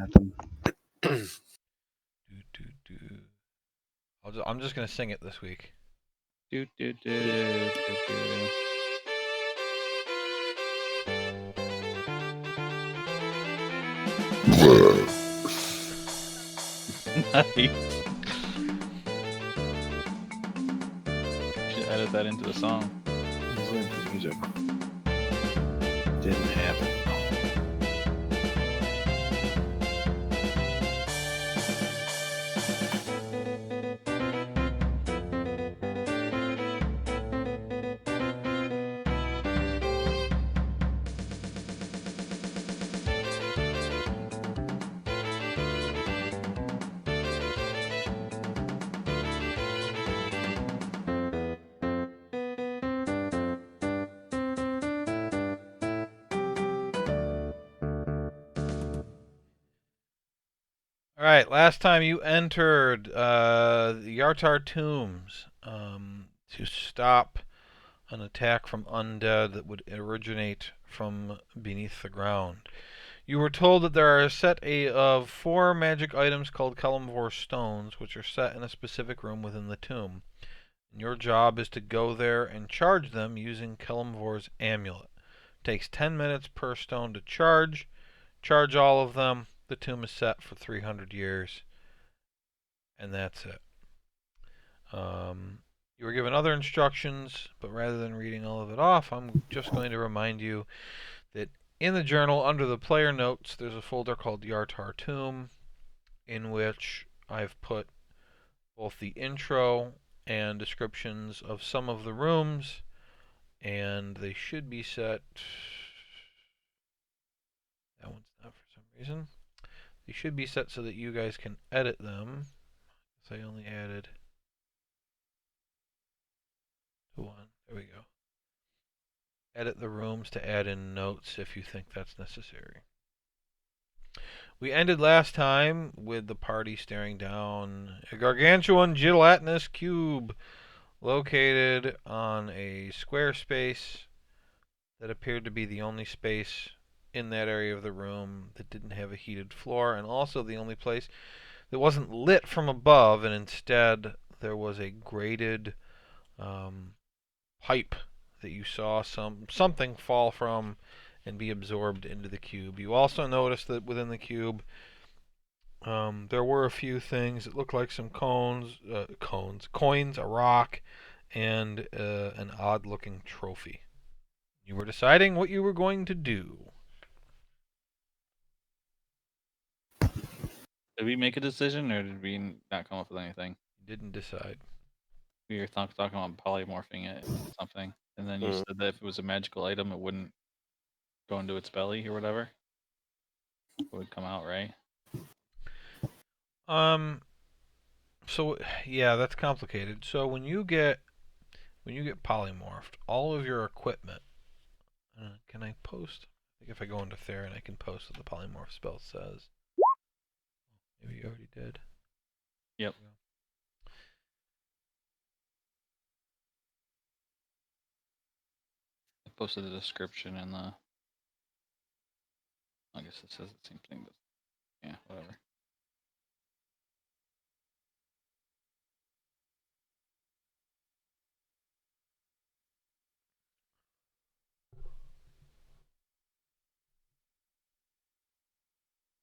at them. I'm just gonna sing it this week. Do, do, do, do, do. Nice. Should edit that into the song. Music. Didn't happen. All right, last time you entered the Yartar tombs to stop an attack from undead that would originate from beneath the ground. You were told that there are a set of 4 magic items called Kelemvor stones, which are set in a specific room within the tomb. And your job is to go there and charge them using Kelemvor's amulet. It takes 10 minutes per stone to charge. Charge all of them. The tomb is set for 300 years. And that's it. You were given other instructions, but rather than reading all of it off, I'm just going to remind you that in the journal, under the player notes, there's a folder called Yartar Tomb, in which I've put both the intro and descriptions of some of the rooms, and they should be set. That one's not for some reason. They should be set so that you guys can edit them. So I only added one. There we go. Edit the rooms to add in notes if you think that's necessary. We ended last time with the party staring down a gargantuan gelatinous cube located on a square space that appeared to be the only space in that area of the room that didn't have a heated floor, and also the only place that wasn't lit from above, and instead there was a grated pipe that you saw something fall from and be absorbed into the cube. You also noticed that within the cube there were a few things that looked like some coins, a rock, and an odd-looking trophy. You were deciding what you were going to do. Did we make a decision, or did we not come up with anything? You didn't decide. We were talking about polymorphing it into something, and then you said that if it was a magical item, it wouldn't go into its belly or whatever. It would come out, right? So yeah, that's complicated. So when you get polymorphed, all of your equipment. Can I post? I think if I go into Theron, I can post what the polymorph spell says. Maybe you already did. Yep. I posted the description and the. I guess it says the same thing, but yeah, whatever.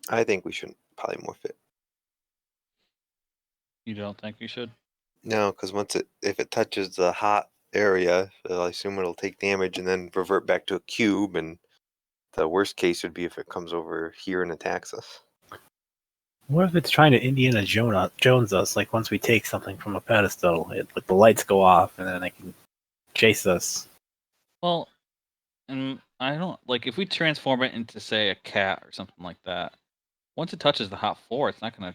I think we shouldn't polymorph it. You don't think we should? No, because if it touches the hot area, I assume it'll take damage and then revert back to a cube. And the worst case would be if it comes over here and attacks us. What if it's trying to Indiana Jones us? Like once we take something from a pedestal, like the lights go off and then it can chase us. Well, and I don't like if we transform it into say a cat or something like that. Once it touches the hot floor, it's not gonna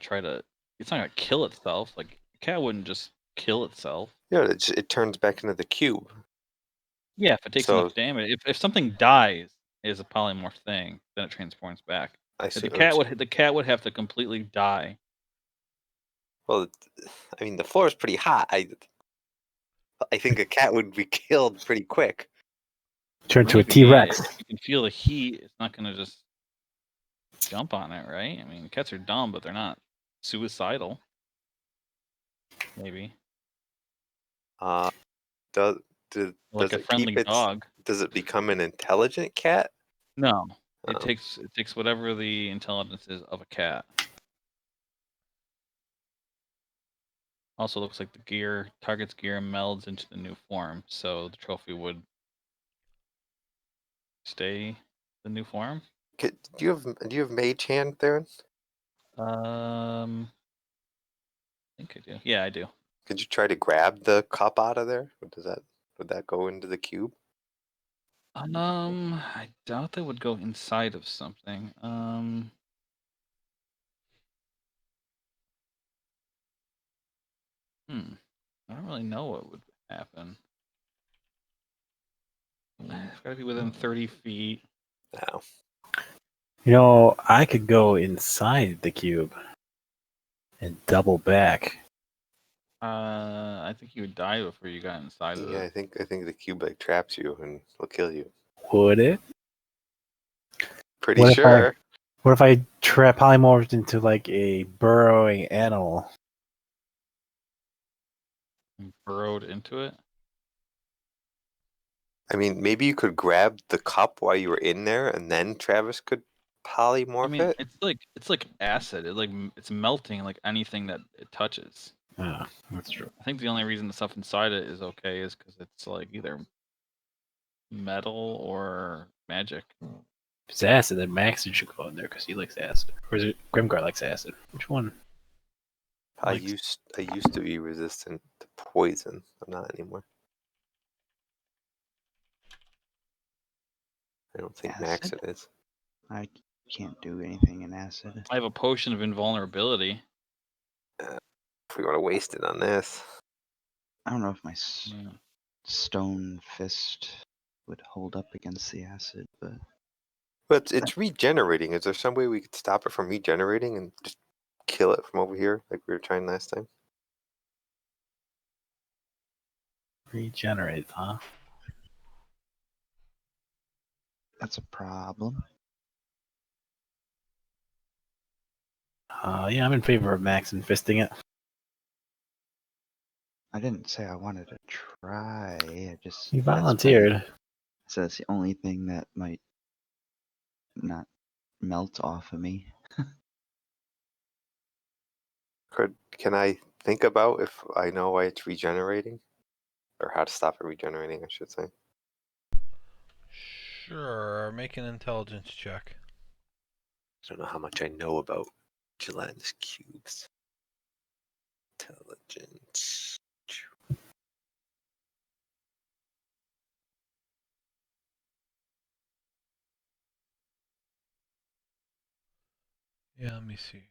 kill itself. Like a cat wouldn't just kill itself. Yeah, it turns back into the cube. Yeah, if it takes enough damage. If something dies is a polymorph thing, then it transforms back. The cat would have to completely die. Well, I mean the floor is pretty hot. I think a cat would be killed pretty quick. Turn to a T-Rex. If you can feel the heat, it's not gonna just. jump on it, right? I mean, cats are dumb, but they're not suicidal. Maybe. Does Like a it keep friendly dog. Does it become an intelligent cat? No. It Oh. takes whatever the intelligence is of a cat. Also looks like the target's gear melds into the new form, so the trophy would stay the new form. Do you have Mage Hand, Theron? I think I do. Yeah, I do. Could you try to grab the cup out of there? Would that go into the cube? I doubt that would go inside of something. I don't really know what would happen. It's got to be within 30 feet. No. You know, I could go inside the cube and double back. I think you would die before you got inside of Yeah, it. I think the cube like traps you and will kill you. Would it? Pretty What sure. What if I polymorphed into like a burrowing animal? And burrowed into it. I mean, maybe you could grab the cup while you were in there, and then Travis could polymorph I mean, it. it's like acid. It's melting like anything that it touches. Ah, that's true. I think the only reason the stuff inside it is okay is because it's like either metal or magic. If it's acid, then Maxon should go in there because he likes acid. Or is it Grimgar likes acid? Which one? I used to be resistant to poison. I'm not anymore. I don't think Acid? Maxon is. I can't do anything in acid. I have a potion of invulnerability. If we want to waste it on this. I don't know if my Yeah. stone fist would hold up against the acid, but But it's regenerating. Is there some way we could stop it from regenerating and just kill it from over here like we were trying last time? Regenerate, huh? that's a problem. Yeah, I'm in favor of Maxon fisting it. I didn't say I wanted to try. I just You that's my- volunteered. So that's the only thing that might not melt off of me. Can I think about if I know why it's regenerating? Or how to stop it regenerating, I should say. Sure, make an intelligence check. I don't know how much I know about gelatinous cubes. Intelligence. Yeah, let me see.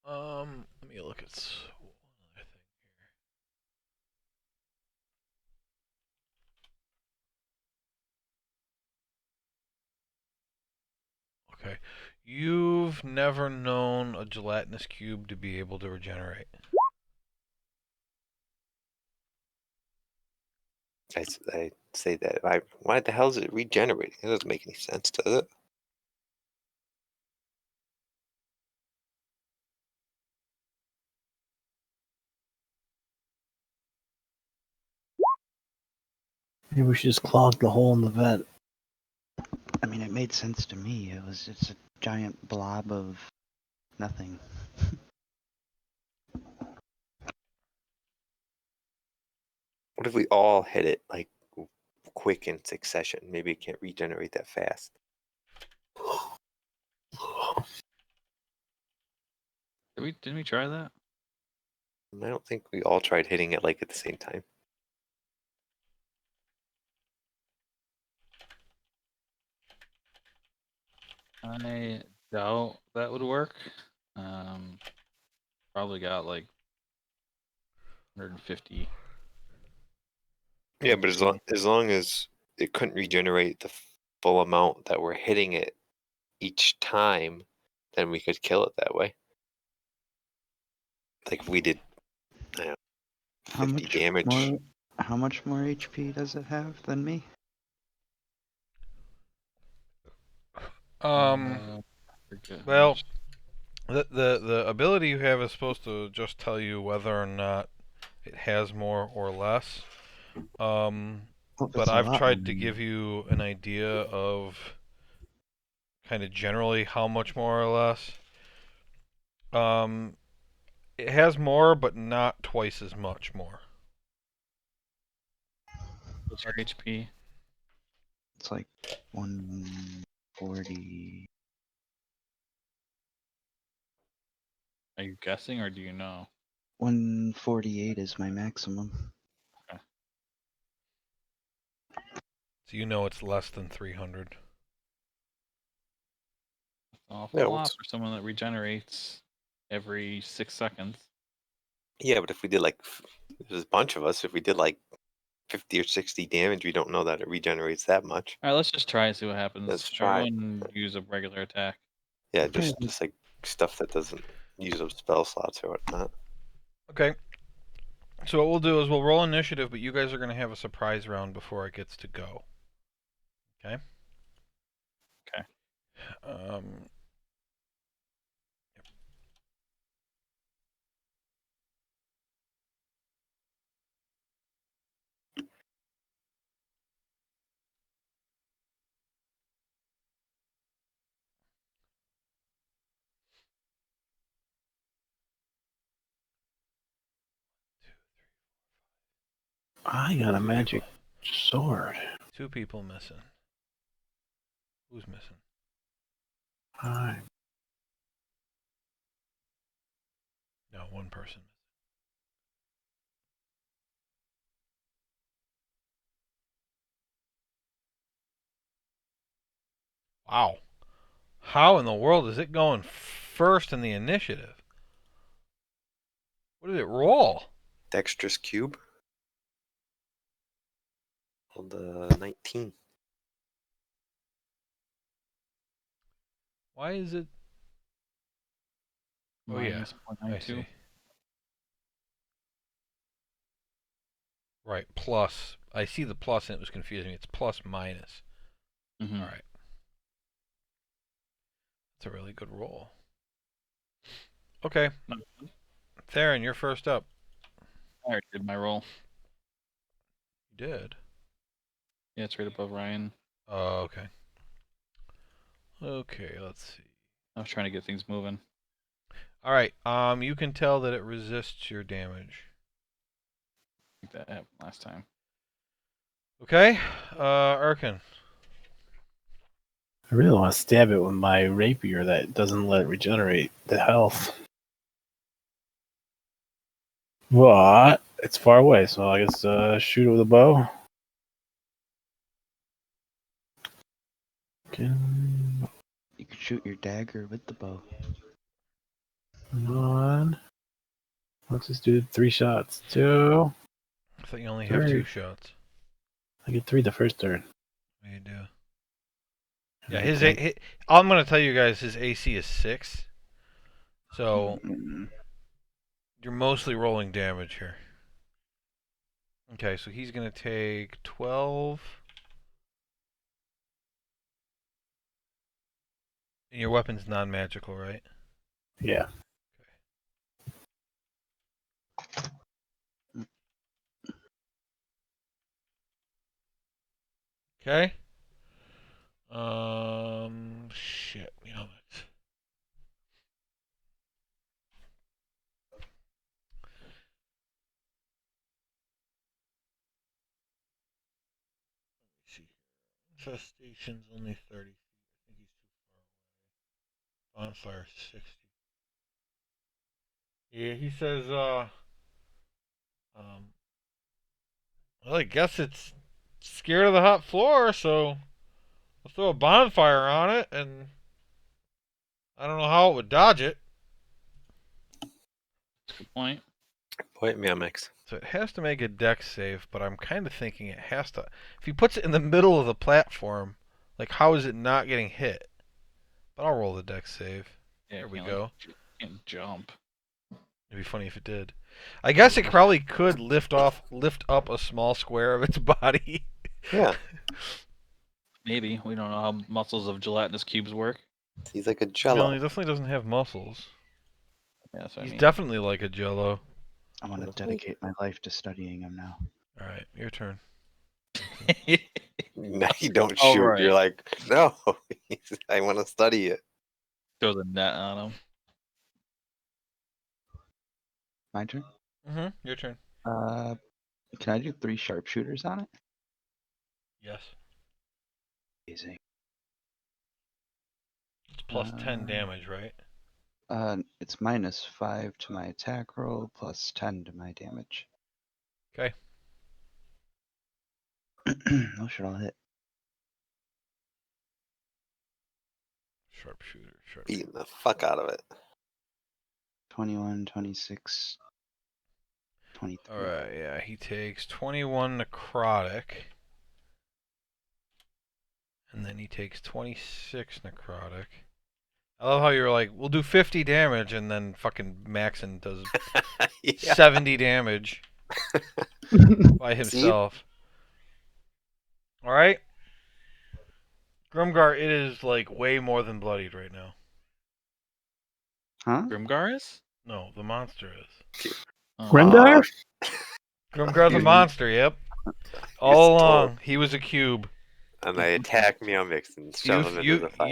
Let me look at one other thing here. Okay. You've never known a gelatinous cube to be able to regenerate. I say that. Why the hell is it regenerating? It doesn't make any sense, does it? Maybe we should just clog the hole in the vent. I mean, it made sense to me. It's a giant blob of nothing. What if we all hit it like quick in succession? Maybe it can't regenerate that fast. Didn't we try that? I don't think we all tried hitting it like at the same time. I doubt that would work. Probably got like 150. Yeah, but as long as it couldn't regenerate the full amount that we're hitting it each time, then we could kill it that way. Like if we did, I don't know, How 50 much damage. more How much more HP does it have than me? Um. Forget how Well, much- the ability you have is supposed to just tell you whether or not it has more or less. Oh, But that's a I've lot tried to more. give you an idea of kind of generally how much more or less. Um, it has more, but not twice as much more. What's your HP? It's like 140. Are you guessing or do you know? 148 is my maximum. So you know it's less than 300. That's an awful Yeah, lot for someone that regenerates every 6 seconds. Yeah, but if we did like, there's a bunch of us. If we did like 50 or 60 damage, we don't know that it regenerates that much. All right, let's just try and see what happens. Let's try it. Everyone use a regular attack. Yeah, Okay. just like stuff that doesn't use up spell slots or whatnot. Okay. So what we'll do is we'll roll initiative, but you guys are going to have a surprise round before it gets to go. Okay? Okay. Um, I got a magic sword. 2 people missing. Who's missing? Hi. No, 1 person. Wow. How in the world is it going first in the initiative? What did it roll? Dexterous cube. On the 19. Why is it? Oh yeah, Minus I 0.92. see. Right, plus. I see the plus and it was confusing me. It's plus minus. Mhm. All right. That's a really good roll. Okay, Not bad. Theron, you're first up. I already did my roll. You did. Yeah, it's right above Ryan. Oh, okay. Okay, let's see. I was trying to get things moving. All right. You can tell that it resists your damage. I think that happened last time. Okay. Erkin. I really want to stab it with my rapier that doesn't let it regenerate the health. But it's far away, so I guess shoot it with a bow. Come You could shoot your dagger with the bow. on. Let's just do 3 shots. 2. I thought you only have 2 3. shots. I get 3 the first turn. What do you do? And Yeah, I his take- I'm gonna tell you guys his AC is 6. So Mm. you're mostly rolling damage here. Okay, so he's gonna take 12. And your weapon's non-magical, right? Yeah. Okay. Shit. You know, see. Infestation's only 30 feet. I think he's too far away. Bonfire 60. Yeah, he says, well, I guess it's scared of the hot floor, so we'll throw a bonfire on it, and I don't know how it would dodge it. That's a good point. Point me on mix. So it has to make a dex save, but I'm kind of thinking it has to. If he puts it in the middle of the platform, like how is it not getting hit? But I'll roll the dex save. Yeah, There we can't, go. Can't jump. It'd be funny if it did. I guess it probably could lift up a small square of its body. Yeah, Maybe. We don't know how muscles of gelatinous cubes work. he's like a No, jello. he definitely doesn't have muscles. Yeah, that's what He's I mean. definitely like a jello. I want to dedicate my life to studying him now. All right, your turn. Now you don't All shoot. right. You're like, no, I want to study it. Throw the net on him. My turn. Your turn. Can I do 3 sharpshooters on it? Yes. Amazing. It's plus 10 damage, right? It's -5 to my attack roll, plus 10 to my damage. Okay. No shit, I'll hit. Sharpshooter. Beating the fuck out of it. 21, 26, 23. All right, yeah, he takes 21 necrotic. And then he takes 26 necrotic. I love how you're like, we'll do 50 damage, and then fucking Maxon does Yeah. 70 damage by himself. All right, Grimgar, it is like way more than bloodied right now. Huh? Grimgar is? No, the monster is. Oh. Grimgar? Grimgar the monster, yep. All along, he was a cube. And they attack Meowmix and shove him into the fire.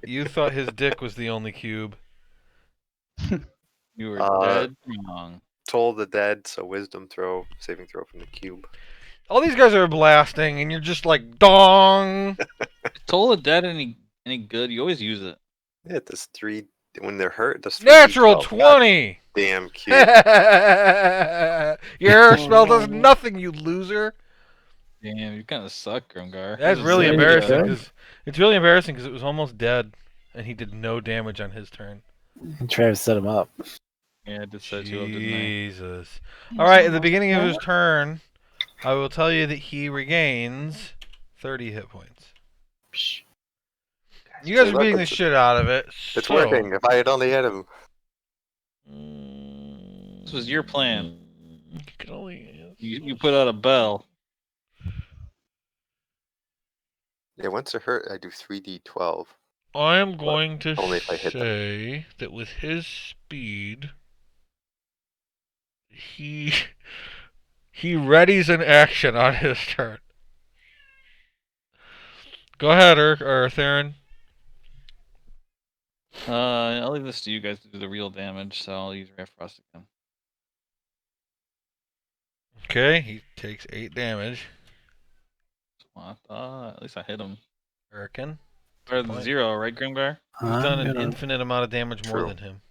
You thought his dick was the only cube. You were dead wrong. Toll the dead, so wisdom throw, saving throw from the cube. All these guys are blasting, and you're just like, dong! Is Toll the dead any good? You always use it. Yeah, it does 3, when they're hurt, it does 3d12. Natural 20! Damn cube. Your hair spell does nothing, you loser! Damn, you kind of suck, Grimgar. That's This is really so embarrassing, good. because it's really embarrassing because it was almost dead, and he did no damage on his turn. Travis set him up. Yeah, I did set you up, didn't Jesus. Alright, at the beginning of his turn, I will tell you that he regains 30 hit points. You guys are beating the shit out of it. It's so- working. If I had only hit him. This was your plan. You can only- You put out a bell. Yeah, once they're hurt, I do 3d12. I am going to only if I hit them. say that with his speed, he readies an action on his turn. Go ahead, or Theron. I'll leave this to you guys to do the real damage, so I'll use Ray Frost again. Okay, he takes 8 damage. At least I hit him. Hurricane. Better than 0, right, Grimgar? You've done an I'm gonna- infinite amount of damage more True. than him.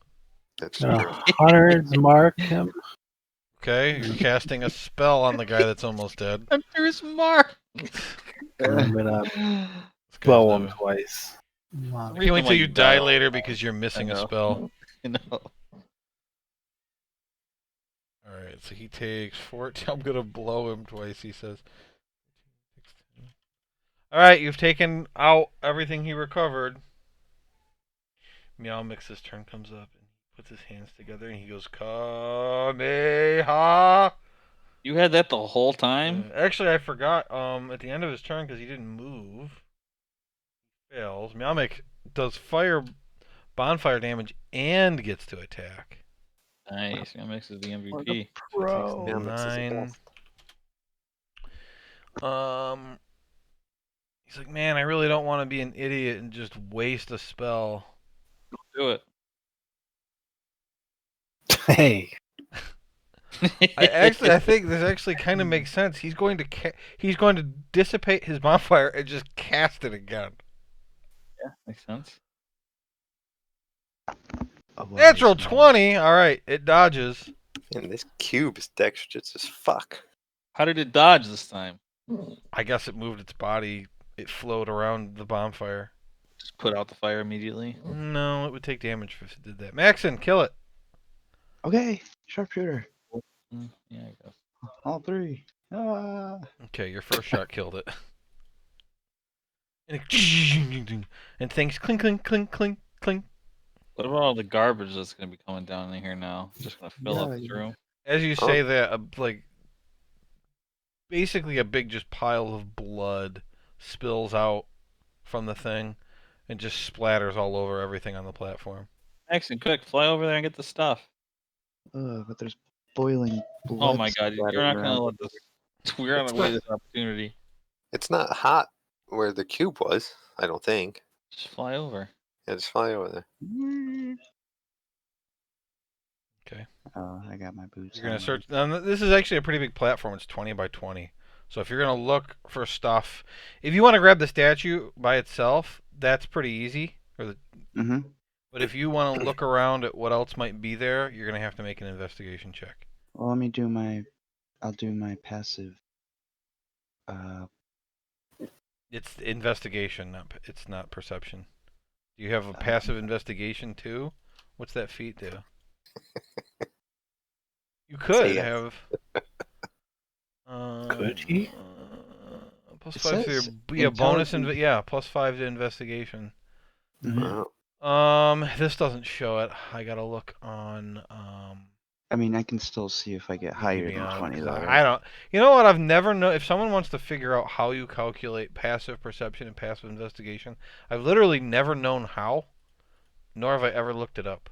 That's gonna true. Hunter's mark him. Okay, you're casting a spell on the guy that's almost dead. Hunter's mark! I'm gonna This guy's blow him never- twice. Can't wait till you die later because you're missing a know. spell. I know. Alright, so he takes 14. I'm gonna blow him twice, he says. Alright, you've taken out everything he recovered. Meowmix's turn comes up and he puts his hands together and he goes, Kameha! You had that the whole time? Actually, I forgot. At the end of his turn, because he didn't move, he fails. Meowmix does bonfire damage and gets to attack. Nice. Meowmix is the MVP. Pro. Meowmix is the 9. best. He's like, man, I really don't want to be an idiot and just waste a spell. Do it. Hey. I think this actually kind of makes sense. He's going to dissipate his bonfire and just cast it again. Yeah, makes sense. Natural 20. All right, it dodges. And this cube is dexterous as fuck. How did it dodge this time? I guess it moved its body. It flowed around the bonfire. Just put out the fire immediately. No, it would take damage if it did that. Maxon, kill it. Okay, sharpshooter. Yeah, I guess. All 3. Ah. Okay, your first shot killed it. And things clink, clink, clink, clink, clink. What about all the garbage that's going to be coming down in here now? Just going to fill up Yeah, this room? As you say that, like basically a big just pile of blood spills out from the thing and just splatters all over everything on the platform. Jackson, quick, fly over there and get the stuff. But there's boiling blood. Oh my god, you're splattering not gonna around. let this. We're gonna It's away not- this opportunity. It's not hot where the cube was, I don't think. Just fly over. Yeah, just fly over there. Okay. Oh, I got my boots. You're gonna on. search. This is actually a pretty big platform. It's 20 by 20. So if you're gonna look for stuff, if you want to grab the statue by itself, that's pretty easy. Mm-hmm. But if you want to look around at what else might be there, you're gonna have to make an investigation check. Well, let me do my. I'll do my passive. It's investigation, it's not perception. Do you have a passive investigation too? What's that feat do? You could yes. have. Could he? Plus It 5 says to yeah, bonus intelligence. yeah, plus 5 to investigation. Mhm. This doesn't show it. I gotta look on I mean, I can still see if I get higher than Beyond, 20, 'cause though, I right? don't. You know what? I've never known. If someone wants to figure out how you calculate passive perception and passive investigation, I've literally never known how, nor have I ever looked it up.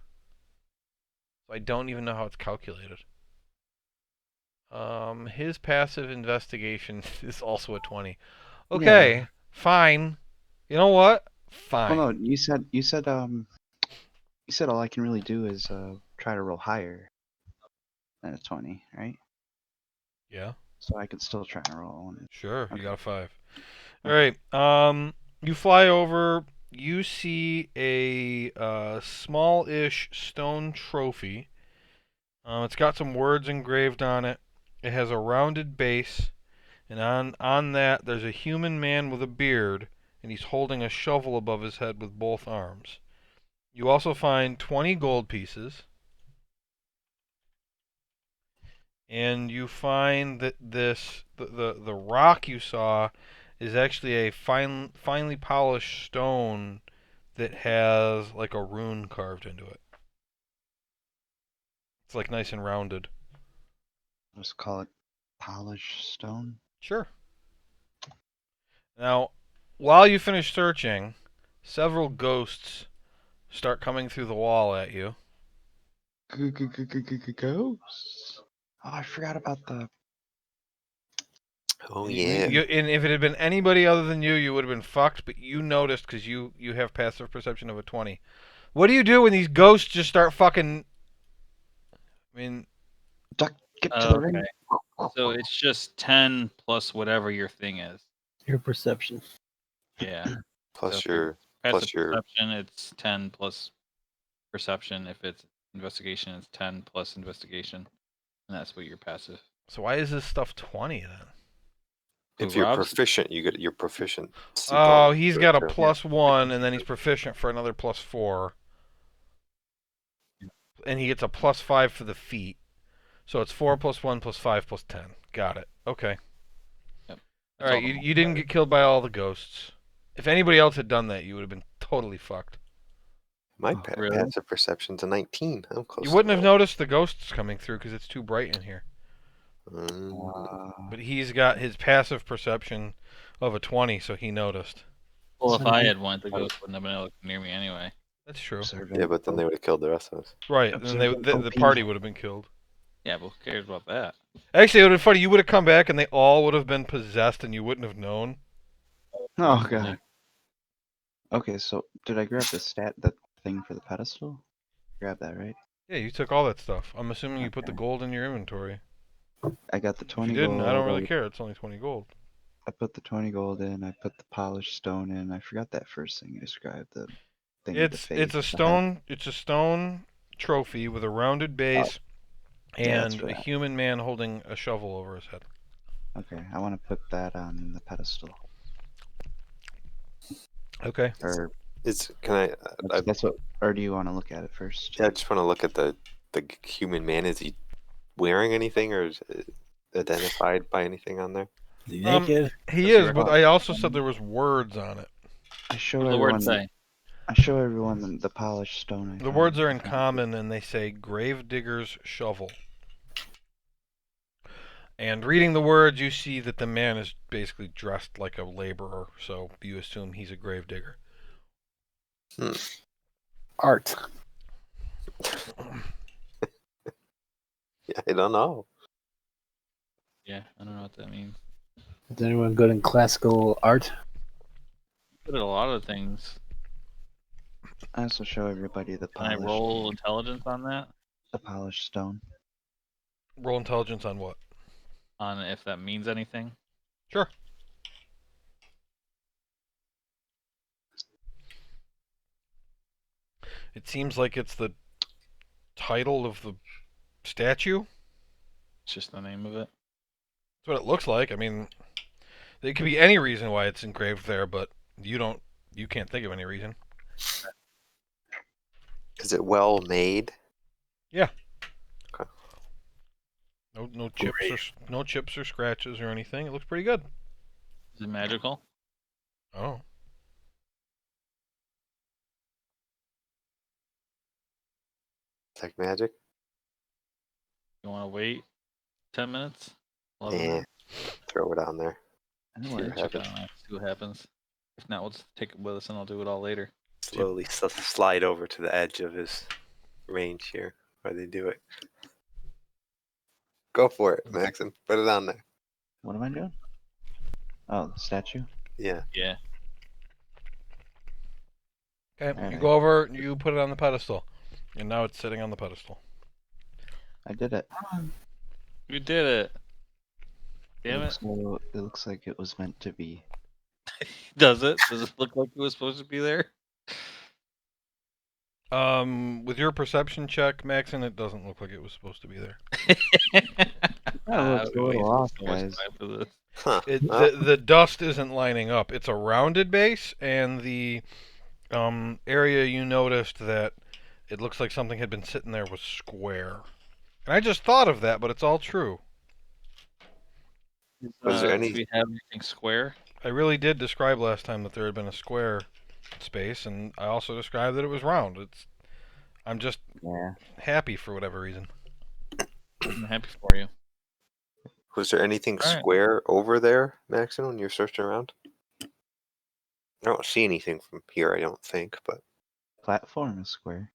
So I don't even know how it's calculated. His passive investigation is also a 20. Okay, Yeah. fine. You know what? Fine. Well, no, you said all I can really do is try to roll higher than a 20, right? Yeah, So I could still try and roll one. sure. You Okay. got a 5. All right. You fly over. You see a small-ish stone trophy. It's got some words engraved on it. It has a rounded base, and on that there's a human man with a beard, and he's holding a shovel above his head with both arms. You also find 20 gold pieces, and you find that the rock you saw is actually a finely polished stone that has like a rune carved into it. It's like nice and rounded. Just call it polished stone. Sure. Now, while you finish searching, several ghosts start coming through the wall at you. Ghosts. Oh, I forgot about the. Oh And yeah. and if it had been anybody other than you, you would have been fucked. But you noticed because you have passive perception of a 20. What do you do when these ghosts just start fucking? I mean, Duck, get to the ring. Okay. So it's just 10 plus whatever your thing is. Your perception. Yeah. Plus So your Passive plus your perception, it's 10 plus perception. If it's investigation, it's 10 plus investigation. And that's what your passive. so why is this stuff 20 then? if Who, you're Rob's? proficient, you get your proficient. Oh, he's got a +1, and then he's proficient for another +4. And he gets a +5 for the feat. So it's 4 plus 1 plus 5 plus 10. Got it. Okay. Yep. All right, you didn't get killed by all the ghosts. If anybody else had done that, you would have been totally fucked. My Oh, really? passive perception's a 19. I'm close. You wouldn't have noticed the ghosts coming through because it's too bright in here. But he's got his passive perception of a 20, so he noticed. Well, if So I he- had one, the ghost wouldn't have been able to come near me anyway. That's true. yeah, but then they would have killed the rest of us. Right, then the OP. party would have been killed. Yeah, but who cares about that? Actually, it would have been funny. You would have come back and they all would have been possessed and you wouldn't have known. Oh god. Okay, so did I grab the thing for the pedestal? Grab that, right? Yeah, you took all that stuff. I'm assuming you put the Okay. gold in your inventory. I got the If 20 you didn't, gold. I don't really care. It's only 20 gold. I put the 20 gold in. I put the polished stone in. I forgot that first thing you described. The thing with the face. It's a stone. It's a stone trophy with a rounded base Yeah, that's and a right. human man holding a shovel over his head. Okay, I want to put that on the pedestal. Okay. Or Can I? that's what. Or do you want to look at it first? Yeah, I just want to look at the human man. Is he wearing anything, or is it identified by anything on there? Is he naked? He is, but I also said there was words on it. I show What do the everyone. words say? I show everyone the polished stone. The words are in common, and they say "Gravedigger's shovel." And reading the words, you see that the man is basically dressed like a laborer, so you assume he's a gravedigger. Art. Yeah, I don't know. Yeah, I don't know what that means. Is anyone good in classical art? Good at a lot of things. I also show everybody the Can I roll intelligence on that? the polished stone. Roll intelligence on what? On if that means anything? Sure. It seems like it's the title of the statue. It's just the name of it. That's what it looks like. I mean, there could be any reason why it's engraved there, but you can't think of any reason. Is it well made? No chips or scratches or anything. It looks pretty good. Is it magical? Oh. It's like magic? You want to wait 10 minutes? 11 Yeah. minutes? Throw it on there. I know See what what it Check it happens. out. See what happens. If not, we'll just take it with us and I'll do it all later. Slowly slide over to the edge of his range here, where they do it. Go for it, Maxon. Put it on there. What am I doing? Oh, the statue? Yeah. Yeah. Okay, you Alright. go over, you put it on the pedestal. And now it's sitting on the pedestal. I did it. You did it. Damn it. It looks like it was meant to be. Does it? Does it look like it was supposed to be there? With your perception check, Maxon, it doesn't look like it was supposed to be there. That looks a little off, so much guys. time for this. Huh. The dust isn't lining up. It's a rounded base, and the area you noticed that it looks like something had been sitting there was square. And I just thought of that, but it's all true. Was there Do any- we have anything square? I really did describe last time that there had been a square space, and I also described that it was round. I'm just Yeah. happy for whatever reason. I'm happy for you. Was there anything Alright. square over there, Maxon, when you're searching around? I don't see anything from here, I don't think, but Platform is square.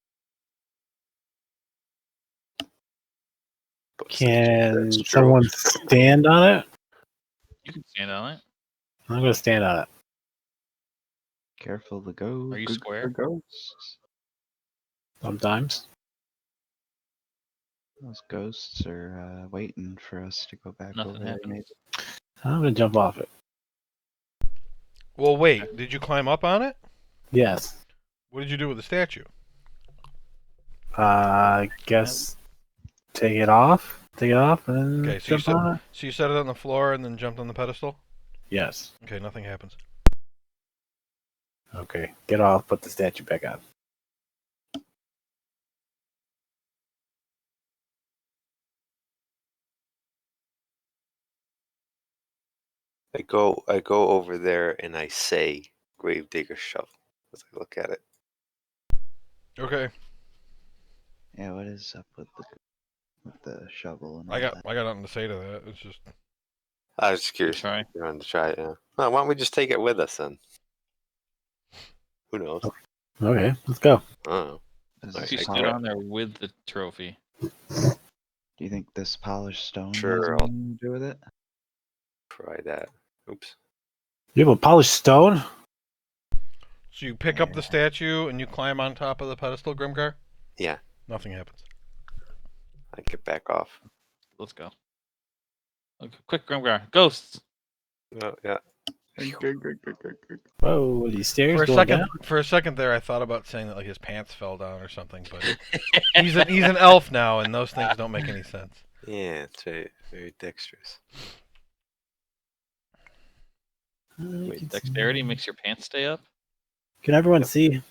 Can that's true. someone stand on it? You can stand on it. I'm gonna stand on it. Careful the go. Are you good square? for ghosts. Sometimes. Those ghosts are waiting for us to go back Nothing over there. happens. I'm gonna jump off it. Well, wait. Did you climb up on it? Yes. What did you do with the statue? I guess take it off. Take it off and Okay, so jump on it. So you set it on the floor and then jumped on the pedestal? Yes. Okay, nothing happens. Okay. Get off. Put the statue back on. I go over there and I say Gravedigger shovel as I look at it. Okay, Yeah, what is up with the shovel and all I got that? nothing to say to that. It's just I was just curious. Try. If you wanted to try it, yeah. Well, why don't we just take it with us then? Who knows? Okay, let's go. I don't know. Does Alright, If you this I stood got on there with the trophy. Do you think this polished stone Sure, has I'll- anything to do with it? Try that. Oops. You have a polished stone? so you pick up the statue and you climb on top of the pedestal, Grimgar? Yeah. Nothing happens. I get back off. Let's go. Okay, quick, Grimgar. Ghosts! Oh, yeah. Whoa, these stairs going down? For a second there, I thought about saying that like his pants fell down or something, but he's an elf now, and those things don't make any sense. Yeah, it's very, very dexterous. Wait, dexterity makes your pants stay up? Can everyone see?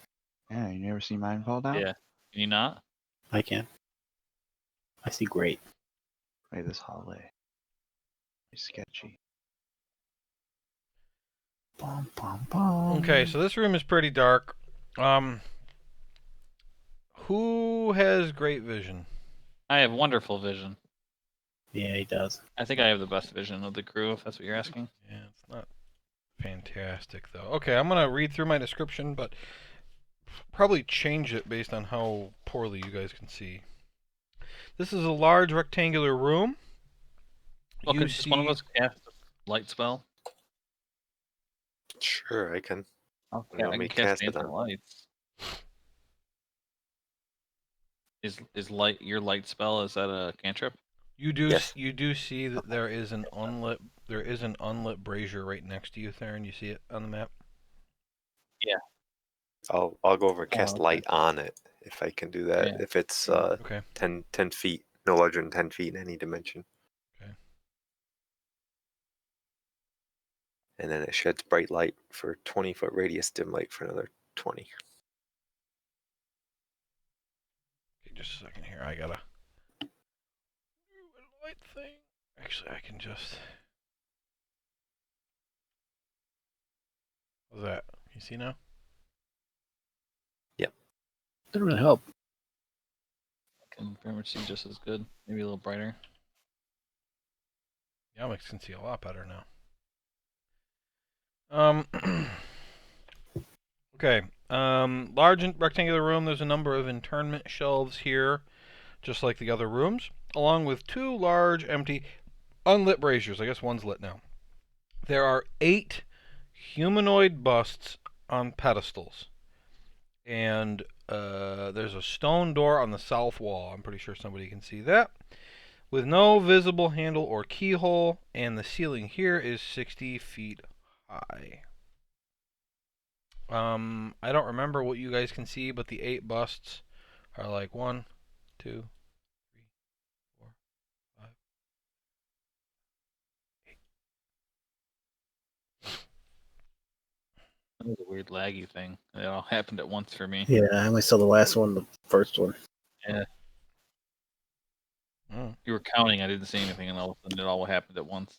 Yeah, you never see mine fall down? Yeah. Can you not? I can. I see great. Wait, this hallway. It's sketchy. Bum, bum, bum. Okay, so this room is pretty dark. Who has great vision? I have wonderful vision. Yeah, he does. I think I have the best vision of the crew, if that's what you're asking. Yeah, it's not fantastic though. Okay, I'm gonna read through my description, but probably change it based on how poorly you guys can see. This is a large rectangular room. Well, You could just one of see, us cast a light spell? Sure, I can. Okay, You I want me can to cast cast it Dancing on? Lights. Is light your light spell? Is that a cantrip? you do Yes. you do see that there is an unlit brazier right next to you, Theron. You see it on the map. I'll go over and cast okay. light on it if I can do that. Yeah. If it's Okay. 10 feet, no larger than 10 feet in any dimension. Okay. And then it sheds bright light for 20-foot radius, dim light for another 20. Okay, just a second here. I gotta do a light thing. Actually, I can just. What's that? You see now? Didn't really help. I can pretty much see just as good. Maybe a little brighter. Yeah, I can see a lot better now. Okay. Large rectangular room. There's a number of internment shelves here, just like the other rooms, along with 2 large, empty, unlit braziers. I guess one's lit now. There are 8 humanoid busts on pedestals, and there's a stone door on the south wall. I'm pretty sure somebody can see that, with no visible handle or keyhole, and the ceiling here is 60 feet high. I don't remember what you guys can see, but the 8 busts are like 1, 2, 3, 4, 5, 8. That was a weird laggy thing. It all happened at once for me. Yeah, I only saw the last one, the first one. Yeah. Mm. You were counting, I didn't see anything, and all of a sudden it all happened at once.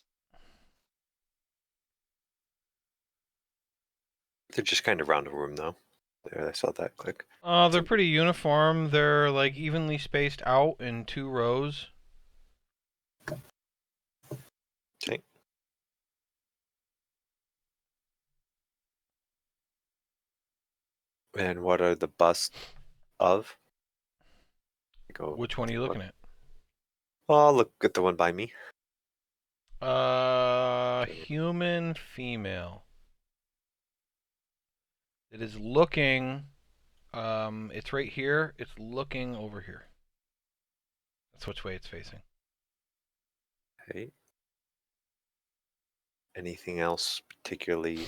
They're just kind of round the room, though. There, I saw that click. They're pretty uniform. They're like evenly spaced out in 2 rows. Okay. And what are the busts of? Go. Which one are you looking at? Well, I'll look at the one by me. Human female. It is looking. It's right here. It's looking over here. That's which way it's facing. Okay. Anything else particularly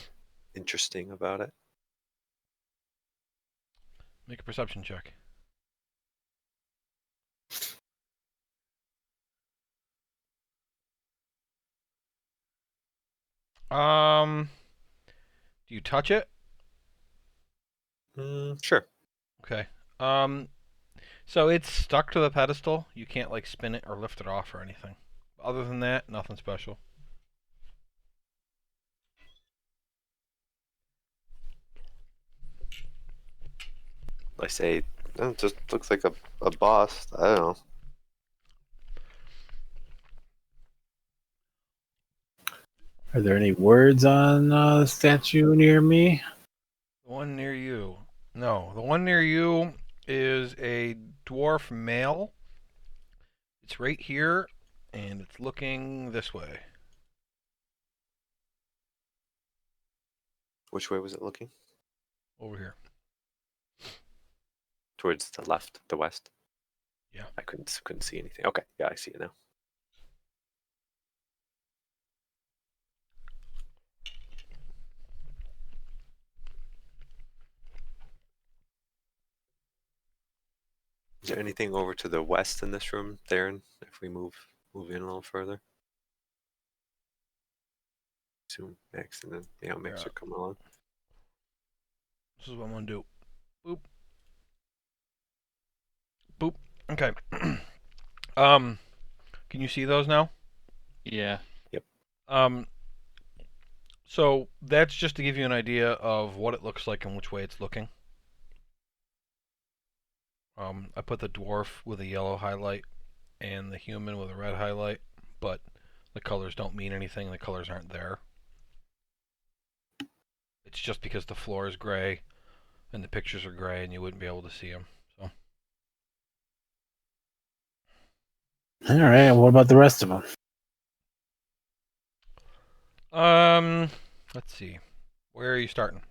interesting about it? Make a perception check. Do you touch it? Sure. Okay. So it's stuck to the pedestal. You can't like spin it or lift it off or anything. Other than that, nothing special. I say, it just looks like a bust. I don't know. Are there any words on the statue near me? The one near you. No, the one near you is a dwarf male. It's right here, and it's looking this way. Which way was it looking? Over here. Towards the left, the west. Yeah. I couldn't see anything. Okay, yeah, I see it now. Is there anything over to the west in this room, Theron? If we move in a little further. Soon, Max, and then Max are coming along. This is what I'm gonna do. Boop. Boop. Okay. Can you see those now? Yeah. So that's just to give you an idea of what it looks like and which way it's looking. I put the dwarf with a yellow highlight and the human with a red highlight. but the colors don't mean anything. The colors aren't there. It's just because the floor is gray and the pictures are gray and you wouldn't be able to see them. So. All right. What about the rest of them? Let's see. Where are you starting?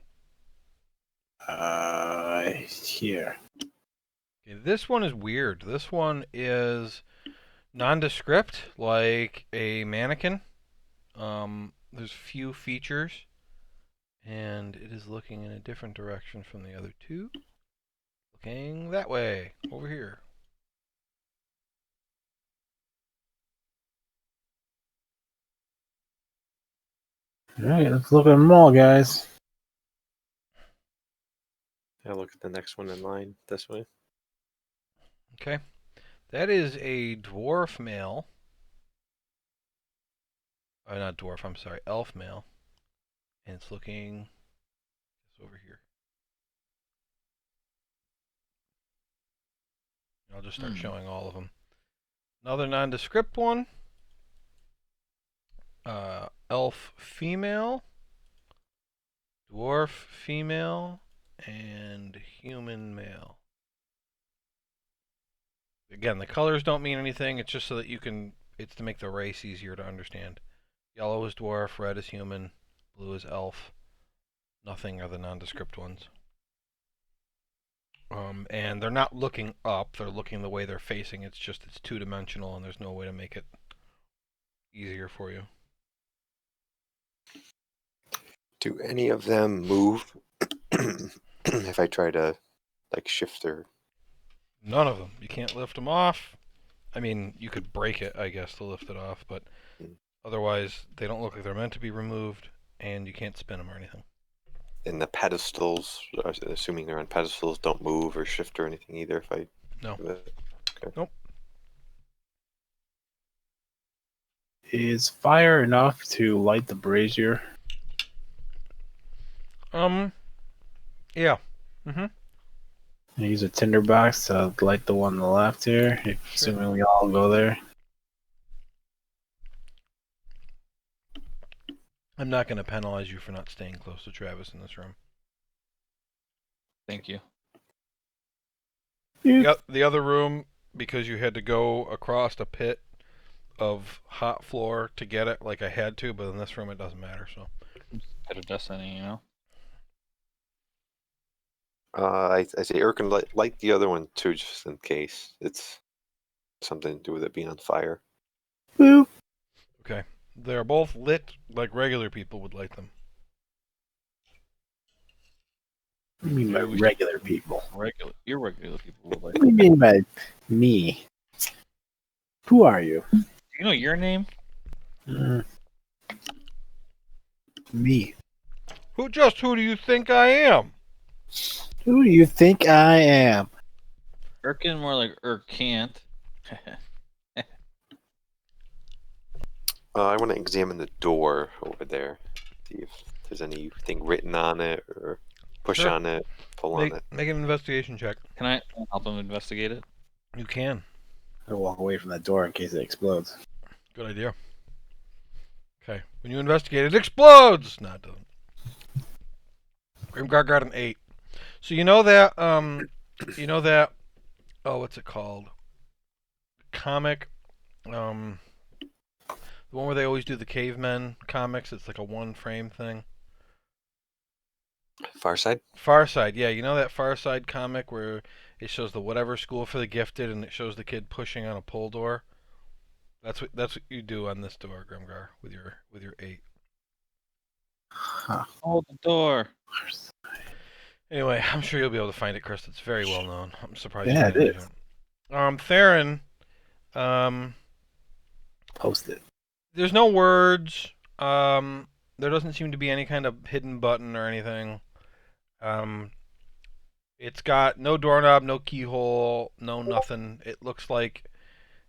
Here. Okay, this one is weird. This one is nondescript, like a mannequin. There's few features, and it is looking in a different direction from the other two. Looking that way, over here. All right, let's look at them all, guys. I'll look at the next one in line this way. Okay. That is a dwarf male. Not dwarf, I'm sorry, elf male. And it's looking over here. I'll just start showing all of them. Another nondescript one. Elf female, dwarf female, and human male. Again, the colors don't mean anything. It's just so that you can, it's to make the race easier to understand. Yellow is dwarf, red is human, blue is elf. Nothing are the nondescript ones. And they're not looking up, they're looking the way they're facing. It's just, it's two-dimensional and there's no way to make it easier for you. Do any of them move if I try to like shift their? None of them. You can't lift them off. I mean, you could break it, I guess, to lift it off, but otherwise they don't look like they're meant to be removed, and you can't spin them or anything. And the pedestals, assuming they're on pedestals, don't move or shift or anything either. If I No. Okay. Nope. Is fire enough to light the brazier? Yeah. Mm-hmm. I use a tinderbox to light the one on the left here, assuming we all go there. I'm not going to penalize you for not staying close to Travis in this room. Thank you. The other room, because you had to go across a pit of hot floor to get it, like I had to, but in this room it doesn't matter, so. Pit of destiny, you know? I say Eric can light the other one too, just in case it's something to do with it being on fire. Boop. Okay. They're both lit like regular people would light them. What do you mean by regular people? Irregular people would like. What do you mean by me? Who are you? Do you know your name? Me. Who do you think I am? Who do you think I am? Erkin, more like Erkant. I want to examine the door over there, see if there's anything written on it or push Sure. on it, pull on it. Make an investigation check. Can I help him investigate it? You can. I'll walk away from that door in case it explodes. Good idea. Okay. When you investigate, it explodes! No, it doesn't. Grimgar got an 8. So you know that, oh, what's it called? Comic, the one where they always do the cavemen comics. It's like a one-frame thing. Far Side? Far Side, yeah. You know that Far Side comic where it shows the whatever school for the gifted and it shows the kid pushing on a pull door? That's what you do on this door, Grimgar, with your 8. Huh. Hold the door. Anyway, I'm sure you'll be able to find it, Chris. It's very well known. I'm surprised. Yeah, you didn't it use is. Theron, Post it. there's no words. There doesn't seem to be any kind of hidden button or anything. It's got no doorknob, no keyhole, no nothing. It looks like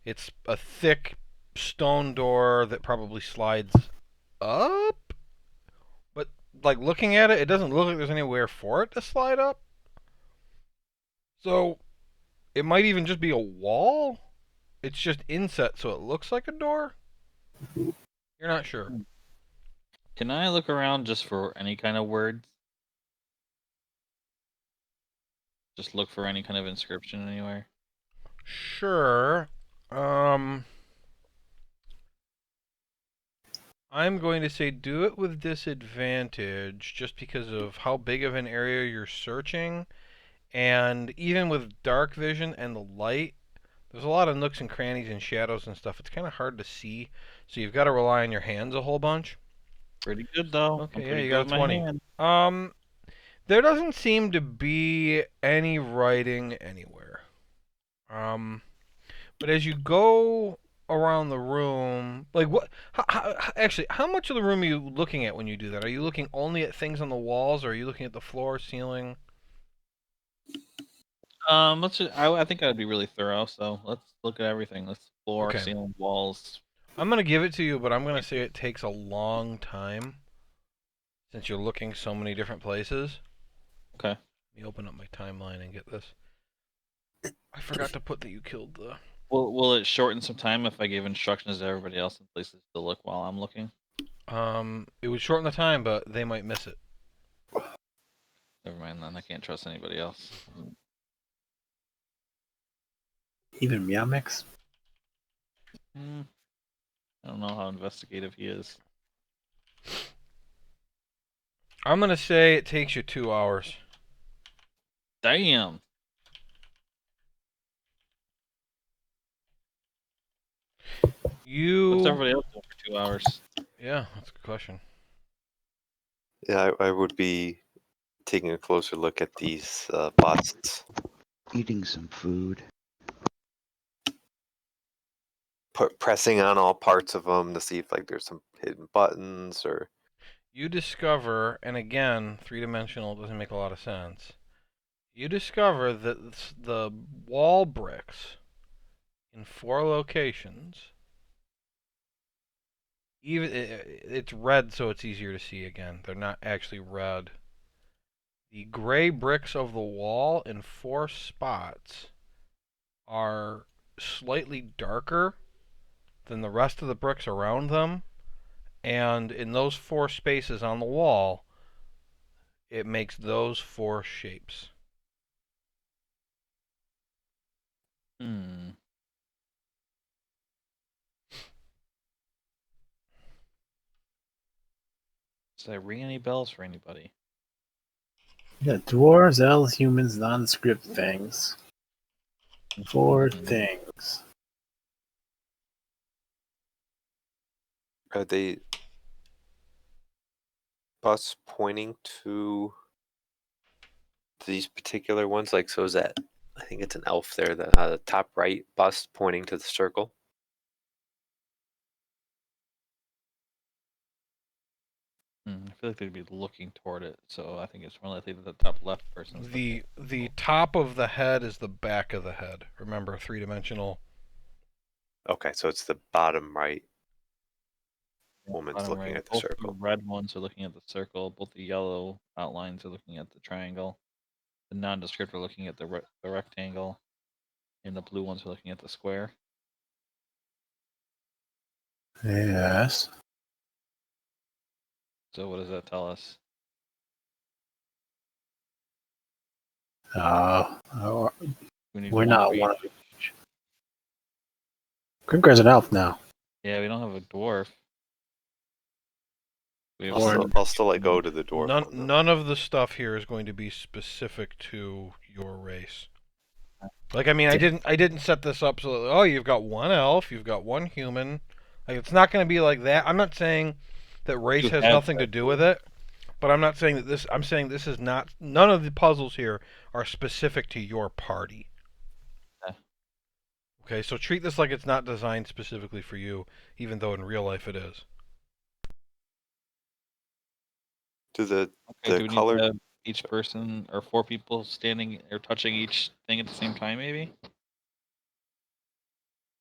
it's a thick stone door that probably slides up. But like looking at it, it doesn't look like there's anywhere for it to slide up. So it might even just be a wall. It's just inset, so it looks like a door. You're not sure. Can I look around just for any kind of words? Just look for any kind of inscription anywhere. Sure. I'm going to say do it with disadvantage just because of how big of an area you're searching. And even with dark vision and the light, there's a lot of nooks and crannies and shadows and stuff. It's kind of hard to see. So you've got to rely on your hands a whole bunch. Pretty good though. Okay, I'm yeah, pretty you good got a with my 20. hand. There doesn't seem to be any writing anywhere. But as you go around the room, like what? Actually, how much of the room are you looking at when you do that? Are you looking only at things on the walls, or are you looking at the floor, ceiling? Let's just, I think I'd be really thorough, so let's look at everything. Let's floor, Okay. ceiling, walls. I'm gonna give it to you, but I'm gonna say it takes a long time since you're looking so many different places. Okay. Let me open up my timeline and get this. I forgot to put that you killed the. Will it shorten some time if I give instructions to everybody else in places to look while I'm looking? It would shorten the time, but they might miss it. Never mind then. I can't trust anybody else. Even Meowmix? Hmm. I don't know how investigative he is. I'm gonna say it takes you 2 hours. Damn. What's everybody else doing for 2 hours? Yeah, that's a good question. Yeah, I would be taking a closer look at these busts. Eating some food. Pressing on all parts of them to see if like there's some hidden buttons or. You discover, and again, three-dimensional doesn't make a lot of sense. You discover that the wall bricks in 4 locations. Even it's red, so it's easier to see again. They're not actually red. The gray bricks of the wall in 4 spots are slightly darker than the rest of the bricks around them, and in those 4 spaces on the wall, it makes those 4 shapes. Hmm. Does that ring any bells for anybody? Yeah, dwarves, elves, humans, nondescript things. 4 things. Are they busts pointing to these particular ones? Like, so is that? I think it's an elf there. The top right bust pointing to the circle. I feel like they'd be looking toward it, so I think it's more likely that the top left person's looking. The top of the head is the back of the head. Remember, three-dimensional. Okay, so it's the bottom right. Yeah, Woman's bottom looking right. at the Both circle. the red ones are looking at the circle. Both the yellow outlines are looking at the triangle. The nondescript are looking at the rectangle, and the blue ones are looking at the square. Yes. So what does that tell us? We need We're one not of one each. of each. Grimgar's an elf now. Yeah, we don't have a dwarf. We have I'll still like go to the dwarf one. Though. None of the stuff here is going to be specific to your race. Like, I mean, I didn't set this up so that, oh, you've got one elf, you've got one human. Like, it's not going to be like that. I'm not saying that race You has have nothing to that. do with it, but I'm not saying that this. I'm saying this is not. None of the puzzles here are specific to your party. Okay. Okay, so treat this like it's not designed specifically for you, even though in real life it is. Do Okay, the do we color? need to have each person or 4 people standing or touching each thing at the same time, maybe?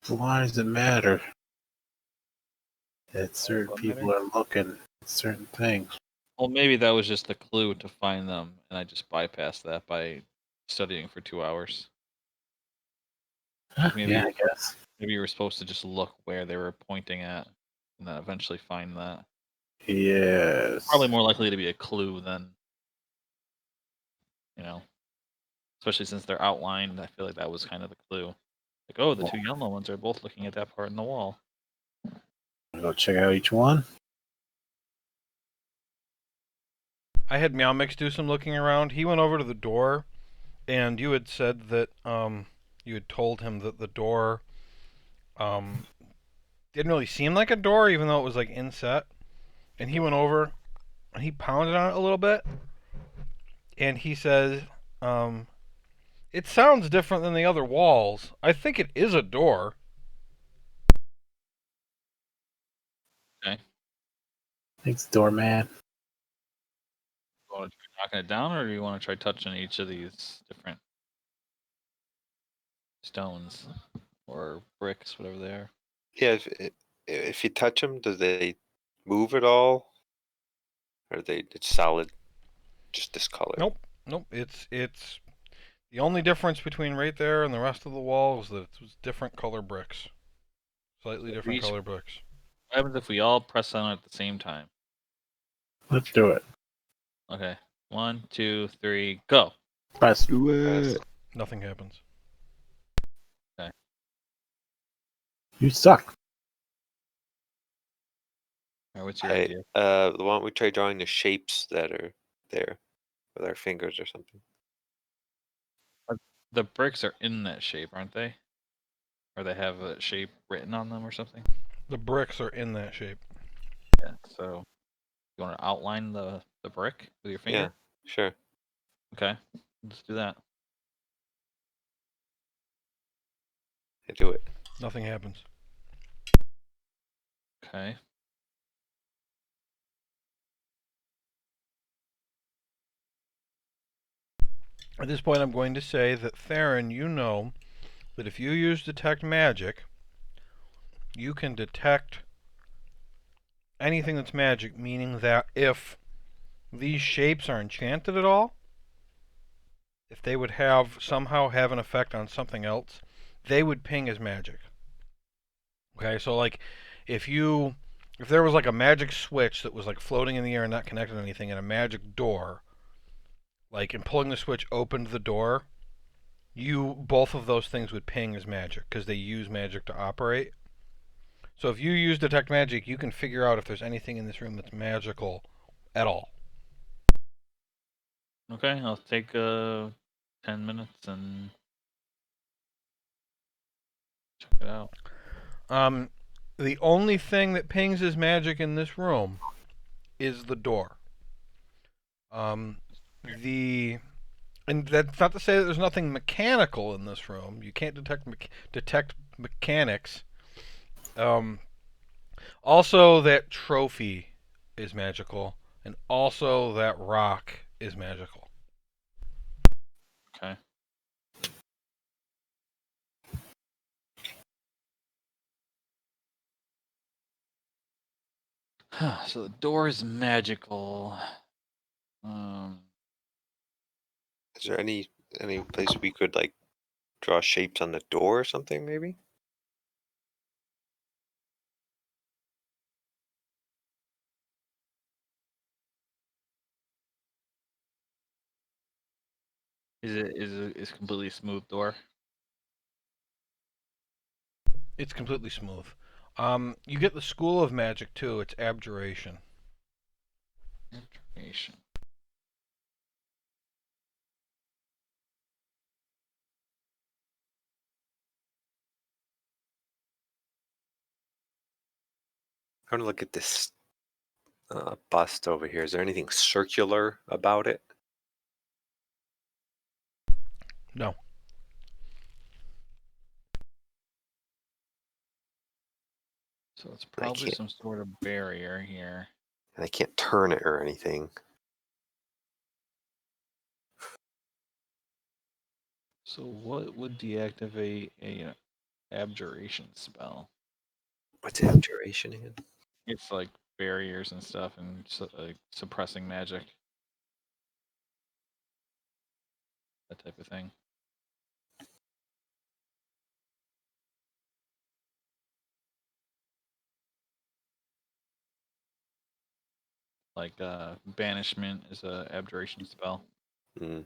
Why does it matter? That certain What people matter? are looking at certain things. Well, maybe that was just the clue to find them, and I just bypassed that by studying for 2 hours. Maybe Yeah, I guess. maybe you were supposed to just look where they were pointing at. and then eventually find that. Yes. Probably more likely to be a clue than, especially since they're outlined. I feel like that was kind of the clue. Like, oh, the two yellow ones are both looking at that part in the wall. Go check out each one. I had Meow Mix do some looking around. He went over to the door, and you had said that you had told him that the door didn't really seem like a door, even though it was like inset. And he went over and he pounded on it a little bit, and he says, "It sounds different than the other walls. I think it is a door." Thanks, doorman. You want to try knocking it down, or do you want to try touching each of these different stones or bricks, whatever they are? Yeah, if you touch them, do they move at all? Or are it's solid, just discolored? Nope. It's the only difference between right there and the rest of the wall is that it was different color bricks, slightly different color bricks. What happens if we all press on it at the same time? Let's do it. Okay. 1, 2, 3, go. Press. Do Press. it. Nothing happens. You suck. All right, what's your idea? Why don't we try drawing the shapes that are there with our fingers or something? The bricks are in that shape, aren't they? Or they have a shape written on them or something? The bricks are in that shape. Yeah. So you want to outline the brick with your finger? Yeah, sure. Okay. Let's do that. I do it. Nothing happens. Okay. At this point, I'm going to say that Theron, you know that if you use detect magic, you can detect anything that's magic, meaning that if these shapes are enchanted at all, if they would somehow have an effect on something else, they would ping as magic. Okay, so like if there was like a magic switch that was like floating in the air and not connected to anything, and a magic door, like and pulling the switch opened the door, both of those things would ping as magic because they use magic to operate. So if you use detect magic, you can figure out if there's anything in this room that's magical at all. Okay, I'll take 10 minutes and check it out. The only thing that pings as magic in this room is the door. And that's not to say that there's nothing mechanical in this room. You can't detect mechanics. Also, that trophy is magical, and also that rock is magical. Okay. So the door is magical. Is there any place we could like draw shapes on the door or something? Maybe. Is completely smooth door? It's completely smooth. You get the school of magic too. It's abjuration. Information. I want to look at this bust over here. Is there anything circular about it? No. So it's probably some sort of barrier here. And I can't turn it or anything. So what would deactivate a abjuration spell? What's abjuration again? It's like barriers and stuff, and like suppressing magic. That type of thing. like banishment is a abjuration spell. Mm.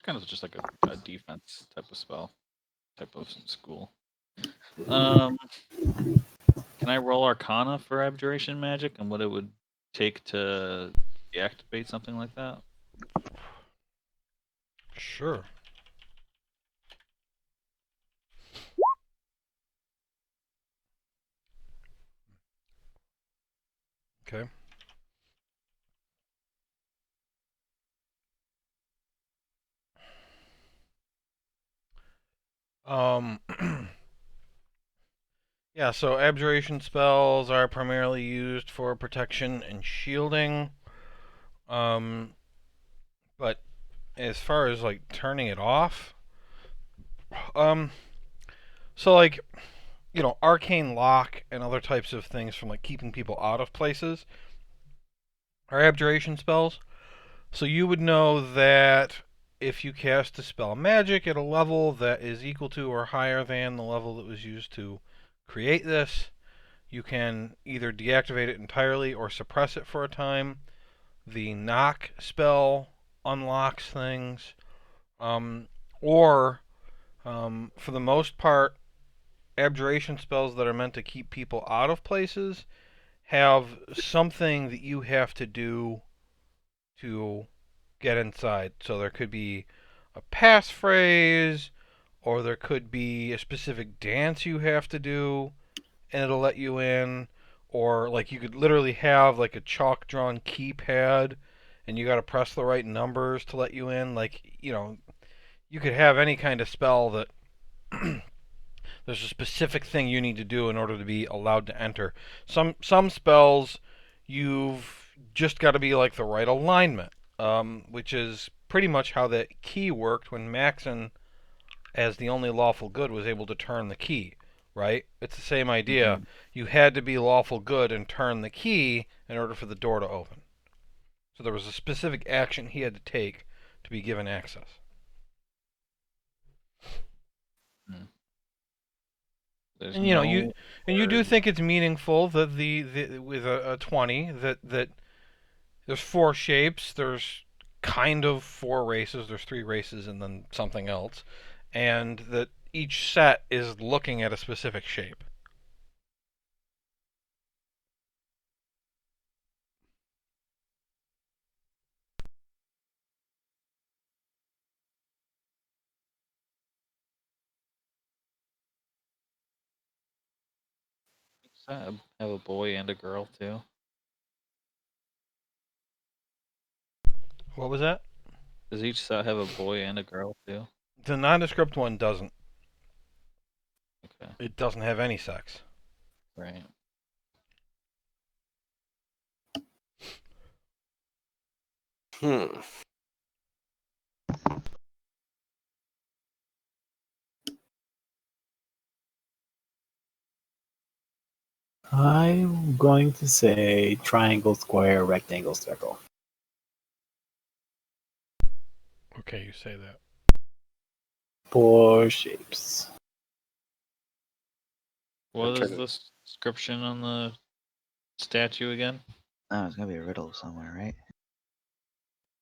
Kind of just like a defense type of spell, type of school. Can I roll Arcana for abjuration magic and what it would take to deactivate something like that? Sure. Okay. Yeah, so abjuration spells are primarily used for protection and shielding. But as far as like turning it off, so like arcane lock and other types of things from like keeping people out of places are abjuration spells. So you would know that if you cast a spell magic at a level that is equal to or higher than the level that was used to create this, you can either deactivate it entirely or suppress it for a time. The knock spell unlocks things, or for the most part, abjuration spells that are meant to keep people out of places have something that you have to do to get inside. So there could be a passphrase, or there could be a specific dance you have to do, and it'll let you in. Or like you could literally have like a chalk drawn keypad, and you got to press the right numbers to let you in. Like you could have any kind of spell that there's a specific thing you need to do in order to be allowed to enter. Some spells you've just got to be like the right alignment, which is pretty much how that key worked when Maxon, as the only lawful good, was able to turn the key. Right? It's the same idea. Mhm. You had to be lawful good and turn the key in order for the door to open. So there was a specific action he had to take to be given access. There's And no you do word. think it's meaningful that the with a 20 that there's four shapes. There's kind of four races. There's three races and then something else, and that each set is looking at a specific shape. Have a boy and a girl too. What was that? Does each set have a boy and a girl too? The nondescript one doesn't. Okay, It doesn't have any sex. right. Hmm. I'm going to say triangle, square, rectangle, circle. Okay, you say that. 4 shapes. What trying is to- the description on the statue again? Oh, it's gonna be a riddle somewhere, right?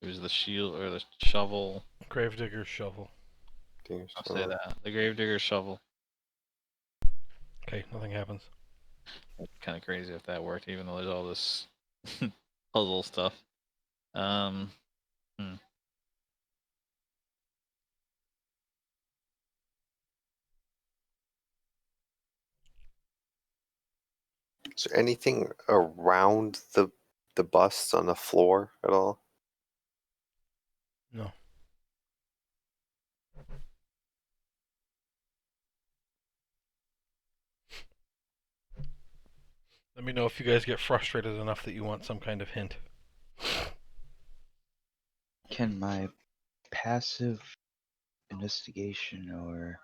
It was the shield or the shovel. Gravedigger's shovel. I'll say that. The gravedigger's shovel. Okay, nothing happens. Kind of crazy if that worked, even though there's all this puzzle stuff. Um, Is there anything around the busts on the floor at all? No. Let me know if you guys get frustrated enough that you want some kind of hint. Can my passive investigation or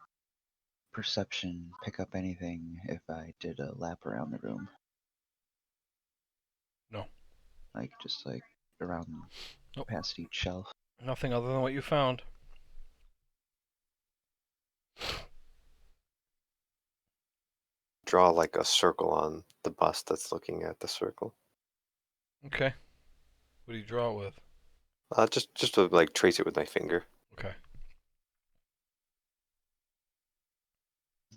perception pick up anything if I did a lap around the room? No. Like just like around Nope. past each shelf. Nothing other than what you found. Draw like a circle on the bus that's looking at the circle. Okay. What do you draw it with? Just to like trace it with my finger. Okay.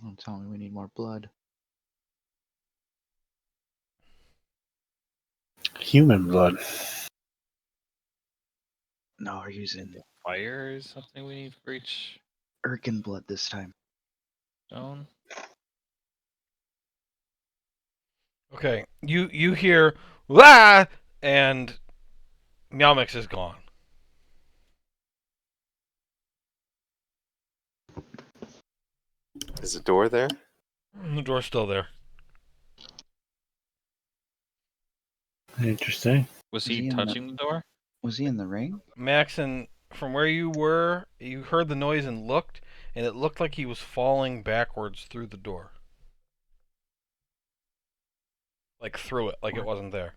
Don't tell me we need more blood. Human blood. No, we're using Fire is something we need for each Erkin blood this time. stone. Okay. You hear "Wah!" and Meowmix is gone. Is the door there? The door's still there. Interesting. Was Is he he in touching the door? Was he in the ring? Maxon, from where you were, you heard the noise and looked, and it looked like he was falling backwards through the door. Like through it, like it wasn't there.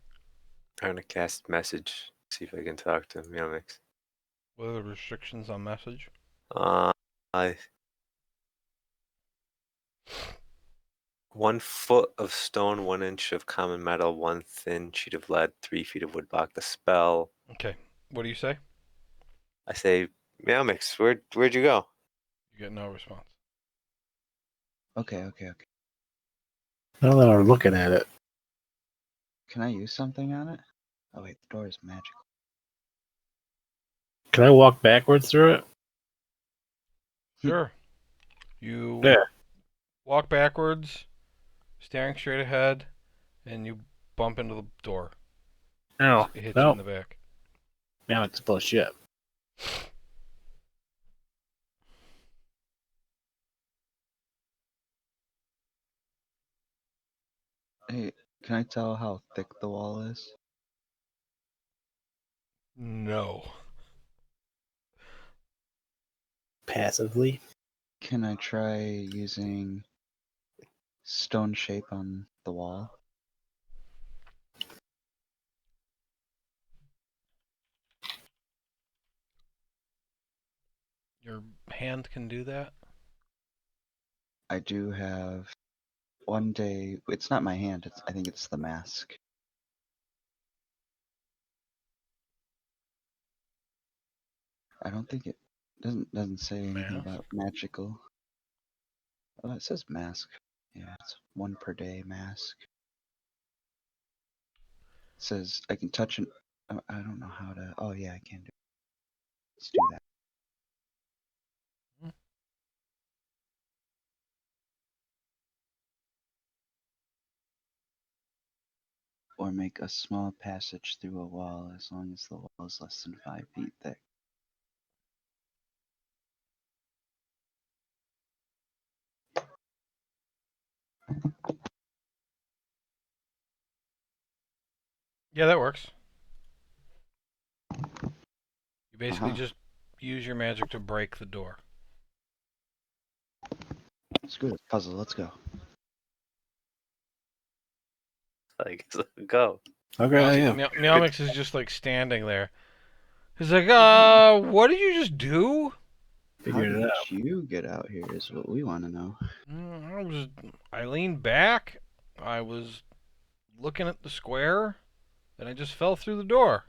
Trying to cast message. See if I can talk to Meowmix. What are the restrictions on message? I 1 foot of stone, 1 inch of common metal, 1 thin sheet of lead, 3 feet of wood block the spell. Okay. What do you say? I say, Meowmix, where'd you go? You get no response. Okay. Now that I'm looking at it, Can I use something on it? Oh wait, the door is magical. can I walk backwards through it? Sure. You Yeah. walk backwards, staring straight ahead, and you bump into the door. No. It hits you No. in the back. Now it's bullshit. Hey, can I tell how thick the wall is? No. Passively. Can I try using stone shape on the wall? Your hand can do that? I do have one day. It's not my hand. I think it's the mask. I don't think it doesn't say anything Mask? about magical. Oh, it says mask. Yeah, it's 1 per day mask. It says I can touch an. I don't know how to. Oh yeah, I can do. Let's do that. Or make a small passage through a wall as long as the wall is less than 5 feet thick. Yeah, that works. You basically Uh-huh. just use your magic to break the door. Screw this puzzle. Let's go. I guess go. Okay, yeah. Meowmix is just like standing there. He's like, what did you just do? How Figured did it out. you get out here is what we want to know. I leaned back. I was looking at the square, and I just fell through the door.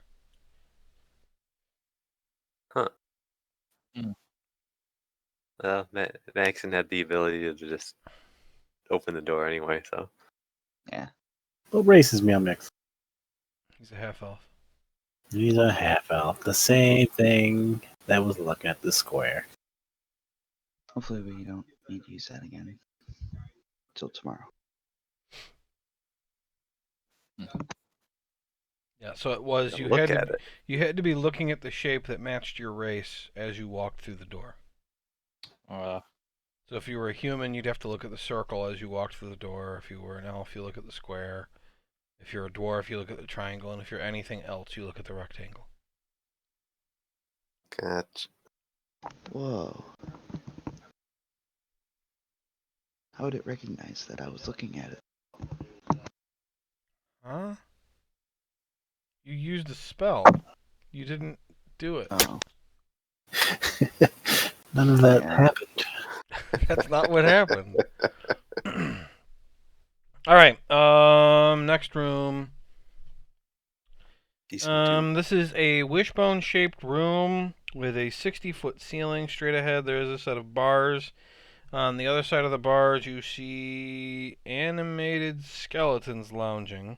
Well, Maxon had the ability to just open the door anyway, so. Yeah. What race is Meowmix? He's a half elf. He's a half elf. The same thing that was looking at the square. Hopefully we don't need to use that again. Till tomorrow. Yeah, so it was Gotta you look had at to it. you had to be looking at the shape that matched your race as you walked through the door. So if you were a human, you'd have to look at the circle as you walked through the door. If you were an elf, you look at the square. If you're a dwarf, you look at the triangle, and if you're anything else, you look at the rectangle. Gotcha. Whoa. How would it recognize that I was looking at it? Huh? You used a spell. You didn't do it. Oh, None of that Yeah. happened. That's not what happened. All right. Next room. Decent dude. This is a wishbone-shaped room with a 60-foot ceiling. Straight ahead, there is a set of bars. On the other side of the bars, you see animated skeletons lounging.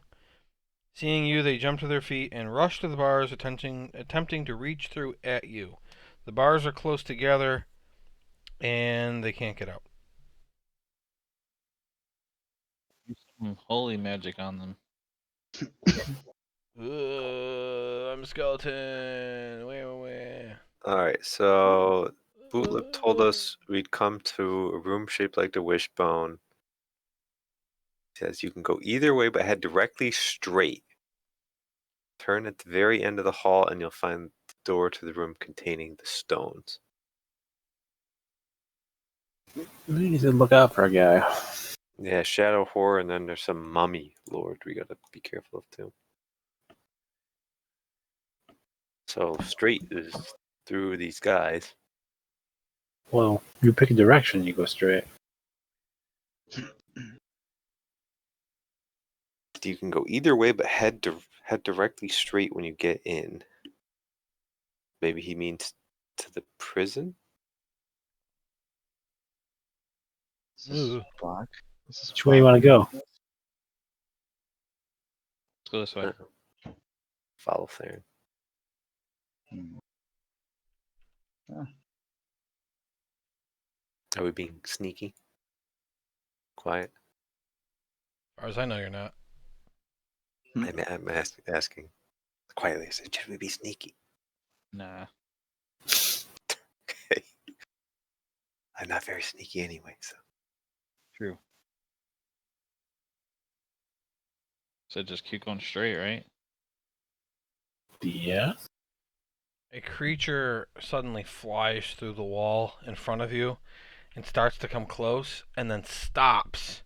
Seeing you, they jump to their feet and rush to the bars, attempting to reach through at you. The bars are close together, and they can't get out. Use some holy magic on them. I'm a skeleton. Where? All right, so Bootlip told us we'd come to a room shaped like the wishbone. He says you can go either way, but head directly straight. Turn at the very end of the hall, and you'll find the door to the room containing the stones. We need to look out for a guy. Yeah, shadow horror, and then there's some mummy lord we gotta be careful of too. So straight is through these guys. Well, you pick a direction, you go straight. You can go either way, but head directly straight when you get in. Maybe he means to the prison. is this block? Is this Which way you want to go? Let's go this way. Follow Theron. Hmm. Are we being sneaky? Quiet? As far as I know, you're not. I'm asking quietly. I said, should we be sneaky? Nah. Okay. I'm not very sneaky anyway, so. True. So just keep going straight, right? Yeah. A creature suddenly flies through the wall in front of you and starts to come close and then stops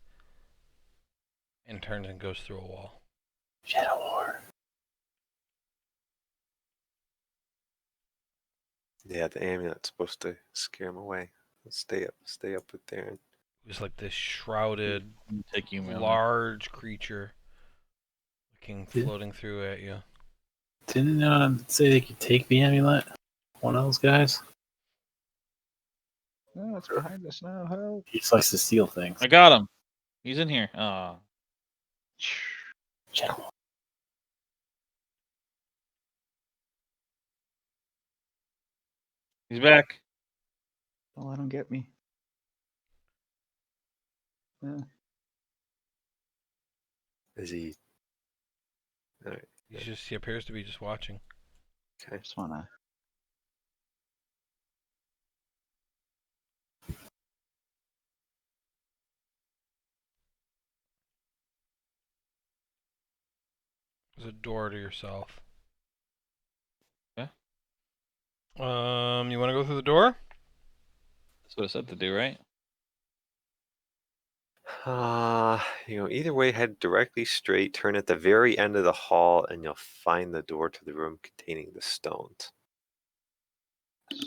and turns and goes through a wall. Shadow horror. Yeah, the amulet's supposed to scare him away. Let's stay up with Theron. It was like this shrouded, Take you, man. large creature looking, Yeah. floating through at you. Didn't say they could take the amulet? One of those guys? Oh, it's behind us now. Help! He just likes to steal things. I got him. He's in here. Oh. Shadow horror. He's back. Don't let him get me. Yeah. Is he? All right. He appears to be just watching. Okay. Just wanna. There's a door to your south. Okay. You want to go through the door? That's what it said to do, right? Either way, head directly straight, turn at the very end of the hall, and you'll find the door to the room containing the stones. Do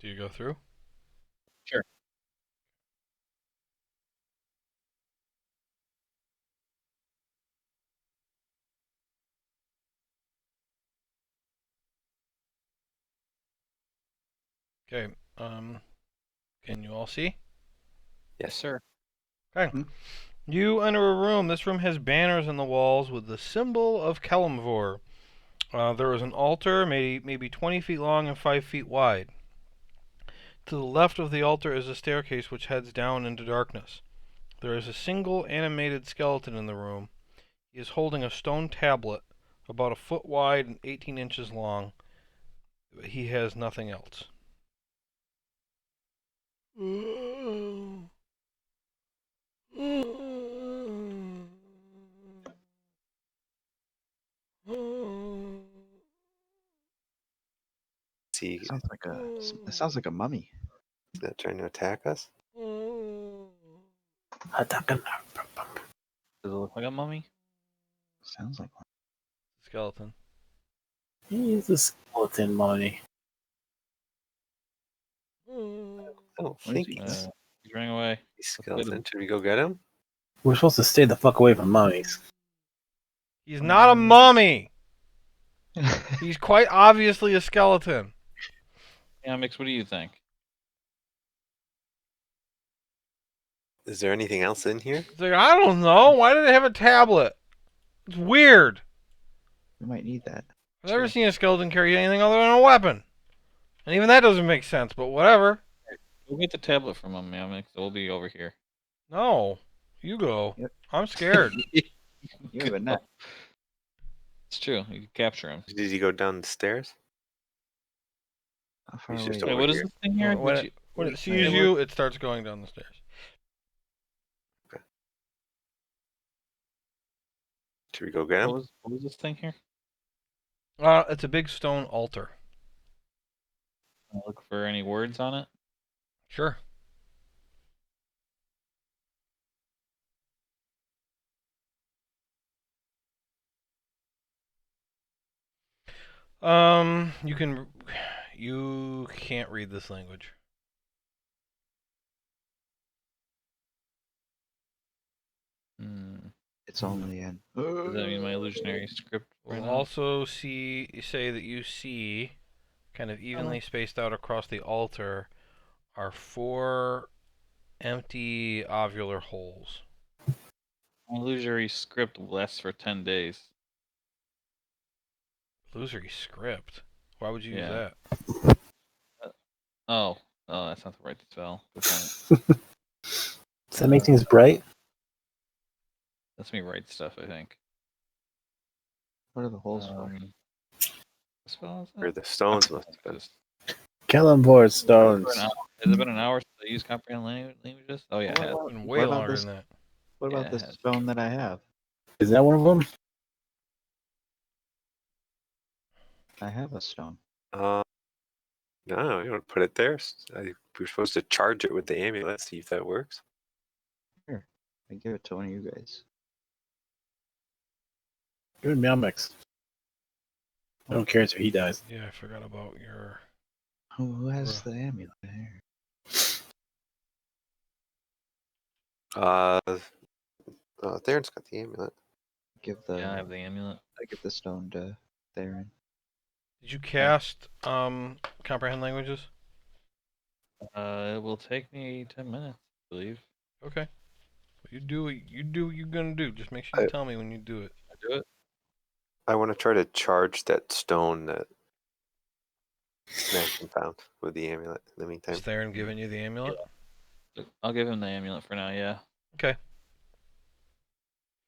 you go through? Sure. Okay. Can you all see? Yes, sir. Okay. You enter a room. This room has banners on the walls with the symbol of Kelemvor. There is an altar, maybe 20 feet long and 5 feet wide. To the left of the altar is a staircase which heads down into darkness. There is a single animated skeleton in the room. He is holding a stone tablet about a foot wide and 18 inches long. He has nothing else. See, Sounds like it sounds like a mummy. is that trying to attack us? Attack him. Does it look like a mummy? Sounds like one. skeleton. He's a skeleton mummy. I don't What think is he? he's He's running away. a get skeleton. him. Should we go get him? We're supposed to stay the fuck away from mummies. He's not a mummy. He's quite obviously a skeleton. Yeah, Mix, what do you think? Is there anything else in here? It's like, I don't know. Why do they have a tablet? It's weird. We might need that. I've never seen a skeleton carry anything other than a weapon. And even that doesn't make sense, but whatever. We'll get the tablet from him, Mix. We'll be over here. No. You go. Yep. I'm scared. You have a net. It's true. You can capture him. Did he go down the stairs? How far He's away? just Wait, over what is here. this thing here? When Did it, you- when it Wait, sees what- you, it starts going down the stairs. Should we go get him? What was this thing here? It's a big stone altar. I'll look for any words on it. Sure. You can't read this language. It's only in. Does that mean my illusionary script? We'll also say that you see, kind of evenly spaced out across the altar, are 4 empty ovular holes. My illusionary script lasts for 10 days. Illusory script. Why would you use Yeah. that? Oh, that's not the right spell. Good point. Does that make things bright? That's me write stuff, I think. What are the holes for? What spell is that? Or the stones must have been. Just- Kellenborg stones. for an hour. Has it been an hour since I used comprehend languages? Oh yeah, it has. Been way What about longer this- than that. What Yeah, about it this has. stone that I have? Is that one of them? I have a stone. No, you don't put it there. We're supposed to charge it with the amulet, see if that works. I give it to one of you guys. Good meow mix. I don't care if he dies. Yeah, I forgot about your. Who has Bruh. the amulet here? Theron's got the amulet. Give the Yeah, I have the amulet. I give the stone to Theron. Did you cast comprehend languages? It will take me 10 minutes, I believe. Okay. You do what you're gonna do. Just make sure you tell me when you do it. I do it. I want to try to charge that stone that Maxim found with the amulet in the meantime. Is Theron giving you the amulet? I'll give him the amulet for now, yeah. Okay.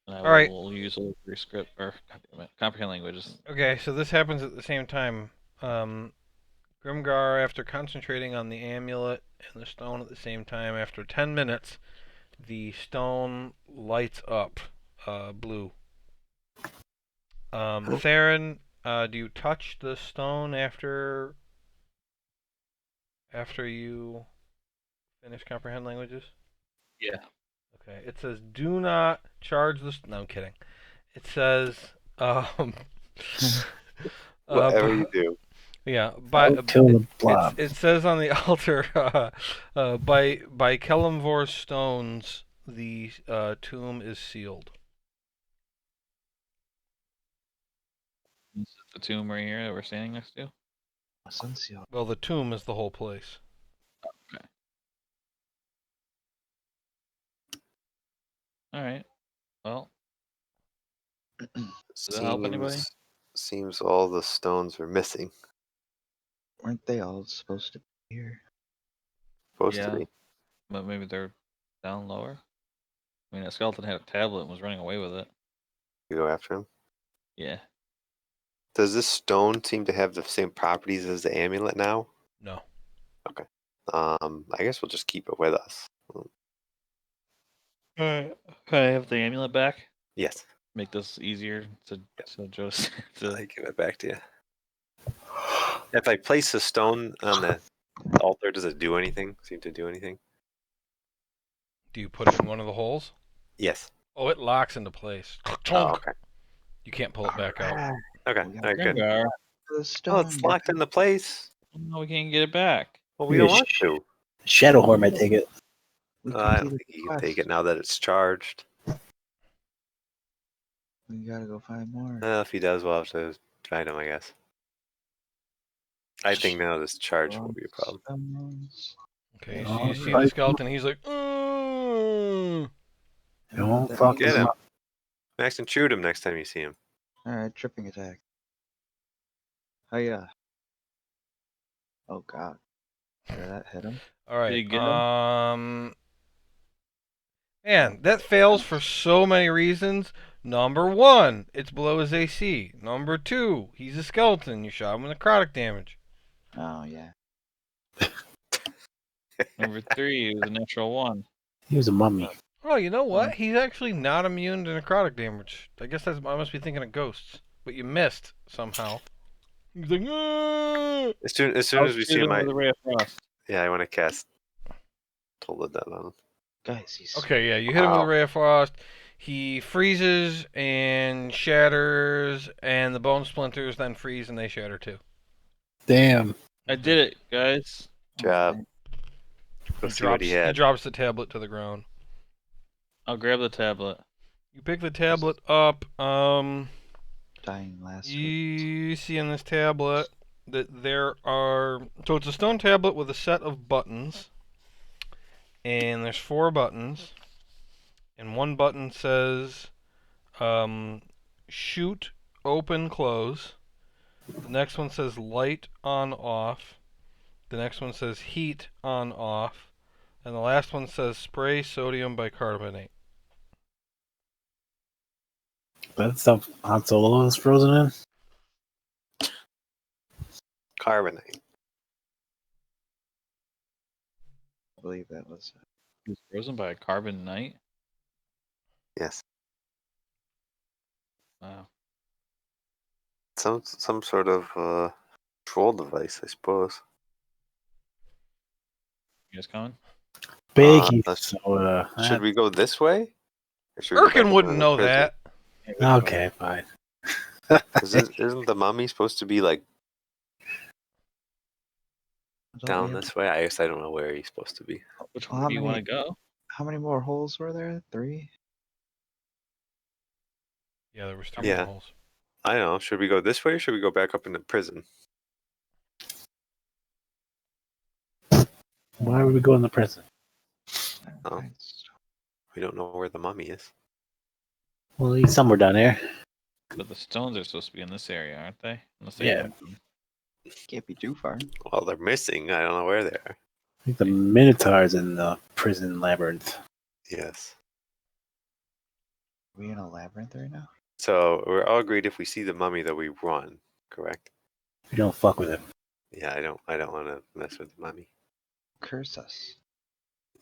And I All right. will use illusory script or comprehend languages. Okay, so this happens at the same time. Grimgar, after concentrating on the amulet and the stone at the same time, after 10 minutes, the stone lights up blue. Theron, do you touch the stone after you finish comprehend languages? Yeah. Okay. It says do not charge the. No, I'm kidding. It says Whatever you do. Yeah, by Don't kill the blob. it says on the altar, by Kellenvor's stones, the tomb is sealed. This is the tomb right here that we're standing next to. Sunseal. Well, the tomb is the whole place. Alright. Well, does that help anybody? Seems all the stones are missing. Weren't they all supposed to be here? Supposed Yeah. to be. But maybe they're down lower. I mean, that skeleton had a tablet and was running away with it. You go after him. Yeah. Does this stone seem to have the same properties as the amulet now? No. I guess we'll just keep it with us. Alright. Can I have the amulet back? Yes. Make this easier to just I give it back to you. If I place a stone on the altar, does it do anything? Seem to do anything? Do you put it in one of the holes? Yes. Oh, it locks into place. Oh, okay. You can't pull it back out. Okay, We all got right, good. Grimgar. the stone. Oh, it's locked into place. No, we can't get it back. Well, we Yeah, don't want to. Shadowhorn might take it. We I don't completed think the you can take quest. it now that it's charged. We gotta go find more. If he does, we'll have to find him, I guess. I think now this charge won't be a problem. Stones. Okay, you Oh, see the right. skeleton. He's like, It won't That fuck means- Get him him. up. Max and shoot him next time you see him. Alright, tripping attack. Hiya. Oh god. Did that hit him? all Did he right. get Man, that fails for so many reasons. Number one, it's below his AC. Number two, he's a skeleton. You shot him with necrotic damage. Oh yeah. Number 3 was a natural 1. He was a mummy. Oh, you know what? He's actually not immune to necrotic damage. I guess I must be thinking of ghosts. But you missed somehow. He's like, "Ah!" As soon as we see him, with a ray of frost. I want to cast Toll of Death on him. Guys, he's Okay, yeah, you hit him with a Wow. ray of frost. He freezes and shatters, and the bone splinters then freeze and they shatter too. Damn. I did it, guys. Job. dang. Go see what he had. drops the tablet to the ground. I'll grab the tablet. You pick the tablet up. Dying last week. You see in this tablet that there are. So it's a stone tablet with a set of buttons. And there's 4 buttons. And one button says shoot, open, close. The next one says light, on, off. The next one says heat, on, off. And the last one says spray sodium bicarbonate. That stuff Han Solo is frozen in? Carbonite. I believe that was He was frozen by a carbon knight. Yes. Wow. Some sort of control device, I suppose. You guys coming? Baking let's- soda. Should we go this way? Or should we go back Erkin up wouldn't into the know prison? that. Okay, fine. 'Cause isn't the mummy supposed to be like Don't down we have- this way? I guess I don't know where he's supposed to be. Which Well, one how do you want to many- go? How many more holes were there? 3? Yeah, there was 3 Yeah. holes. I don't know. Should we go this way or should we go back up into prison? Why would we go in the prison? Oh. Nice. We don't know where the mummy is. Well, he's somewhere down there. But the stones are supposed to be in this area, aren't they? Unless they Yeah. Can't be too far. Well, they're missing. I don't know where they are. I think the Minotaur's in the prison labyrinth. Yes. Are we in a labyrinth right now? So we're all agreed if we see the mummy that we run, correct? We don't fuck with him. Yeah, I don't want to mess with the mummy. Curse us.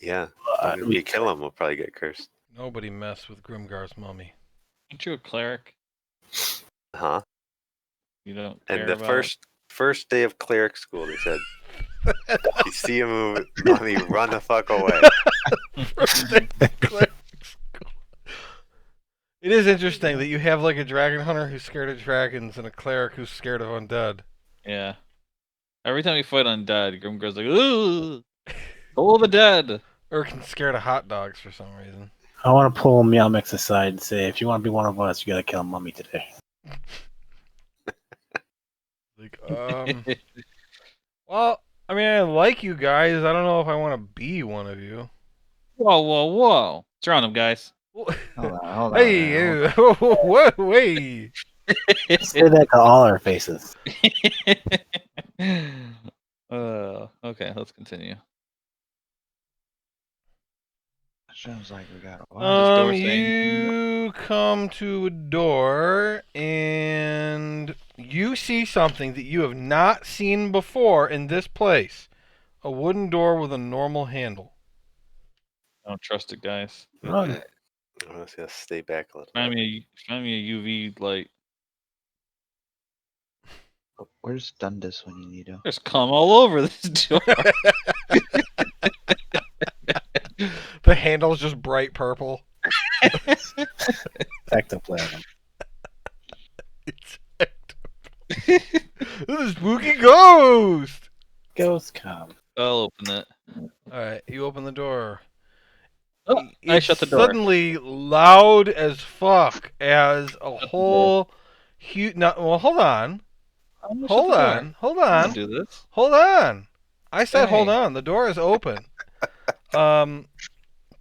Yeah. If you kill him, we'll probably get cursed. Nobody messed with Grimgar's mummy. Aren't you a cleric? Huh? You don't And care the about... first day of cleric school, they said, you see a mummy, run the fuck away. It is interesting that you have like a dragon hunter who's scared of dragons and a cleric who's scared of undead. Yeah. Every time we fight undead, Grimgar's like, ooh, all the dead. Erkin's scared of hot dogs for some reason. I want to pull Meowmix aside and say, if you want to be one of us, you gotta kill Mummy today. Like, well, I mean, I like you guys. I don't know if I want to be one of you. Whoa, whoa, whoa. Surround him, guys. Hold on. Hey, what? Wait. Say that to all our faces. Okay, let's continue. Sounds like we got a while. door saying- You come to a door and you see something that you have not seen before in this place. A wooden door with a normal handle. I don't trust it, guys. Run. I'm just gonna stay back a little. Find me a UV light. Where's Dundas when you need him? There's cum all over this door. The handle's just bright purple. Ectoplasm. It's ectoplasm. There's a spooky ghost! Ghost come. I'll open it. Alright, you open the door. Oh, I It's shut the door. suddenly loud as fuck as a whole huge. No, well, hold on. I'm gonna shut Hold the door. on. Hold I'm on. gonna do this. Hold on. I said hold Dang. on. The door is open.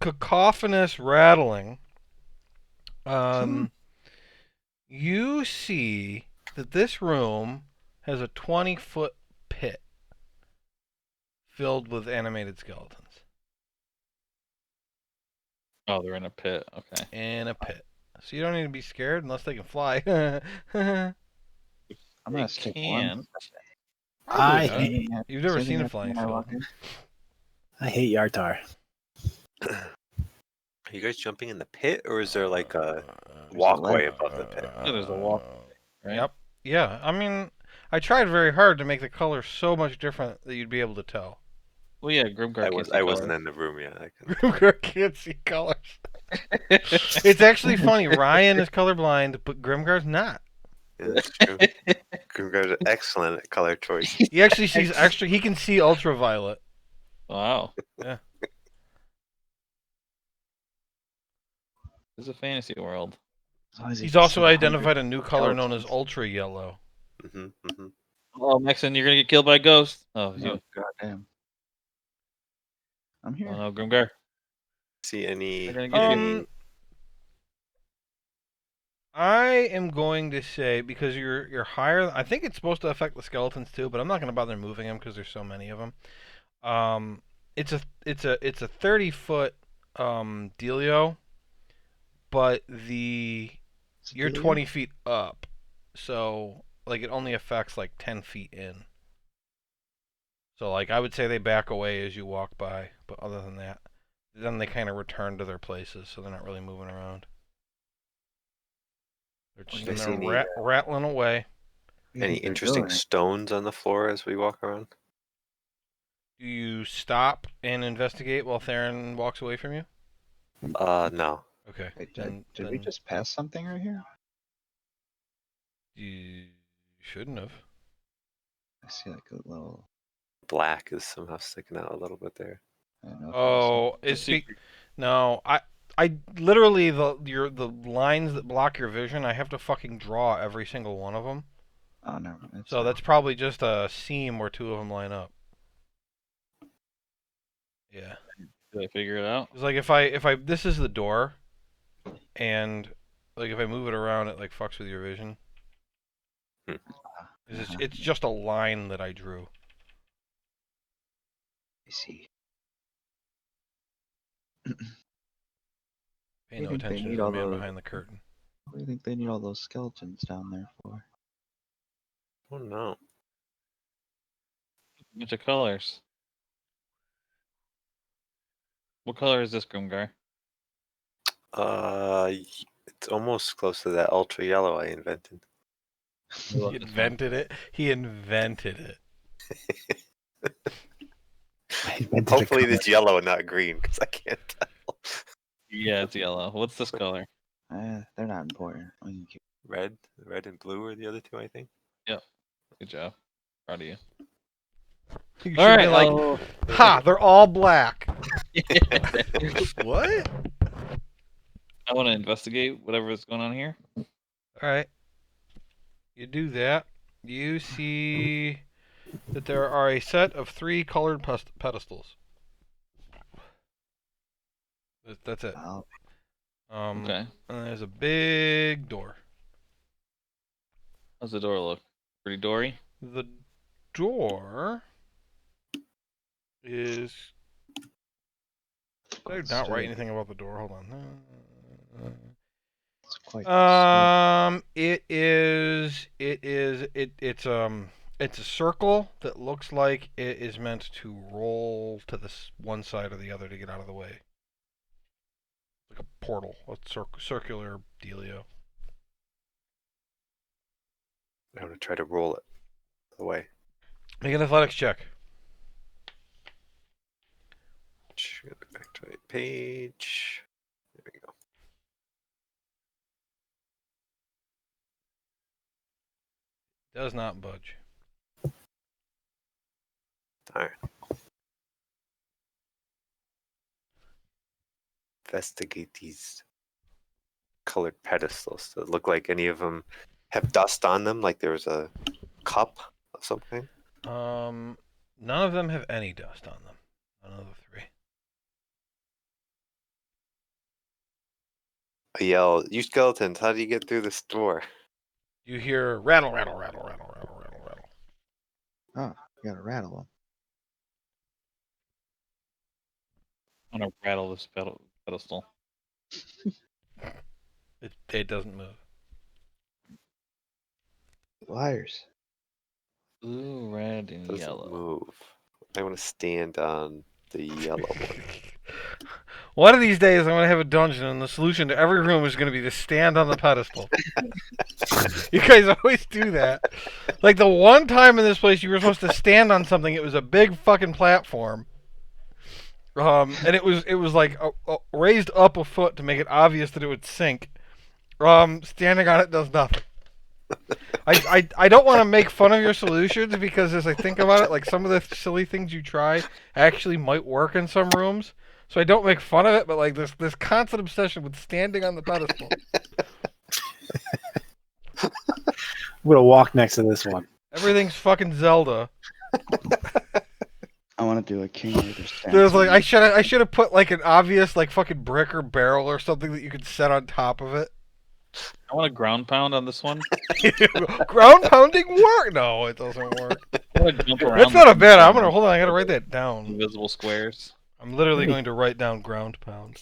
Cacophonous rattling. You see that this room has a 20-foot pit filled with animated skeletons. Oh, they're in a pit. Okay. In a pit. So you don't need to be scared unless they can fly. I'm They gonna stick can. one. I Probably hate, not. You've never Same seen thing a flying when I walk skeleton. in. I hate Yartar. Are you guys jumping in the pit, or is there like a There's a walkway ledge. above the pit? Yeah, there's a walk, right? Yep. Yeah. I mean, I tried very hard to make the color so much different that you'd be able to tell. Well, yeah, Grimgar can't see I wasn't colors. in the room yet. I couldn't. Grimgar can't see colors. It's actually funny. Ryan is colorblind, but Grimgar's not. Yeah, that's true. Grimgar's excellent at color choice. He actually sees extra. He can see ultraviolet. Wow. Yeah. This is a fantasy world. As long as you He's can also see identified a hundreds new of color known as skeletons. ultra yellow. Mm-hmm. Oh, Maxon, you're gonna get killed by a ghost. Oh, Oh, you. goddamn. I'm here. Oh no, Grimgar. See any? They're gonna get any I am going to say because you're higher. I think it's supposed to affect the skeletons too, but I'm not going to bother moving them because there's so many of them. It's a 30-foot dealio, but It's a you're dealio? 20 feet up, so like it only affects like 10 feet in. So like I would say they back away as you walk by, but other than that, then they kind of return to their places, so they're not really moving around. They're just Do you in see there any, rattling away. What do you any think they're interesting doing? stones on the floor as we walk around? Do you stop and investigate while Theron walks away from you? No. Okay. Wait, Then did we just pass something right here? you shouldn't have. I see like a little. Black is somehow sticking out a little bit there. I don't know if Oh, It's a secret. no. I literally the lines that block your vision. I have to fucking draw every single one of them. Oh no. It's So that's probably just a seam where two of them line up. Yeah. Did I figure it out? It's like if I this is the door, and like if I move it around, it like fucks with your vision. It's just a line that I drew. I see. Pay You no think they attention need to the all man those- behind the curtain. What do you think they need all those skeletons down there for? Oh no. Bunch of colors. What color is this, Grimgar? It's almost close to that ultra yellow I invented. I He love this one. invented it. He invented it. I invented a Hopefully color. it's yellow and not green, because I can't tell. Yeah, it's yellow. What's this color? They're not important. We can keep. Red and blue are the other two, I think. Good job. Proud of you. You All should right. be like, ha! They're all black. What? I want to investigate whatever is going on here. All right. You do that. You see that there are a set of 3 colored pedestals. That's it. Oh, Okay. And there's a big door. How's the door look? Pretty doory? The door is. Did I not write anything about the door? Hold on. it's quite. It's a circle that looks like it is meant to roll to this one side or the other to get out of the way. Like a portal, a circular dealio. I'm going to try to roll it away. Make an athletics check. Go back to the page. There we go. Does not budge. All right. Investigate these colored pedestals. Does it look like any of them have dust on them? Like there was a cup of some kind? None of them have any dust on them. None of the three. I yell, "You skeletons! How do you get through this door?" You hear rattle, rattle, rattle, rattle, rattle, rattle, rattle. Oh, you gotta rattle them. I'm gonna rattle this pedestal. It doesn't move. Liars. Blue, red, and Doesn't yellow. move. I want to stand on the yellow one. One of these days, I'm going to have a dungeon, and the solution to every room is going to be to stand on the pedestal. You guys always do that. Like the one time in this place, you were supposed to stand on something. It was a big fucking platform, and it was like raised up a foot to make it obvious that it would sink. Standing on it does nothing. I don't want to make fun of your solutions because as I think about it, like some of the silly things you try actually might work in some rooms. So I don't make fun of it, but like this constant obsession with standing on the pedestal. I'm gonna walk next to this one. Everything's fucking Zelda. I want to do a King Arthur stance. There's like I should have put like an obvious like fucking brick or barrel or something that you could set on top of it. I want a ground pound on this one. Ground pounding work? No, it doesn't work. I want to jump around. That's not a bad. I'm gonna hold on. I gotta write that down. Invisible squares. I'm literally going to write down ground pound.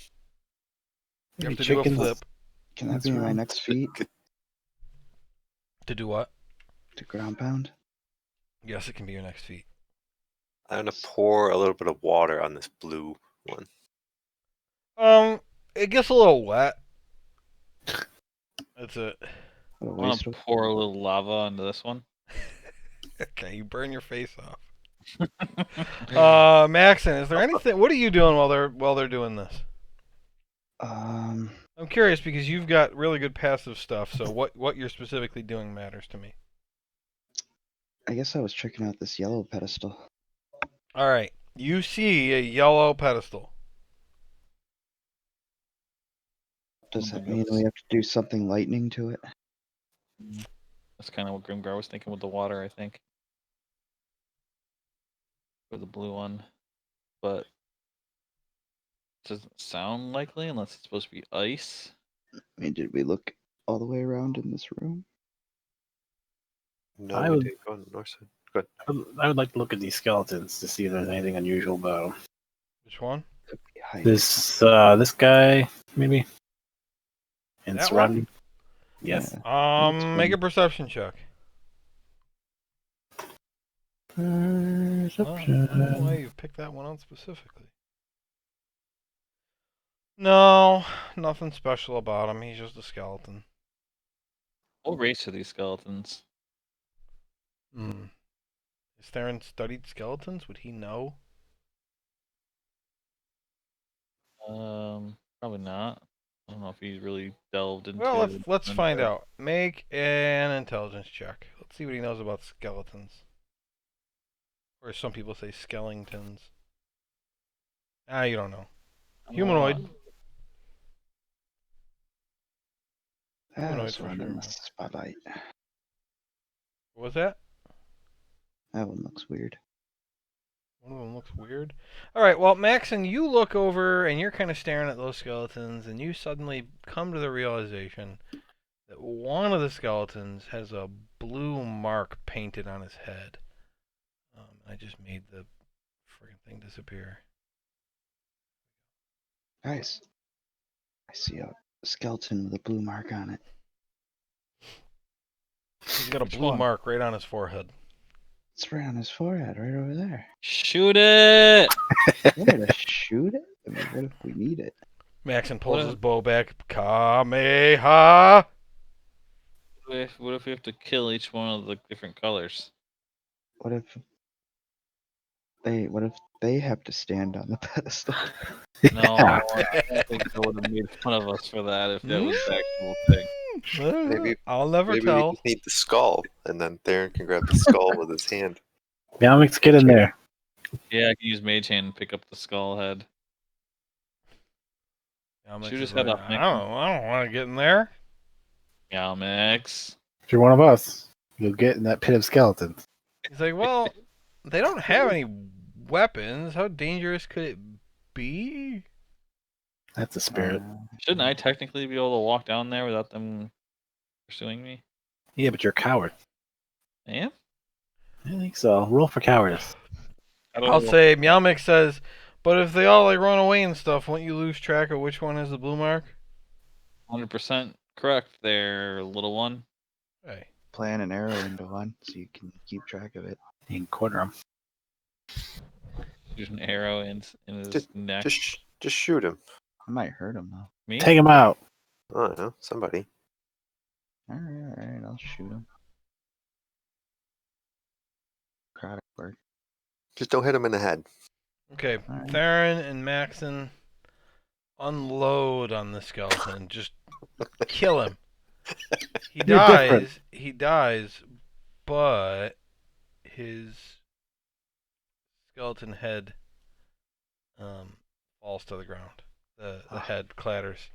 You have to do a flip. Can that be my next feat? To do what? To ground pound? Yes, it can be your next feat. I'm gonna pour a little bit of water on this blue one. It gets a little wet. That's it. What a I want waste to of... pour a little lava onto this one. Okay, you burn your face off. Maxon, is there anything? What are you doing while they're doing this? I'm curious because you've got really good passive stuff. So what you're specifically doing matters to me. I guess I was checking out this yellow pedestal. All right, you see a yellow pedestal. Does that mean we have to do something lightning to it? That's kind of what Grimgar was thinking with the water, I think. For the blue one. But it doesn't sound likely unless it's supposed to be ice. I mean, did we look all the way around in this room? No, I we would- didn't go on the north side. Good. I would like to look at these skeletons to see if there's anything unusual about them. Which one? Could be height. This guy maybe, and That surrounding. Yes. Yeah. Make a perception check. I don't know why you picked that one out specifically. No, nothing special about him. He's just a skeleton. What race are these skeletons? Is Theron studied skeletons? Would he know? Probably not. I don't know if he's really delved into. Well, let's find out. Make an intelligence check. Let's see what he knows about skeletons. Or some people say skeletons. You don't know. Humanoid. That Oh, was for one in sure. the spotlight. What was that? That one looks weird. One of them looks weird. All right, well, Maxon, you look over and you're kind of staring at those skeletons, and you suddenly come to the realization that one of the skeletons has a blue mark painted on his head. I just made the friggin' thing disappear. Guys, I see a skeleton with a blue mark on it. He's got a Which blue one? mark right on his forehead. It's right on his forehead, right over there. Shoot it! You want me to shoot it? I mean, what if we need it? Maxon pulls What his if- bow back. Kameha! What if we have to kill each one of the different colors? What if they have to stand on the pedestal? No, I don't think they would have made fun of us for that if that was the actual thing. Maybe- I'll never Maybe tell. we just need the skull, and then Theron can grab the skull with his hand. Yeah, let's get in there. Yeah, I can use Mage Hand and pick up the skull head. Yalmix Shoot is his head like, off, I don't want to get in there. Yalmix. If you're one of us, you'll get in that pit of skeletons. He's like, well, they don't have any weapons. How dangerous could it be? That's a spirit. Shouldn't I technically be able to walk down there without them pursuing me? Yeah, but you're a coward. I am? I think so. Roll for cowardice. I don't I'll know. say, Meowmix says, but if they all like run away and stuff, won't you lose track of which one has the blue mark? 100% correct there, little one. Hey. Plan an arrow into one so you can keep track of it. You can corner him. Shoot an arrow in his neck. Just shoot him. I might hurt him though. Me? Take him out. I don't know. Somebody. Alright, I'll shoot him. Crowd work. Just don't hit him in the head. Okay, Alright. Theron and Maxon unload on the skeleton. Just kill him. He You're different. dies. He dies, but his skeleton head falls to the ground. The head clatters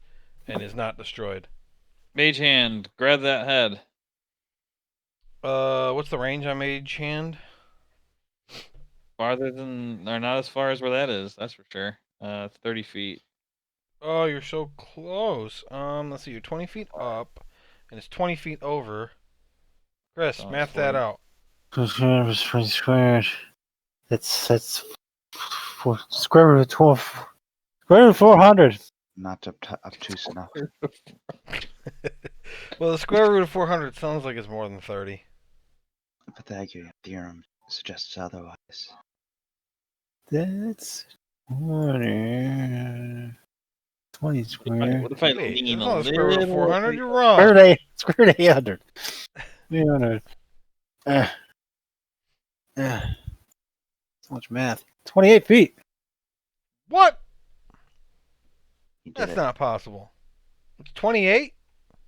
and is not destroyed. Mage Hand, grab that head. What's the range on Mage Hand? Farther than, or not as far as where that is, that's for sure. It's 30 feet. Oh, you're so close. Let's see, you're 20 feet up, and it's 20 feet over. Chris, Oh, math it's that 40. out. Squared. That's square root of 12. Square root of 400. Not obtuse enough. Well, the square root of 400 sounds like it's more than 30. The Pythagorean theorem suggests otherwise. That's 20. 20 square. What if I Wait, lean that's a not the square root of little? 400. You're Square root wrong. of square root of 800. 300. So much math. 28 feet. What? He did That's it. not possible. It's 28?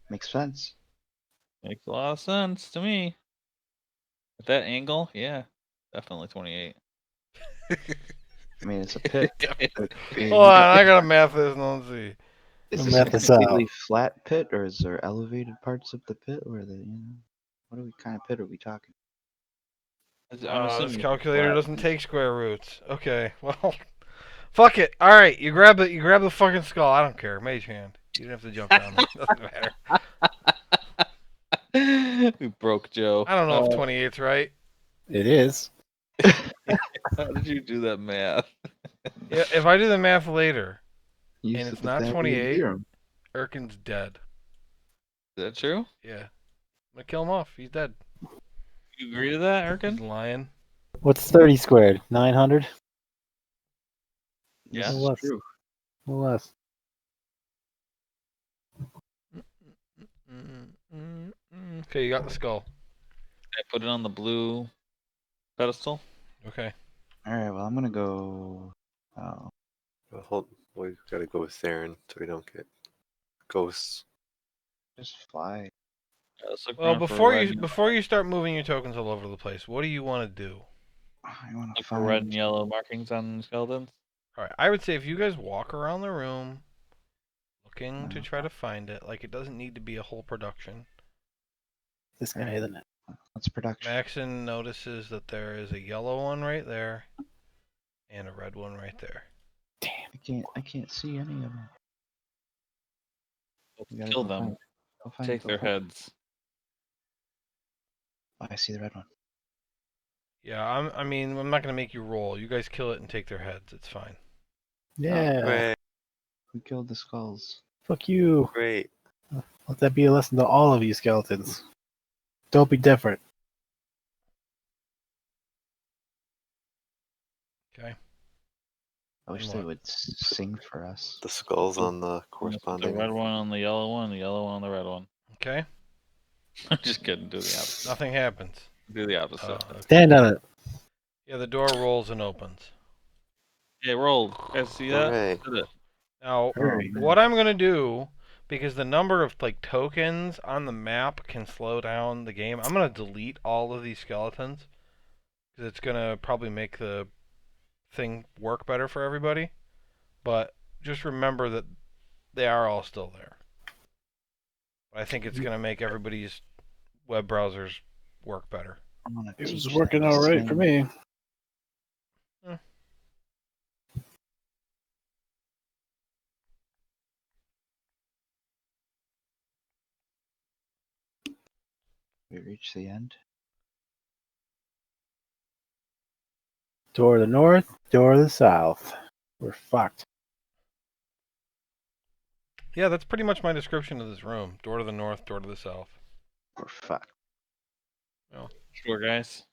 Makes sense. Makes a lot of sense to me. At that angle, yeah, definitely 28. I mean, it's a pit. Hold on, I gotta math this and let's see. Is We'll this math a this completely out. flat pit, or is there elevated parts of the pit, or what kind of pit are we talking? I'm This assuming it's calculator flat. doesn't take square roots. Okay, well, fuck it. All right, you grab the fucking skull. I don't care. Mage hand. You didn't have to jump down there. Doesn't matter. We broke Joe. I don't know if 28's right. It is. How did you do that math? Yeah, if I do the math later, Use And the it's not Pythagorean 28. theorem. Erkin's dead. Is that true? Yeah, I'm gonna kill him off. He's dead. You agree to that, He's Erkin? lying. What's 30 squared? 900? Yeah. This is Less. true. Less. Okay, you got the skull. I put it on the blue pedestal. Okay. Alright, well, I'm gonna go. Oh, We gotta go with Theron so we don't get ghosts. just fly. Let's look Well, around for before you start moving your tokens all over the place, what do you want to do? I want to look for red and find. yellow markings on skeletons. All right, I would say if you guys walk around the room, looking to try to find it, like it doesn't need to be a whole production. This guy isn't it? What's production? Maxon notices that there is a yellow one right there, and a red one right there. I can't see any of them. We gotta Kill go them. find it. Go find Take it, go their find it. heads. Oh, I see the red one. Yeah, I mean, I'm not gonna make you roll. You guys kill it and take their heads. It's fine. Yeah. Great. Who killed the skulls? Fuck you. Great. Let that be a lesson to all of you skeletons. Don't be different. Okay. I wish And they what? would sing for us. The skulls on the The corresponding. red one on the yellow one, the yellow one on the red one. Okay. I'm just kidding. Do the opposite. Nothing happens. Do the opposite. Okay. Stand on it. Yeah, the door rolls and opens. Yeah, roll. Guys, see that? Hooray. Did it. Now, Hurry. what I'm gonna do, because the number of like tokens on the map can slow down the game, I'm gonna delete all of these skeletons because it's gonna probably make the thing work better for everybody. But just remember that they are all still there. But I think it's going to make everybody's web browsers work better. I want to It was teach working them all right slang. for me. We reach the end. Door to the north, door to the south. We're fucked. Yeah, that's pretty much my description of this room. Door to the north, door to the south. We're fucked. Sure, guys.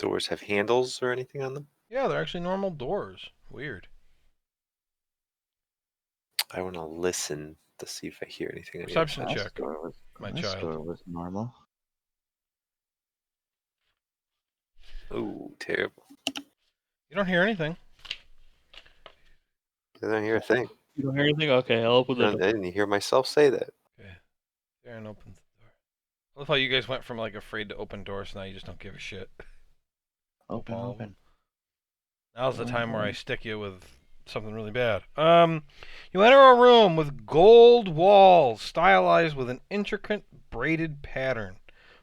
Doors have handles or anything on them? Yeah, they're actually normal doors. Weird. I want to listen to see if I hear anything on the other Perception side. check, my This child. door was normal. Oh, terrible. You don't hear anything. I don't hear a thing. You don't hear anything? Okay, I'll open I the door. didn't hear myself say that. Okay. Darren opens the door. I love how you guys went from like afraid to open doors, now you just don't give a shit. Open, all of open. Now's the Go time where I ahead. stick you with something really bad. You enter a room with gold walls stylized with an intricate braided pattern.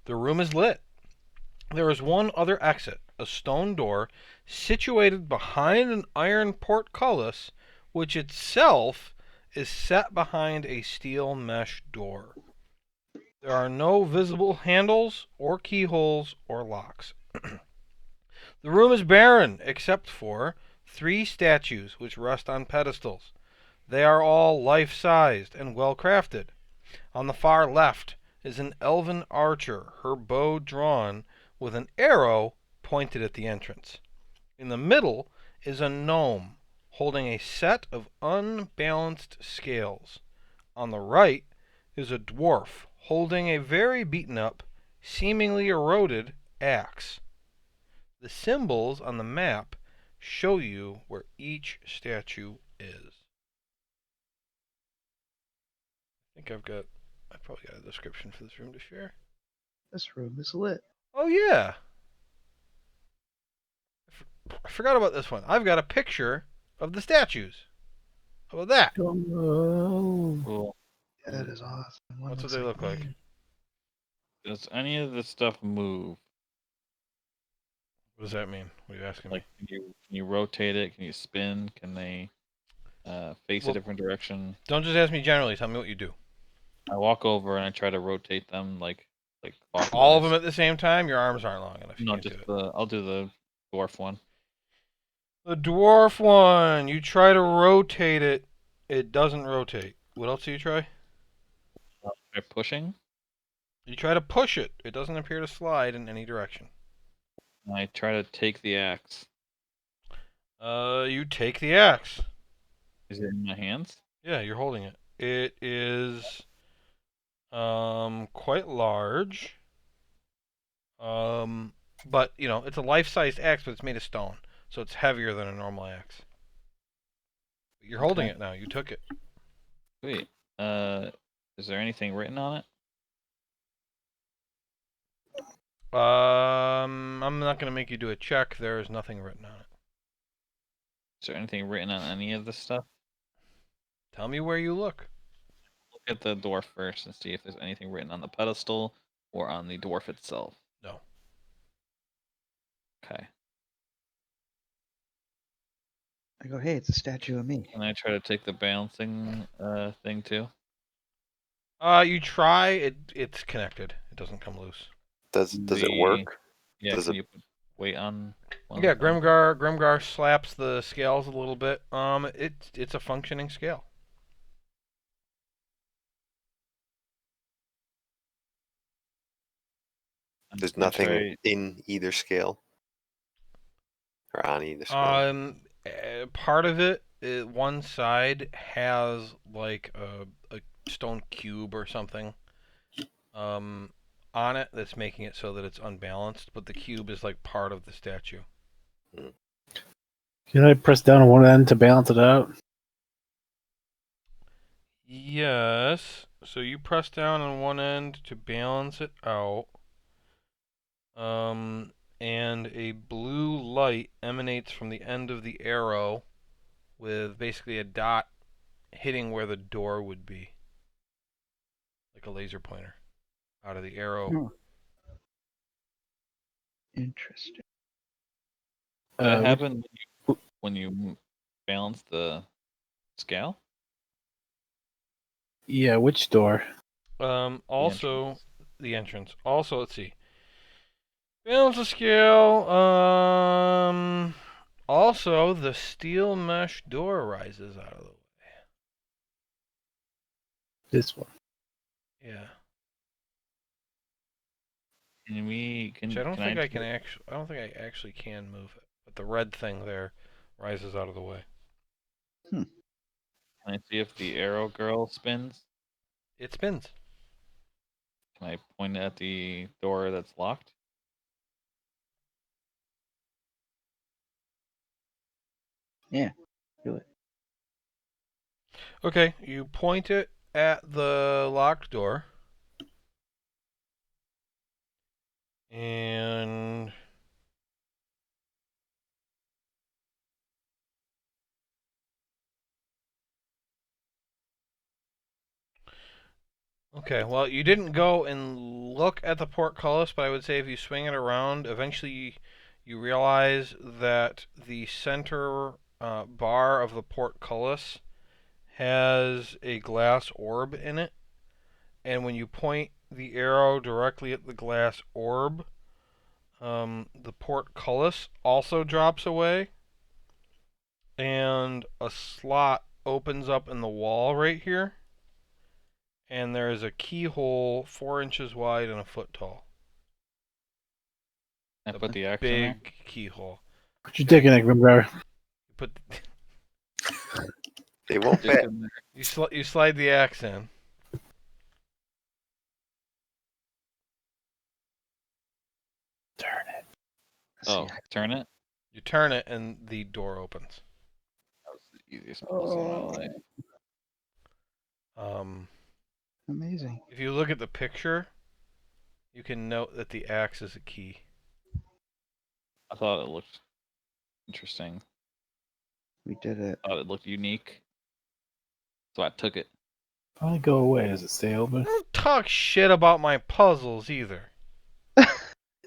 The room is lit. There is one other exit, a stone door situated behind an iron portcullis, which itself is set behind a steel mesh door. There are no visible handles or keyholes or locks. The room is barren except for 3 statues which rest on pedestals. They are all life-sized and well-crafted. On the far left is an elven archer, her bow drawn with an arrow pointed at the entrance. In the middle is a gnome holding a set of unbalanced scales. On the right is a dwarf holding a very beaten-up, seemingly eroded axe. The symbols on the map show you where each statue is. I think I've probably got a description for this room to share. This room is lit. Oh yeah, I forgot about this one. I've got a picture of the statues. How about that? Oh. Cool. That is awesome. One What's what looks they look like? me. Does any of this stuff move? What does that mean? What are you asking Like, me? can you rotate it? Can you spin? Can they face Well- a different direction? Don't just ask me generally. Tell me what you do. I walk over and I try to rotate them like clockwise. All of them at the same time. Your arms aren't long enough. You No, can't just do it. I'll do the dwarf one. The dwarf one. You try to rotate it. It doesn't rotate. What else do you try? Try pushing. You try to push it. It doesn't appear to slide in any direction. And I try to take the axe. You take the axe. Is it in my hands? Yeah, you're holding it. It is quite large. But you know, it's a life-sized axe, but it's made of stone, so it's heavier than a normal axe. But you're holding Okay. it now. You took it. Wait. Is there anything written on it? I'm not gonna make you do a check. There is nothing written on it. Is there anything written on any of this stuff? Tell me where you look. Look at the dwarf first and see if there's anything written on the pedestal or on the dwarf itself. No. Okay. I go, hey, it's a statue of me. And I try to take the balancing thing too. You try. It's connected. It doesn't come loose. Does it work? Yeah, Does can it- you put weight on one? Yeah, of them? Grimgar slaps the scales a little bit. It's a functioning scale. There's I nothing try- in either scale or on either scale. Part of it, one side has like a stone cube or something on it that's making it so that it's unbalanced, but the cube is like part of the statue. Can I press down on one end to balance it out? Yes. So you press down on one end to balance it out. and a blue light emanates from the end of the arrow with basically a dot hitting where the door would be. Like a laser pointer out of the arrow. Hmm. Interesting. Did that which- happen when you balance the scale? Yeah, which door? Also, the entrance. Also, let's see. Balance the scale. Also, the steel mesh door rises out of the way. This one. Yeah. Can we? Which I don't think I can do it? actually. I don't think I actually can move it. But the red thing there rises out of the way. Can I see if the arrow girl spins? It spins. Can I point at the door that's locked? Yeah, do it. Okay, you point it at the locked door. And okay, well, you didn't go and look at the portcullis, but I would say if you swing it around, eventually you realize that the center bar of the portcullis has a glass orb in it. And when you point the arrow directly at the glass orb, the portcullis also drops away. And a slot opens up in the wall right here. And there is a keyhole 4 inches wide and a foot tall. I A put the axe in there. big keyhole. Put your dick in it, Grimgar. You put They won't Just fit. in there. you slide the axe in. Turn it. Oh, See, turn it. You turn it and the door opens. That was the easiest puzzle in my life. amazing. If you look at the picture, you can note that the axe is a key. I thought it looked interesting. We did it. I thought it looked unique. So I took it. Probably go away. Does it stay open? Don't talk shit about my puzzles either.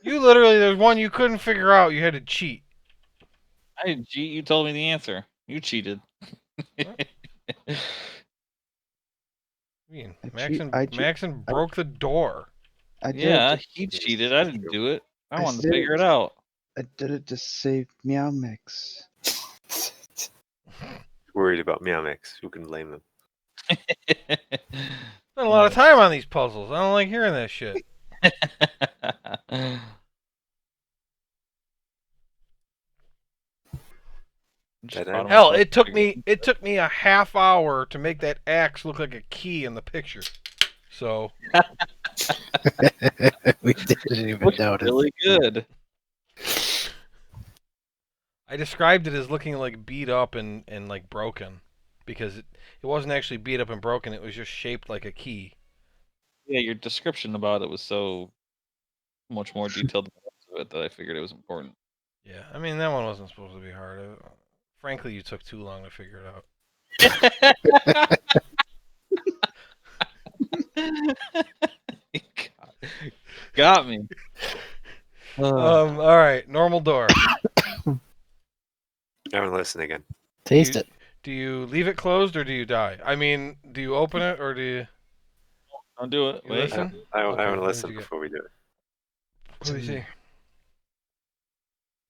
You literally, there's one you couldn't figure out. You had to cheat. I didn't cheat. You told me the answer. You cheated. I mean, I Maxon broke the door. I did Yeah, it. he cheated. I didn't do it. I I wanted to said figure it. it out. I did it to save Meow Mix. Worried about Meow Mix. Who can blame them? Spent a lot of time on these puzzles. I don't like hearing that shit. Just Dead brought end? him Hell, up. it took me a half hour to make that axe look like a key in the picture. So We didn't even Looks notice. really good. I described it as looking like beat up and like broken, because it wasn't actually beat up and broken. It was just shaped like a key. Yeah, your description about it was so much more detailed than the rest of it that I figured it was important. Yeah, I mean that one wasn't supposed to be hard. Frankly, you took too long to figure it out. Got me. All right, normal door. Everyone listen again. Taste Do it. Do you leave it closed or do you die? I mean, do you open it or do you? Don't do it. You Wait. listen? I Okay, want what to did listen you get? before we do it. What do you see?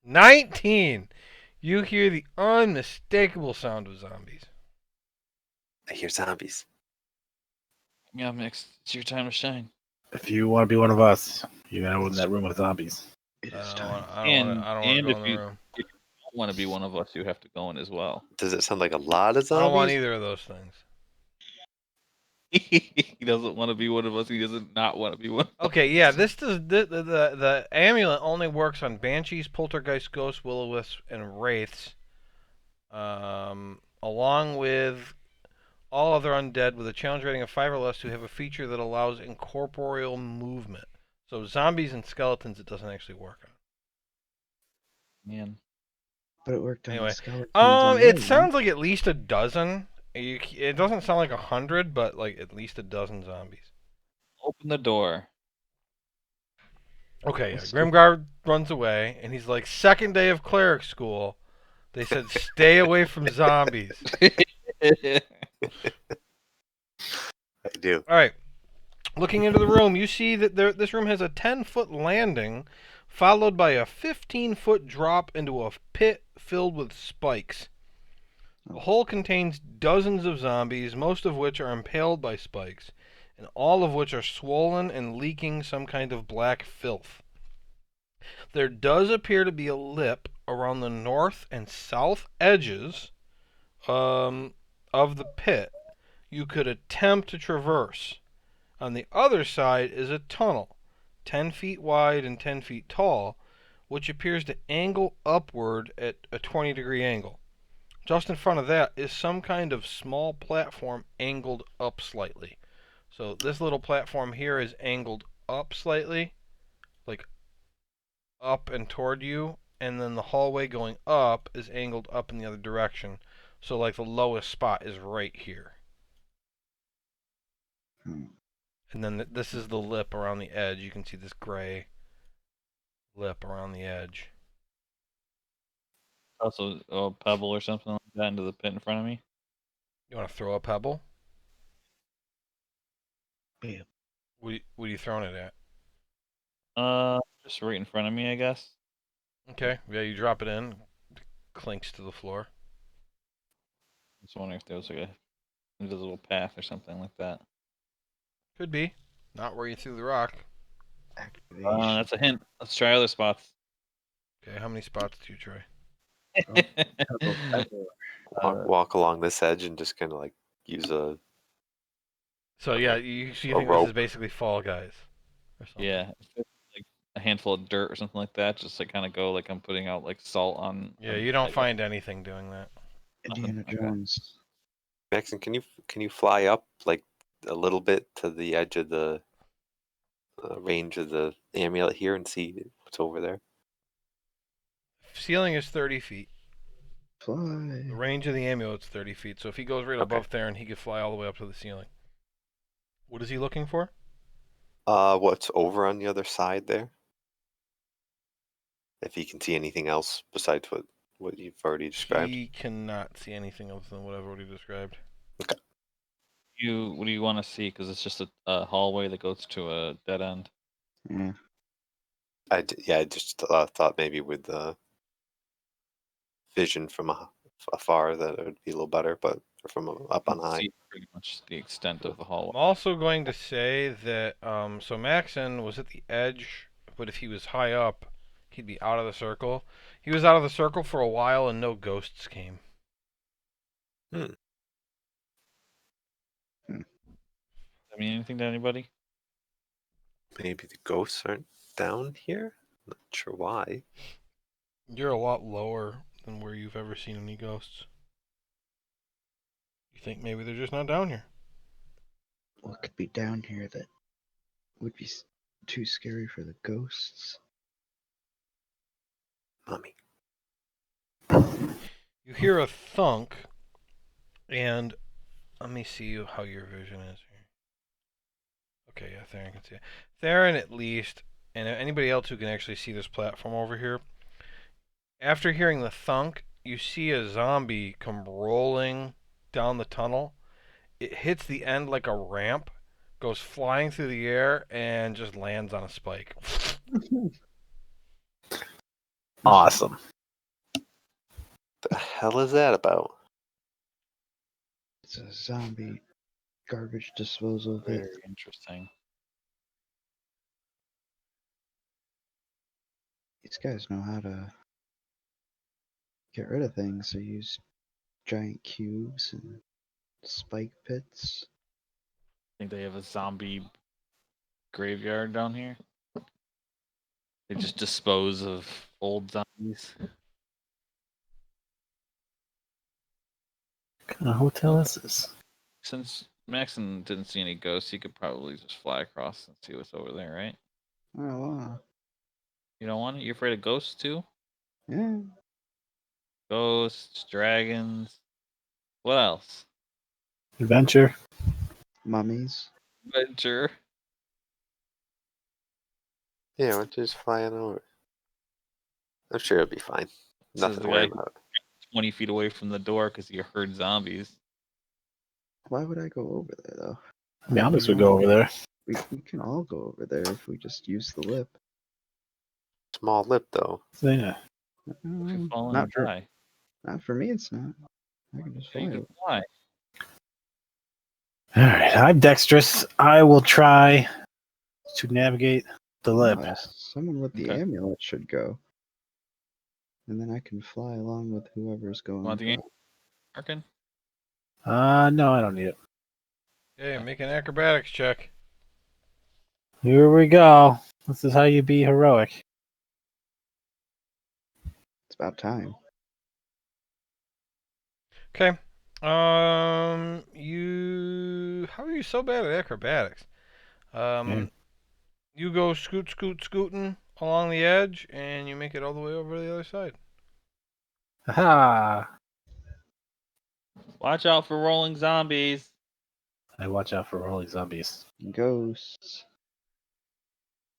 19. You hear the unmistakable sound of zombies. I hear zombies. Yeah, Mix. It's your time to shine. If you want to be one of us, you gotta open that room with zombies. It I is don't time. want. I And- don't want to and go if in the you- room. If you don't want to be one of us, you have to go in as well. Does it sound like a lot of I zombies? don't want either of those things. He doesn't want to be one of us. He doesn't not want to be one. Okay, yeah, this does the amulet only works on banshees, poltergeist, ghosts, will-o-wisps, and wraiths, along with all other undead with a challenge rating of 5 or less who have a feature that allows incorporeal movement. So zombies and skeletons, it doesn't actually work on. Man. But it worked on Anyway, the skeletons on the it right, sounds like at least a dozen. It doesn't sound like 100, but like at least a dozen zombies. Open the door. Okay, yeah. Let's do- Grimgard runs away, and he's like, second day of cleric school. They said stay away from zombies. I do. All right. Looking into the room, you see that this room has a 10-foot landing, followed by a 15-foot drop into a pit filled with spikes. The hole contains dozens of zombies, most of which are impaled by spikes, and all of which are swollen and leaking some kind of black filth. There does appear to be a lip around the north and south edges of the pit you could attempt to traverse. On the other side is a tunnel, 10 feet wide and 10 feet tall, which appears to angle upward at a 20-degree angle. Just in front of that is some kind of small platform angled up slightly. So this little platform here is angled up slightly, like up and toward you, and then the hallway going up is angled up in the other direction. So like the lowest spot is right here. Hmm. And then this is the lip around the edge. You can see this gray lip around the edge. Also, a pebble or something like that into the pit in front of me. You want to throw a pebble? Yeah. What are you throwing it at? Just right in front of me, I guess. Okay, yeah, you drop it in. Clinks to the floor. Just wondering if there was like a invisible path or something like that. Could be. Not where you threw the rock. Activation. That's a hint. Let's try other spots. Okay, how many spots do you try? Pebble, pebble. Walk along this edge and just kind of like use a. So yeah, you think this rope. is basically Fall Guys or something? Yeah, like a handful of dirt or something like that. Just to kind of go like I'm putting out like salt on. Yeah, on you don't like, find anything doing that. Indiana Okay. Jones. Maxon, can you fly up like a little bit to the edge of the range of the amulet here and see what's over there? Ceiling is 30 feet. Fly. The range of the amulet's 30 feet. So if he goes right Okay. above there, and he could fly all the way up to the ceiling. What is he looking for? What's over on the other side there? If you can see anything else besides what you've already described. He cannot see anything else than what I've already described. Okay. What do you want to see? Because it's just a hallway that goes to a dead end. Yeah. I just thought maybe with the vision from afar that it would be a little better, but from up on high. See pretty much the extent of the I'm hallway. also going to say that so Maxon was at the edge, but if he was high up, he'd be out of the circle. He was out of the circle for a while, and no ghosts came. Does that mean anything to anybody? Maybe the ghosts aren't down here? Not sure why. You're a lot lower than where you've ever seen any ghosts. You think maybe they're just not down here? What could be down here that would be too scary for the ghosts? Mummy. You hear a thunk, and let me see how your vision is here. Okay, yeah, Theron can see it. Theron, at least, and anybody else who can actually see this platform over here. After hearing the thunk, you see a zombie come rolling down the tunnel. It hits the end like a ramp, goes flying through the air, and just lands on a spike. Awesome. The hell is that about? It's a zombie garbage disposal pit. Very interesting. These guys know how to get rid of things. They use giant cubes and spike pits. Think they have a zombie graveyard down here? They just dispose of old zombies. What kind of hotel is this? Since Maxon didn't see any ghosts, he could probably just fly across and see what's over there, right? Oh, wow. You don't want it? You afraid of ghosts too? Yeah. Ghosts, dragons. What else? Adventure. Mummies. Adventure. Yeah, why don't you just fly on over? I'm sure it'll be fine. Says Nothing the to worry guy about. 20 feet away from the door because he heard zombies. Why would I go over there though? The Alex would go over there. We can all go over there if we just use the lip. Small lip, though. So, yeah. If you fall in Not and for die, not for me. It's not. I can just you fly can it. fly. All right. I'm dexterous. I will try to navigate the lip. Someone with the Okay. amulet should go, and then I can fly along with whoever's going. Want the front. Arkin? No, I don't need it. Okay, make an acrobatics check. Here we go. This is how you be heroic. It's about time. Okay. You. How are you so bad at acrobatics? Yeah. You go scooting along the edge, and you make it all the way over to the other side. Ha! Watch out for rolling zombies. I watch out for rolling zombies Ghosts.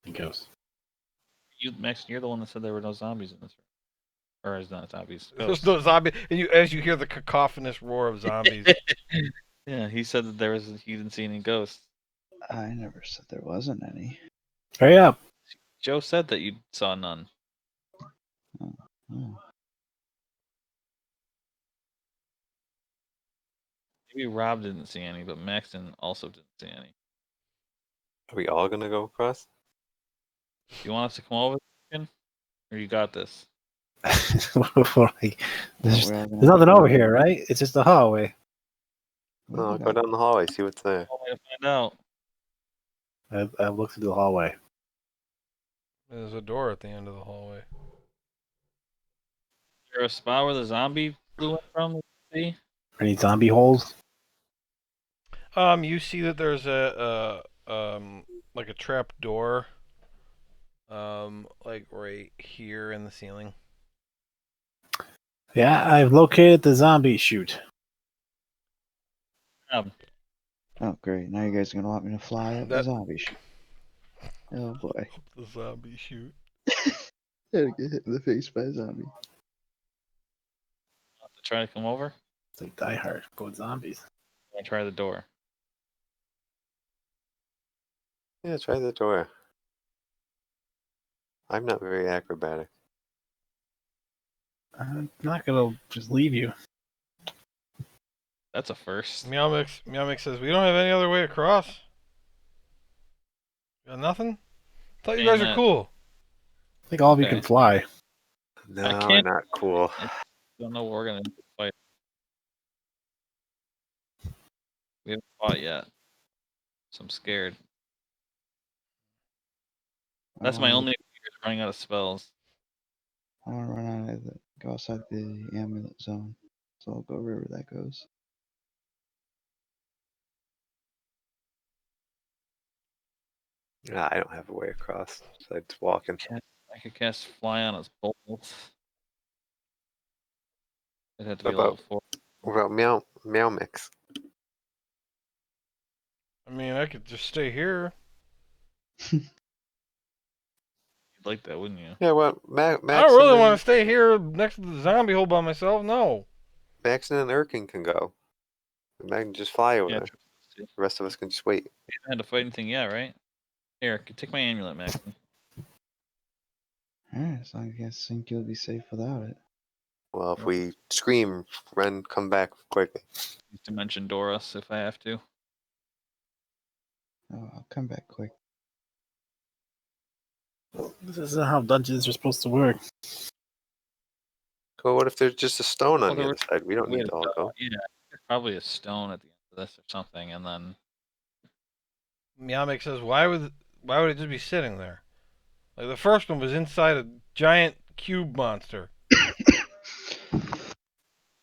and ghosts. You, Max, you're the one that said there were no zombies in this room. Or is not zombies. There's Ghosts. no zombie, and as you hear the cacophonous roar of zombies. Yeah, he said that he didn't see any ghosts. I never said there wasn't any. Hurry up! Joe said that you saw none. Oh. Maybe Rob didn't see any, but Max also didn't see any. Are we all gonna go across? You want us to come over, Arkin? Or you got this? Like, there's We're all gonna nothing have to over here, right? It's just a hallway. We Oh, I'll can go down the hallway, see what's there. Oh, way to find out. I looked through the hallway. There's a door at the end of the hallway. Is there a spot where the zombie flew in from? See? Any zombie holes? You see that there's like a trap door, like right here in the ceiling. Yeah, I've located the zombie chute. Oh, great. Now you guys are going to want me to fly up the That- zombie shoot. Oh, boy. The zombie chute. Gotta get hit in the face by a zombie. To try to come over? It's like Die Hard. Go with zombies. I try the door. Yeah, try the door. I'm not very acrobatic. I'm not gonna just leave you. That's a first. Meowmix says, we don't have any other way across. Got nothing? Thought you guys are cool. I think all of you Okay. can fly. No, I we're can't- not cool. I don't know what we're gonna fight. We haven't fought yet. So I'm scared. That's my only fear is running out of spells. I want to run out of go outside the amulet zone. So I'll go wherever that goes. Nah, I don't have a way across. So it's walking. I could cast fly on its bolts. It'd have to be What level about- 4. What about meow mix? I mean, I could just stay here. You'd like that, wouldn't you? Yeah, well, Max I don't really and want to stay here next to the zombie hole by myself. No. Maxon and Erkin can go. Max can just fly over Yeah, there. The rest of us can just wait. You haven't had to fight anything yet, right? Here, take my amulet, Max. Alright, as long as you guys think you'll be safe without it. Well, if we scream, run, come back quickly. Use Dimension Door us if I have to. Oh, I'll come back quick. This isn't how dungeons are supposed to work. Go. What if there's just a stone on Well, the there other side? We don't need to all go. Yeah, there's probably a stone at the end of this or something, and then Meowmix says, why would it just be sitting there? Like the first one was inside a giant cube monster.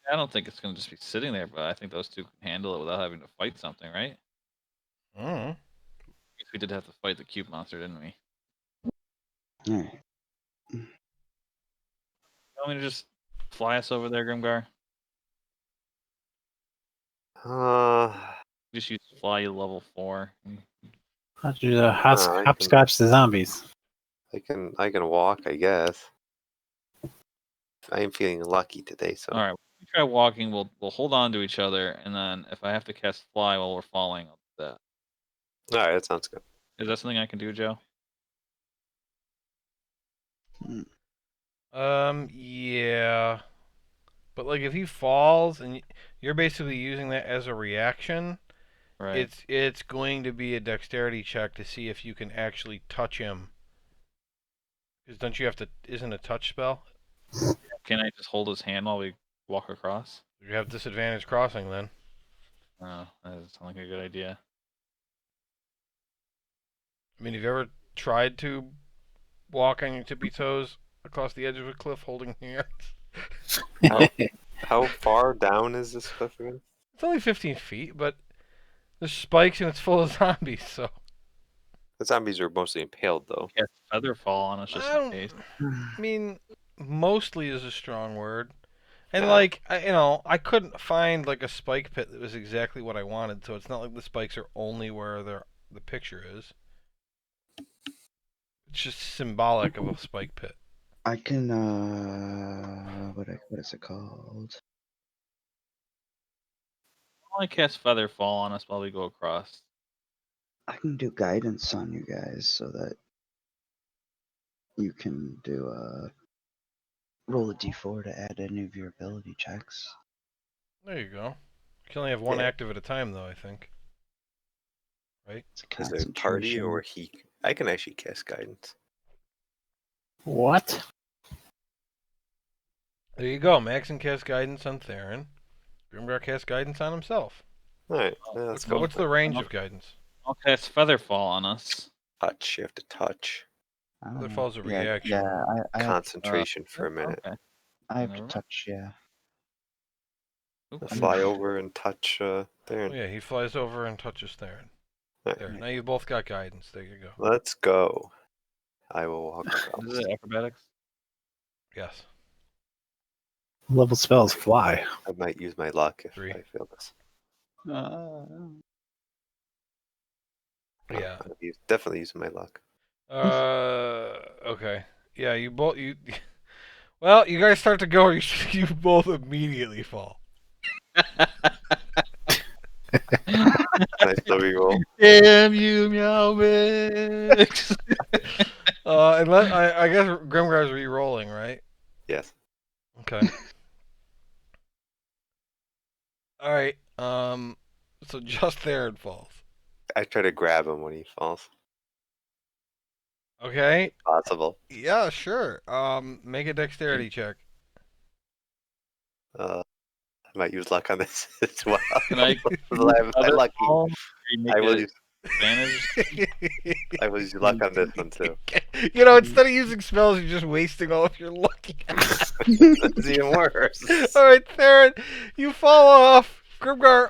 I don't think it's gonna just be sitting there, but I think those two can handle it without having to fight something, right? Mm. We did have to fight the cube monster, didn't we? Alright. want me to just fly us over there, Grimgar? Just use fly level 4. How'd you I can- hopscotch the zombies? I can walk, I guess. I am feeling lucky today, so. All right, we try walking. We'll hold on to each other, and then if I have to cast fly while we're falling, I'll do that. All right, that sounds good. Is that something I can do, Joe? Yeah. But like if he falls and you're basically using that as a reaction, Right. it's going to be a dexterity check to see if you can actually touch him. Because don't you have to? Isn't a touch spell? Can I just hold his hand while we walk across? You have disadvantage crossing then. Oh, that doesn't sound like a good idea. I mean, have you ever tried to walk on your tippy toes across the edge of a cliff holding hands? How far down is this cliff again? It's only 15 feet, but there's spikes and it's full of zombies, so. The zombies are mostly impaled, though. Cast feather fall on us just I in don't- case. I mean, mostly is a strong word. And Yeah. like, I couldn't find like a spike pit that was exactly what I wanted, so it's not like the spikes are only where the picture is. It's just symbolic of a spike pit. I can what is it called? I want to cast feather fall on us while we go across. I can do guidance on you guys so that you can do roll a d4 to add any of your ability checks. There you go. You can only have one Yeah. active at a time, though, I think. Right? It's a Is there a party concentration. or he? I can actually cast guidance. What? There you go. Maxon casts guidance on Theron. Grimgar casts guidance on himself. All right, let's go. What's the range of guidance? I'll cast feather fall on us. Touch. You have to touch. I don't Feather know. fall's a Yeah, reaction. Yeah, I have, Concentration for a minute. Okay. I have never to mind. touch. Yeah. Oop, Fly over and touch Oh, there. yeah, he flies over and touches Theron. All right, There. Now you both got guidance. There you go. let's go. I will walk across. Is it acrobatics? Yes. Level spells fly. I might use my luck if 3. I fail this. Yeah. Definitely using my luck. Okay. Yeah, you both Well, you guys start to go, or you both immediately fall. Nice low roll. Damn you, Meow Mix! Unless I guess Grimgar's re-rolling, right? Yes. Okay. All right. So just Theron falls. I try to grab him when he falls. Okay. Possible. Yeah, sure. Make a dexterity check. I might use luck on this as well. Can I I'm feather lucky. fall? Or you make I will it use. advantage? I will use luck on this one too. Instead of using spells, you're just wasting all of your luck. That's even worse. All right, Theron, you fall off. Grimgar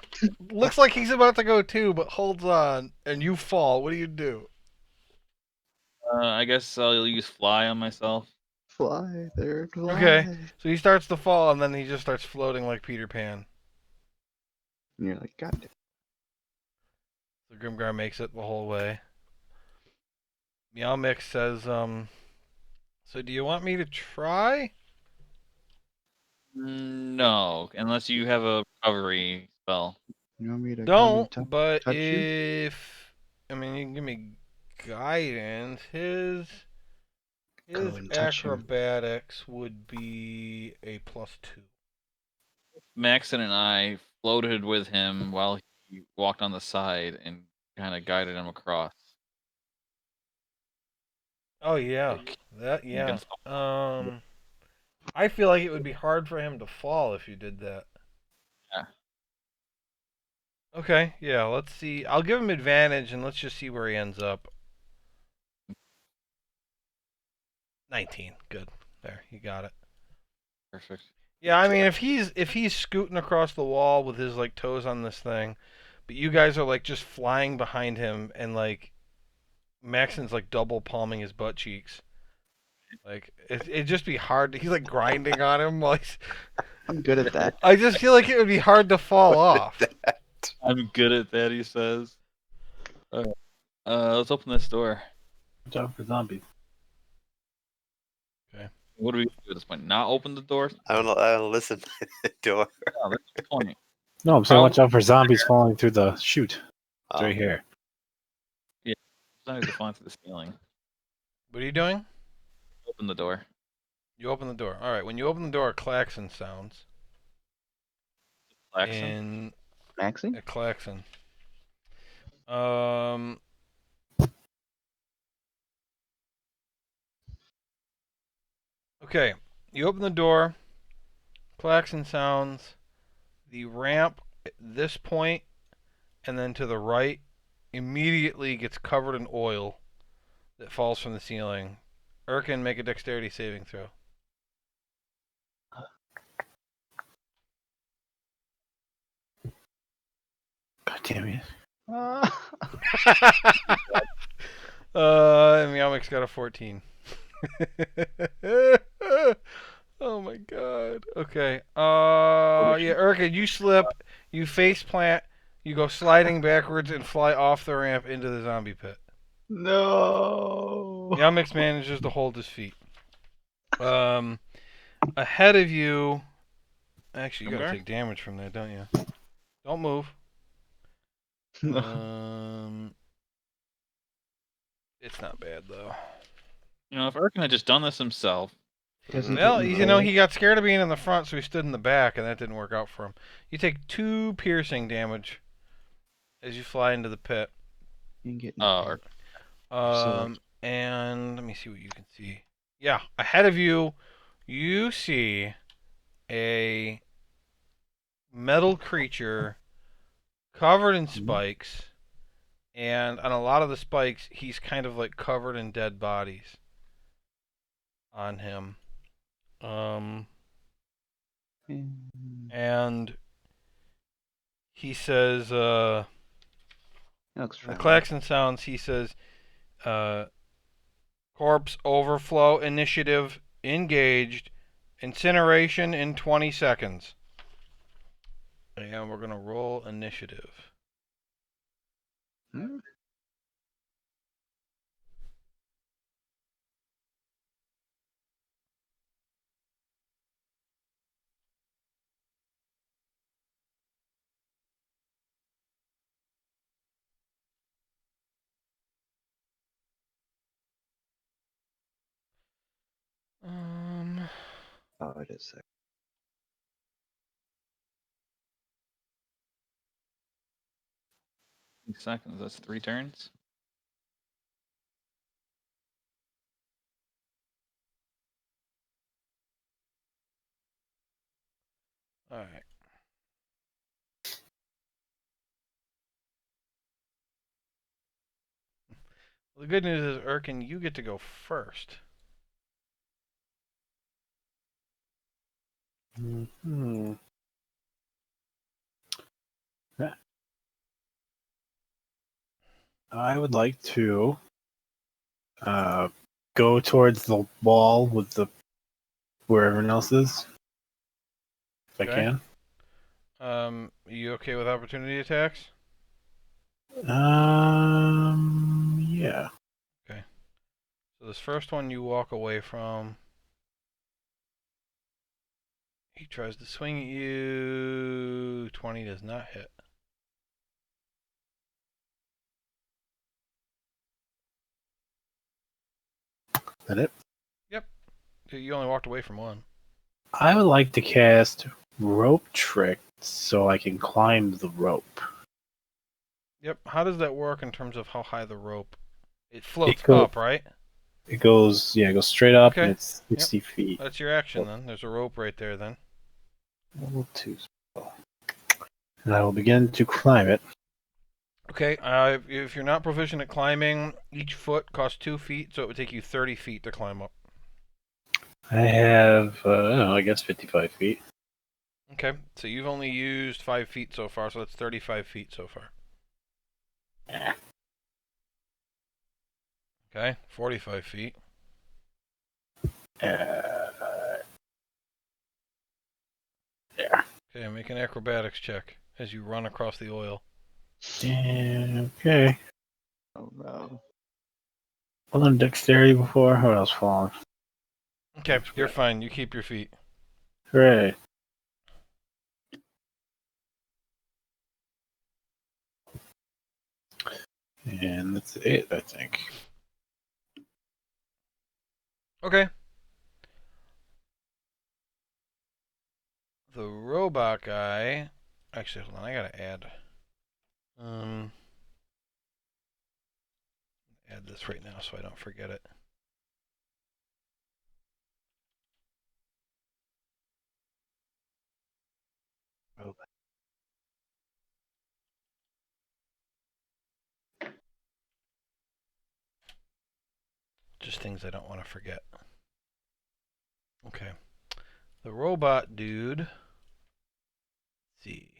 looks like he's about to go too, but holds on, and you fall. What do you do? I guess I'll use fly on myself. Fly there. Fly. Okay. So he starts to fall, and then he just starts floating like Peter Pan. And you're like, God. So Grimgar makes it the whole way. Meow Mix says, so do you want me to try? No, unless you have a recovery spell. You want me to Don't, come and but touch you? if... I mean, you can give me guidance. His Go and touch him. acrobatics would be a +2. Maxon and I floated with him while he walked on the side and kind of guided him across. Oh, yeah. Like, That, yeah. against I feel like it would be hard for him to fall if you did that. Yeah. Okay, yeah, let's see. I'll give him advantage and let's just see where he ends up. 19. Good. There, you got it. Perfect. Yeah, I mean if he's scooting across the wall with his like toes on this thing, but you guys are like just flying behind him and like Maxon's like double palming his butt cheeks. Like it'd just be hard. He's like grinding on him. Like I'm good at that. I just feel like it would be hard to fall off. I'm good at that, he says. Let's open this door. Watch out for zombies. What do we do at this point? Not open the door? I don't listen to the door. No, that's the point. No, I'm saying Oh. watch out for zombies falling through the chute. It's Oh. right here. Zombies are falling through the ceiling. What are you doing? Open the door. You open the door. All right. When you open the door, a klaxon sounds. Klaxon? And Maxie? a klaxon. Okay. You open the door. Klaxon sounds. The ramp at this point, and then to the right, immediately gets covered in oil that falls from the ceiling. Erkin, make a dexterity saving throw. God damn it. Meowmic's got a 14. Oh my god. Okay. Yeah, Erkin, you slip, you face plant, you go sliding backwards and fly off the ramp into the zombie pit. No. Meowmix manages to hold his feet. Ahead of you. Actually, you gotta Okay. take damage from that, don't you? Don't move. It's not bad though. You know, if Erkin had just done this himself, Doesn't Well, it you know, involve- he got scared of being in the front, so he stood in the back, and that didn't work out for him. You take 2 piercing damage as you fly into the pit. You can get Oh, And let me see what you can see. Yeah, ahead of you, you see a metal creature covered in spikes, and on a lot of the spikes, he's kind of like covered in dead bodies on him. And he says, It looks the friendly. klaxon sounds, he says, corpse overflow initiative engaged, incineration in 20 seconds. And we're going to roll initiative. Hmm? Oh, it is there. seconds. That's 3 turns. All right. Well, the good news is, Erkin, you get to go first. Mm-hmm. I would like to go towards the wall with the where everyone else is, if Okay. I Are you okay with opportunity attacks? can. Yeah. So this first one you walk away from. He tries to swing at you. 20 does not hit. Is that it? You only walked away from one. I would like to cast rope trick so I can climb the rope. Yep. How does that work in terms of how high the rope? It floats goes- up, right? It goes straight up Okay. and it's 60 feet. That's your action then. There's a rope right there then. Level 2 spell. And I will begin to climb it. Okay. If you're not proficient at climbing, each foot costs 2 feet, so it would take you 30 feet to climb up. I have, I guess 55 feet. Okay. So you've only used 5 feet so far, so that's 35 feet so far. Eh. Okay. 45 feet. There. Okay, make an acrobatics check as you run across the oil. Okay. Oh no. Well, done dexterity before. What else falling? Okay, you're fine. You keep your feet. Hooray. And that's it, I think. Okay. The robot guy. Actually, hold on. I gotta add. Add this right now so I don't forget it. Robot. Just things I don't want to forget. Okay. The robot dude. Let's see.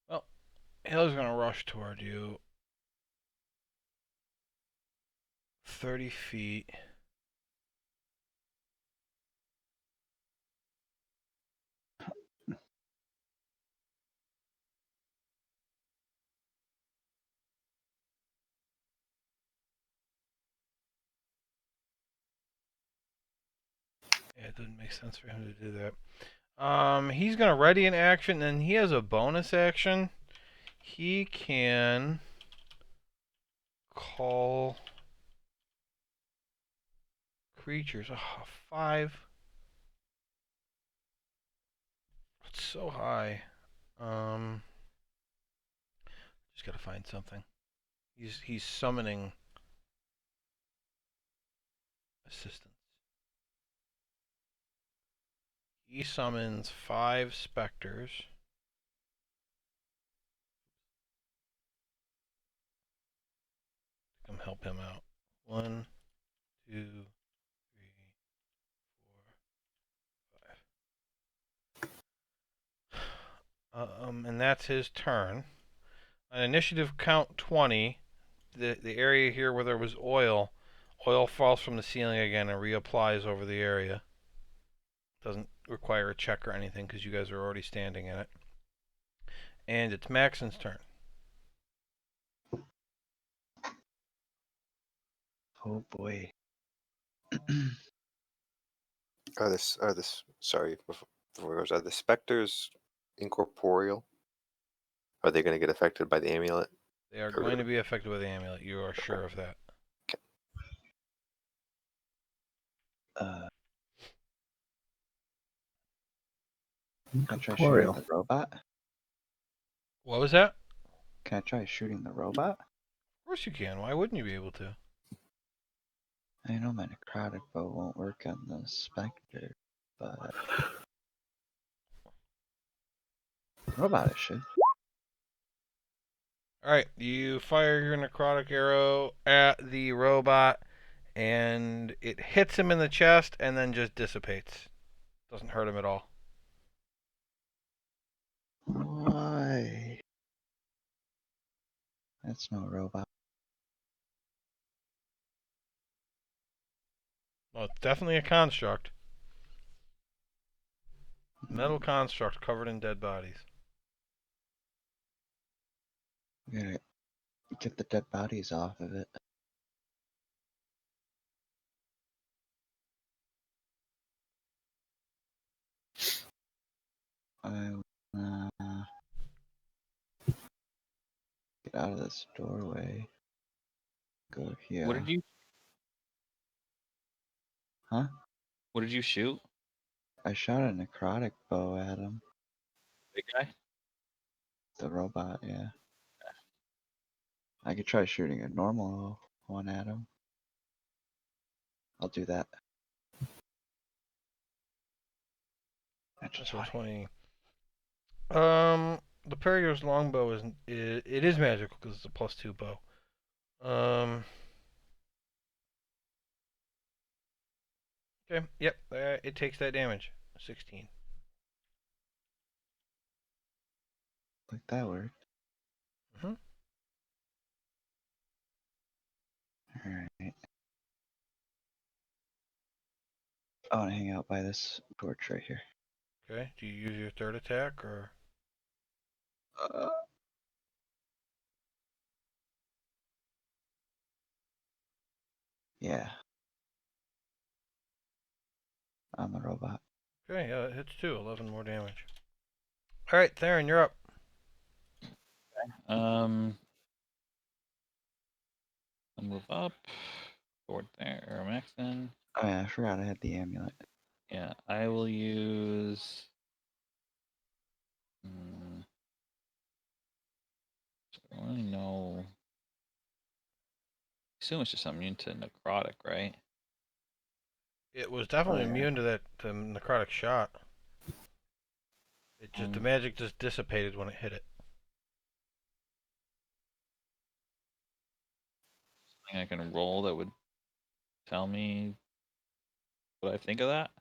Well, Hill's gonna rush toward you. 30 feet. Yeah, it doesn't make sense for him to do that. He's gonna ready an action, and he has a bonus action. He can call creatures. Oh, 5. It's so high. Just gotta find something. He's summoning assistance. He summons 5 specters. Come help him out. 1, 2, 3, 4, 5. And that's his turn. On initiative count 20, the area here where there was oil falls from the ceiling again and reapplies over the area. Doesn't require a check or anything because you guys are already standing in it. And it's Maxon's turn. Oh boy. Sorry, before it goes, are the specters incorporeal? Are they going to get affected by the amulet? They are going to be affected by the amulet. You are sure of that. Can I try shooting Corporeal. the robot? What was that? Can I try shooting the robot? Of course you can. Why wouldn't you be able to? I know my necrotic bow won't work on the specter, but robot it should. Alright, you fire your necrotic arrow at the robot, and it hits him in the chest and then just dissipates. Doesn't hurt him at all. Why? That's no robot. Well, it's definitely a construct. Metal construct covered in dead bodies. We gotta get the dead bodies off of it. I get out of this doorway. Go here. What did you? Huh? What did you shoot? I shot a necrotic bow at him. Big guy. The robot, yeah. I could try shooting a normal one at him. I'll do that. Natural 20. The Perio's longbow is magical because it's a +2 bow. Okay, yep, it takes that damage. 16. Like that worked. Mhm. Alright. I want to hang out by this torch right here. Okay. Do you use your third attack or? Yeah. I'm a robot. Okay, yeah, it hits too. 11 more damage. All right, Theron, you're up. I'll move up. Forward there, Maxon. Oh yeah, I forgot I had the amulet. Yeah, I will use. I don't really know. I assume it's just immune to necrotic, right? It was definitely Oh, yeah. immune to that necrotic shot. It just the magic just dissipated when it hit it. Something I can roll that would tell me what I think of that.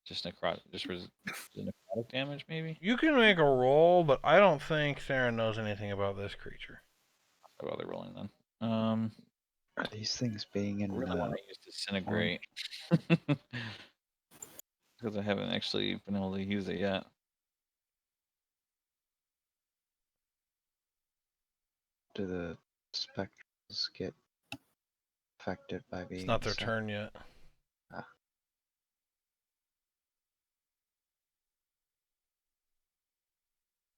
Just necrotic, the necrotic damage, maybe. You can make a roll, but I don't think Theron knows anything about this creature. How about the rolling then? Are these things being I in really want to use disintegrate because I haven't actually been able to use it yet. do the spectrals get affected by being It's not their set? turn yet. Ah.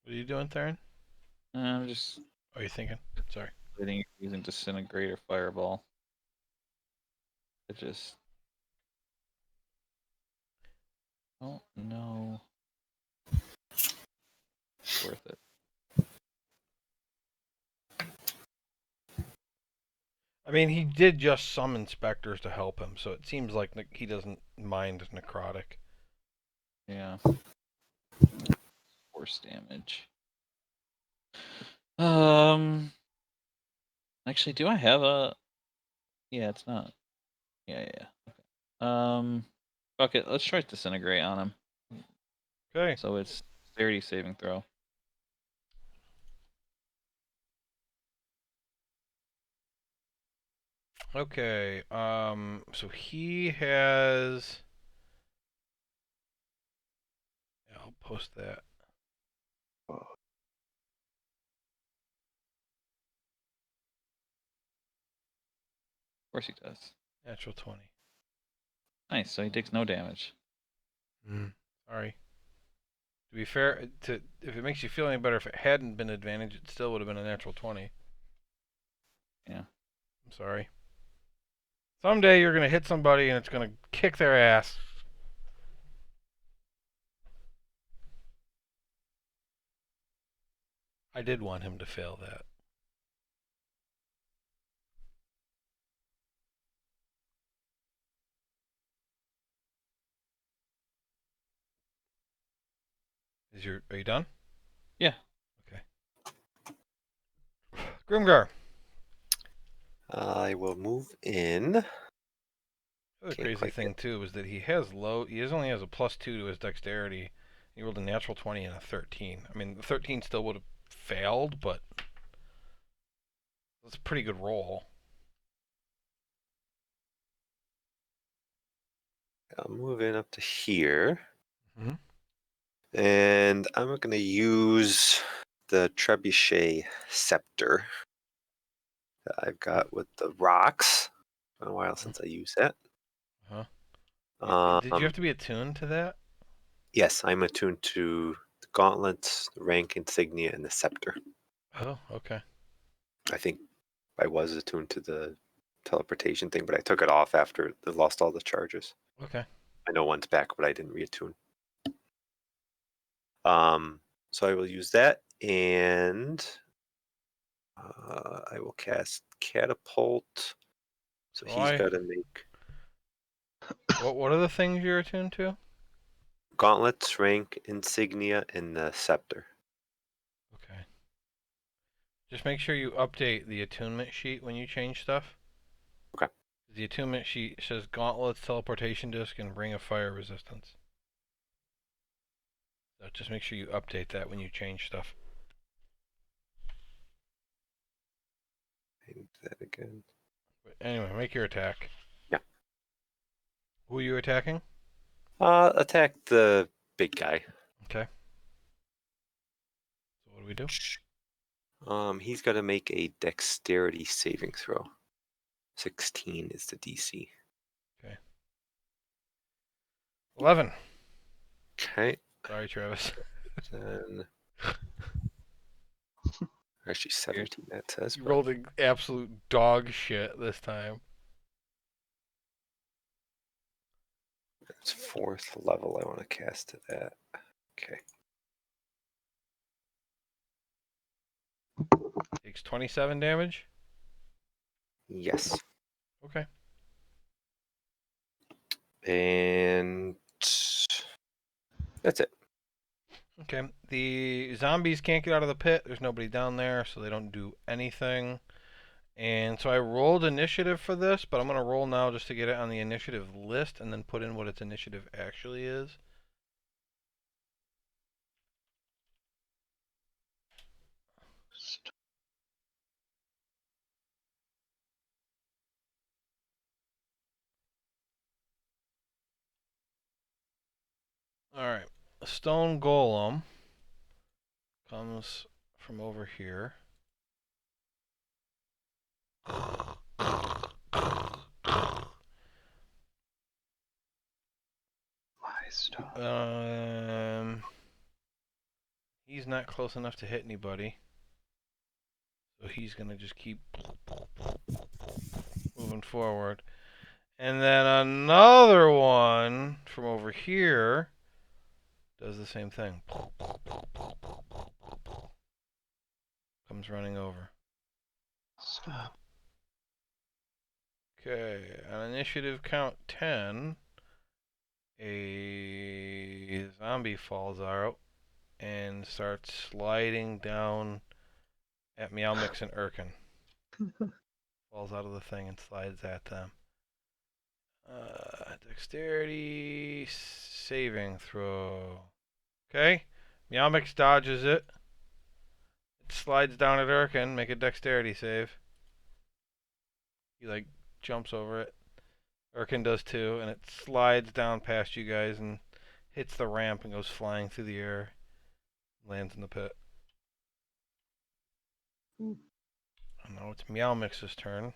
What are you doing, Theron? I'm just Are you thinking? Sorry. using disintegrate or fireball. It just. Oh no. It's worth it. I mean, he did just summon specters to help him, so it seems like he doesn't mind necrotic. Yeah. Force damage. Actually, do I have a? Yeah, it's not. Yeah. Okay. Fuck it. Let's try disintegrate on him. Okay. So it's 30 saving throw. Okay. So he has. Yeah, I'll post that. Oh, Of course he does. Natural 20. Nice. So he takes no damage. Sorry. To be fair, if it makes you feel any better, if it hadn't been advantage, it still would have been a natural 20. Yeah. I'm sorry. Someday you're gonna hit somebody and it's gonna kick their ass. I did want him to fail that. Are you done? Yeah. Okay. Grimgar. I will move in. The other Can't crazy quite thing too is that he only has a +2 to his dexterity. He rolled a natural 20 and a 13. I mean, the 13 still would have failed, but it's a pretty good roll. I'll move in up to here. Mhm. And I'm going to use the trebuchet scepter that I've got with the rocks. It's been a while since I used that. Did you have to be attuned to that? Yes, I'm attuned to the gauntlets, the rank insignia, and the scepter. Oh, okay. I think I was attuned to the teleportation thing, but I took it off after it lost all the charges. Okay. I know one's back, but I didn't reattune. So I will use that, and I will cast catapult. So he's got to make What are the things you're attuned to? gauntlets, rank, insignia, and the scepter. Okay. Just make sure you update the attunement sheet when you change stuff. Okay. The attunement sheet says gauntlets, teleportation disc, and ring of fire resistance. So just make sure you update that when you change stuff. I need that again. But anyway, make your attack. Yeah. Who are you attacking? Attack the big guy. Okay. So what do we do? He's got to make a dexterity saving throw. 16 is the DC. 11. Okay. Sorry, Travis. Then actually 17 that says. You But rolled an absolute dog shit this time. it's 4th level. I want to cast to that. Okay. Takes 27 damage. Yes. Okay. And that's it. Okay. The zombies can't get out of the pit. There's nobody down there, so they don't do anything. And so I rolled initiative for this, but I'm going to roll now just to get it on the initiative list and then put in what its initiative actually is. Alright. A stone golem comes from over here. He's not close enough to hit anybody. So he's going to just keep moving forward. And then another one from over here does the same thing. Comes running over. Stop. Okay, on initiative count 10, a zombie falls out and starts sliding down at Meow Mix and Urkin. Falls out of the thing and slides at them. Dexterity saving throw. Okay, Meow Mix dodges it. It slides down at Urkin. Make a dexterity save. He like jumps over it. Urkin does too, and it slides down past you guys and hits the ramp and goes flying through the air. Lands in the pit. And now it's Meow Mix's turn.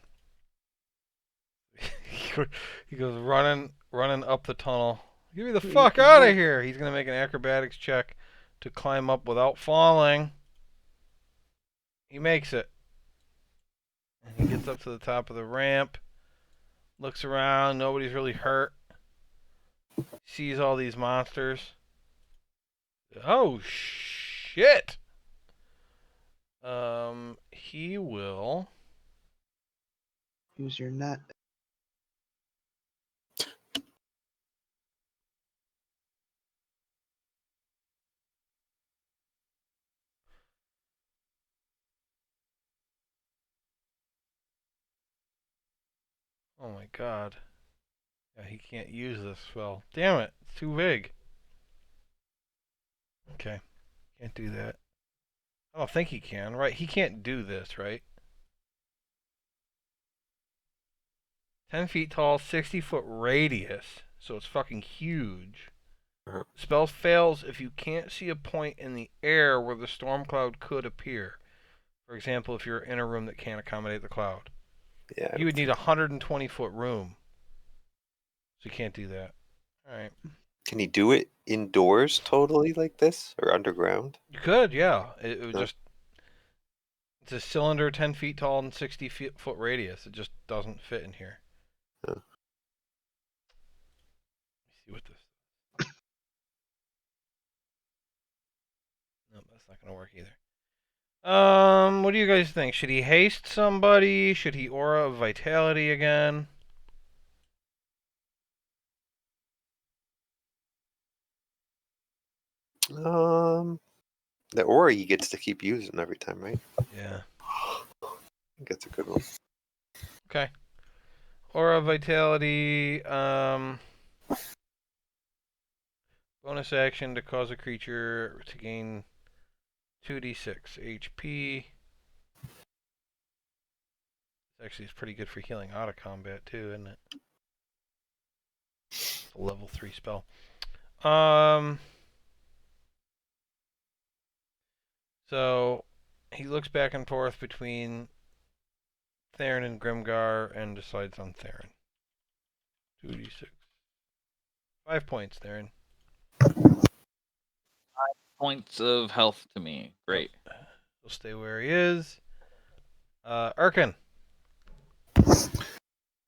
He goes running up the tunnel. Get me the fuck out of here! He's gonna make an acrobatics check to climb up without falling. He makes it. And he gets up to the top of the ramp. Looks around. Nobody's really hurt. Sees all these monsters. Oh shit! He will Use your net. Oh my god. Yeah, he can't use this spell. Damn it, it's too big. Okay, can't do that. I don't think he can, right? He can't do this, right? 10 feet tall, 60-foot radius, so it's fucking huge. Spell fails if you can't see a point in the air where the storm cloud could appear. For example, if you're in a room that can't accommodate the cloud. Yeah. You would need a 120-foot room. So you can't do that. Alright. Can he do it indoors totally like this or underground? You could, yeah. It would Huh. just... It's a cylinder 10 feet tall and 60-foot radius. It just doesn't fit in here. Huh. Let me see what this... Nope, that's not going to work either. What do you guys think? Should he haste somebody? Should he aura of vitality again? The aura he gets to keep using every time, right? Yeah. I think that's a good one. Okay. Aura of vitality, bonus action to cause a creature to gain 2d6 HP. Actually, it's pretty good for healing out of combat too, isn't it? It's a level 3 spell. So he looks back and forth between Theron and Grimgar and decides on Theron. 2d6. 5 points, Theron. Points of health to me. Great. He'll stay where he is. Erkin.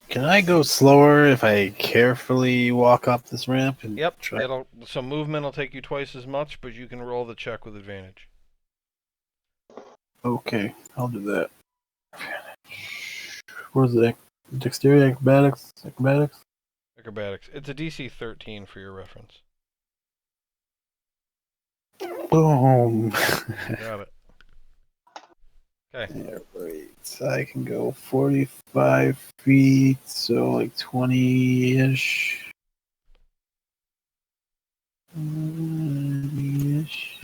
Can I go slower if I carefully walk up this ramp? And Yep. try... So movement will take you twice as much, but you can roll the check with advantage. Okay, I'll do that. Where's the dexterity, acrobatics? Acrobatics. It's a DC 13 for your reference. Boom. Got it. Okay. Alright, I can go 45 feet, so like 20-ish. 20-ish.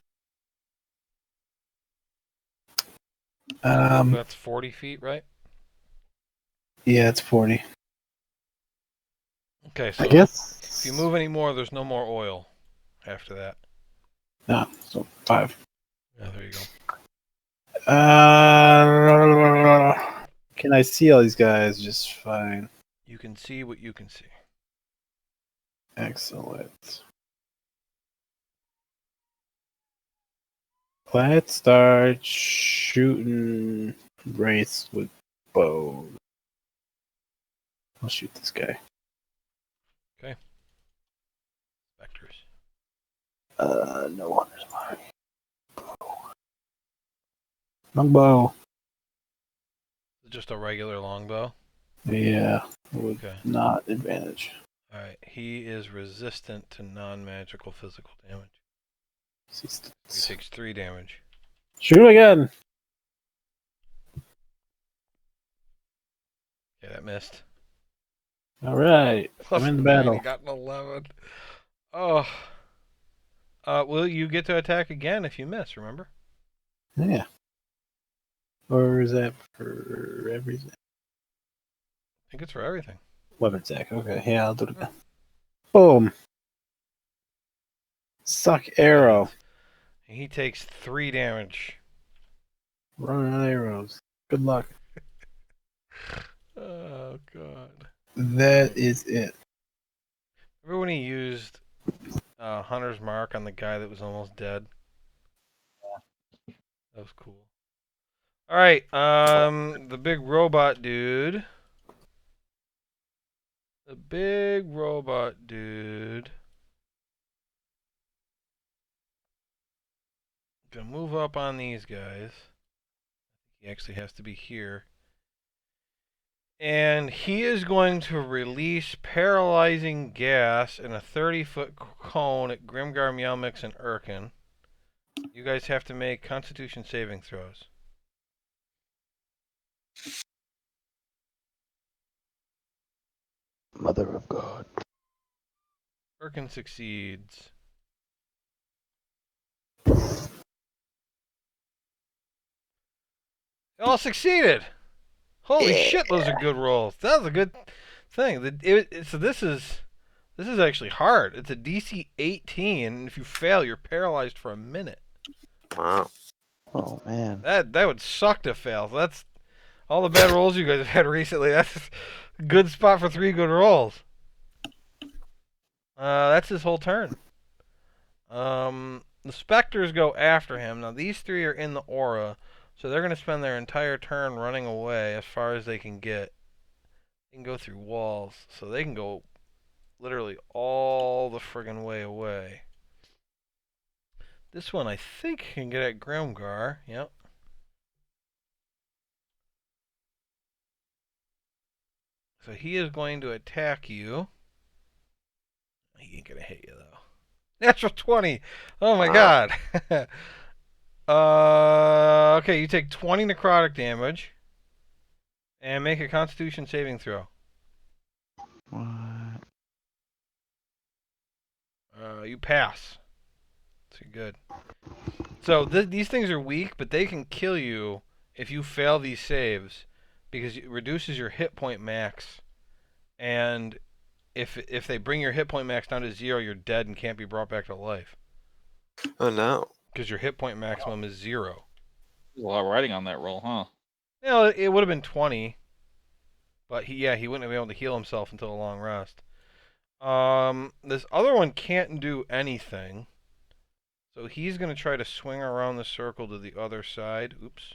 That's 40 feet, right? Yeah, it's 40. Okay, so I guess. if you move any more, there's no more oil after that. No, so 5. Yeah, there you go. Can I see all these guys just fine? You can see what you can see. Excellent. Let's start shooting wraiths with bows. I'll shoot this guy. Okay. Spectres. No hunter's mark. Longbow. Just a regular longbow. Yeah, with Okay. not advantage. All right. He is resistant to non-magical physical damage. He takes 3 damage. Shoot again. Yeah, that missed. All right, I'm in the battle. He got an 11. Oh. Will you get to attack again if you miss? Remember? Yeah. Or is that for everything? I think it's for everything. Weapon attack. Okay, yeah, I'll do it again. Boom. Suck arrow. He takes 3 damage. Running out of arrows. Good luck. Oh, God. That is it. Remember when he used Hunter's Mark on the guy that was almost dead? Yeah. That was cool. Alright, the big robot dude. The big robot dude. Gonna move up on these guys. He actually has to be here. And he is going to release paralyzing gas in a 30-foot cone at Grimgar, Meowmix, and Erkin. You guys have to make Constitution saving throws. Mother of God. Erkin succeeds. They all succeeded! Holy shit, those are good rolls. That was a good thing. So this is actually hard. It's a DC 18, and if you fail, you're paralyzed for a minute. Wow. Oh man. That would suck to fail. That's all the bad rolls you guys have had recently. That's a good spot for 3 good rolls. That's his whole turn. The specters go after him. Now these 3 are in the aura. So they're going to spend their entire turn running away as far as they can get. They can go through walls. So they can go literally all the friggin' way away. This one I think can get at Grimgar. Yep. So he is going to attack you. He ain't going to hit you though. Natural 20. Oh my god. Okay, you take 20 necrotic damage. And make a Constitution saving throw. What? You pass. So you're good. So these things are weak, but they can kill you if you fail these saves. Because it reduces your hit point max. And if they bring your hit point max down to 0, you're dead and can't be brought back to life. Oh no. Because your hit point maximum is 0. There's a lot of writing on that roll, huh? You know, it would have been 20. But he wouldn't have been able to heal himself until a long rest. This other one can't do anything. So he's going to try to swing around the circle to the other side. Oops.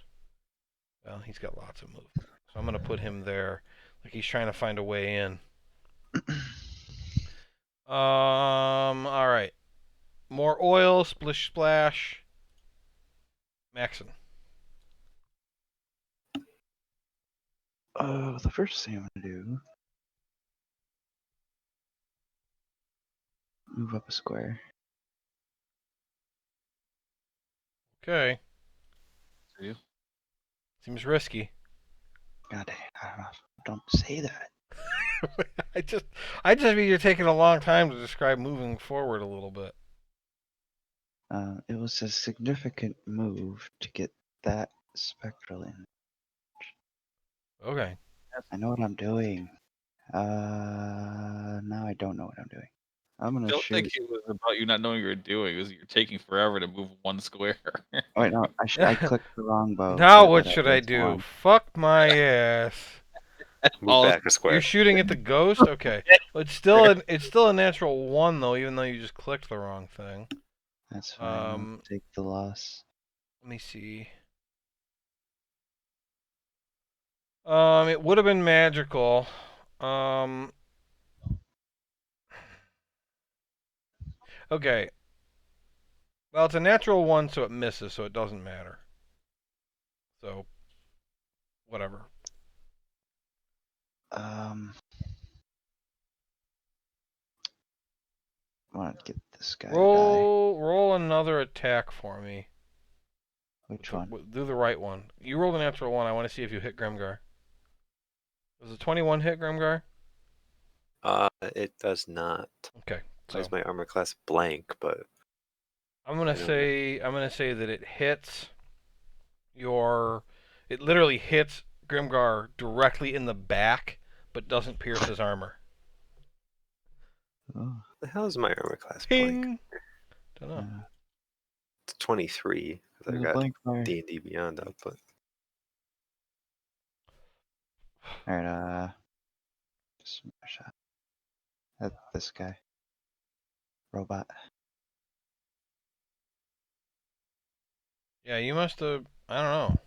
Well, he's got lots of movement. So I'm going to put him there. Like he's trying to find a way in. Alright. More oil, splish splash. Maxon. The first thing I'm gonna do, move up a square. Okay. See you. Seems risky. God dang, don't say that. I just mean you're taking a long time to describe moving forward a little bit. It was a significant move to get that spectral in. Okay. I know what I'm doing. Now I don't know what I'm doing. I'm I gonna don't shoot. think it was about you not knowing what you were doing. It was you're taking forever to move one square. Oh, wait, no, I clicked the wrong bow. Now so what that should I adds do? one. Fuck my ass. Move All- back a You're square. shooting at the ghost? Okay. Well, it's still a natural 1 though, even though you just clicked the wrong thing. That's fine. I'll take the loss. Let me see. It would have been magical. Okay. Well, it's a natural 1, so it misses, so it doesn't matter. So, whatever. I want to get this guy to die. Roll another attack for me. Which one? Do the right one. You rolled a natural 1. I want to see if you hit Grimgar. Does a 21 hit Grimgar? It does not. Okay. Why is So my armor class blank? But I'm gonna say that it hits your. It literally hits Grimgar directly in the back, but doesn't pierce his armor. Oh, the hell is my armor class blank? Ping. Don't know. It's 23. 'Cause I there's a got blank fire. D&D Beyond up, but Alright, just a shot. At this guy. Robot. Yeah, you must have. I don't know.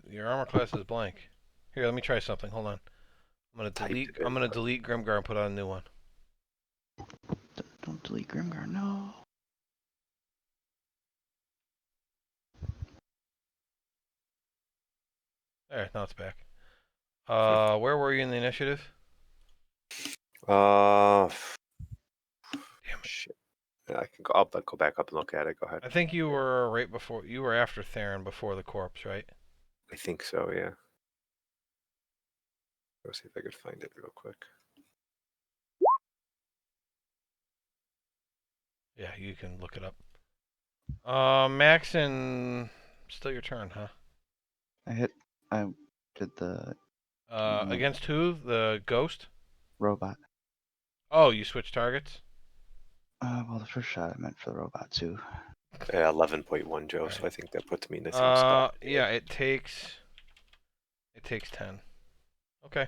Your armor class is blank. Here, let me try something. Hold on. I'm gonna Typed delete. it in, I'm gonna but- delete Grimgar and put on a new one. Don't delete Grimgar, no. There, now it's back. Where were you in the initiative? Uh, Damn it. shit. Yeah, I can go. I'll go back up and look at it. Go ahead. I think you were right before. You were after Theron before the corpse, right? I think so. Yeah. Go see if I could find it real quick. Yeah, you can look it up. Maxon, still your turn, huh? I did the Against who? The ghost? robot. Oh, you switched targets? Well, the first shot I meant for the robot too. Yeah, 11.1, Joe. So Right. I think that puts me in the same spot. Yeah, it takes 10. Okay.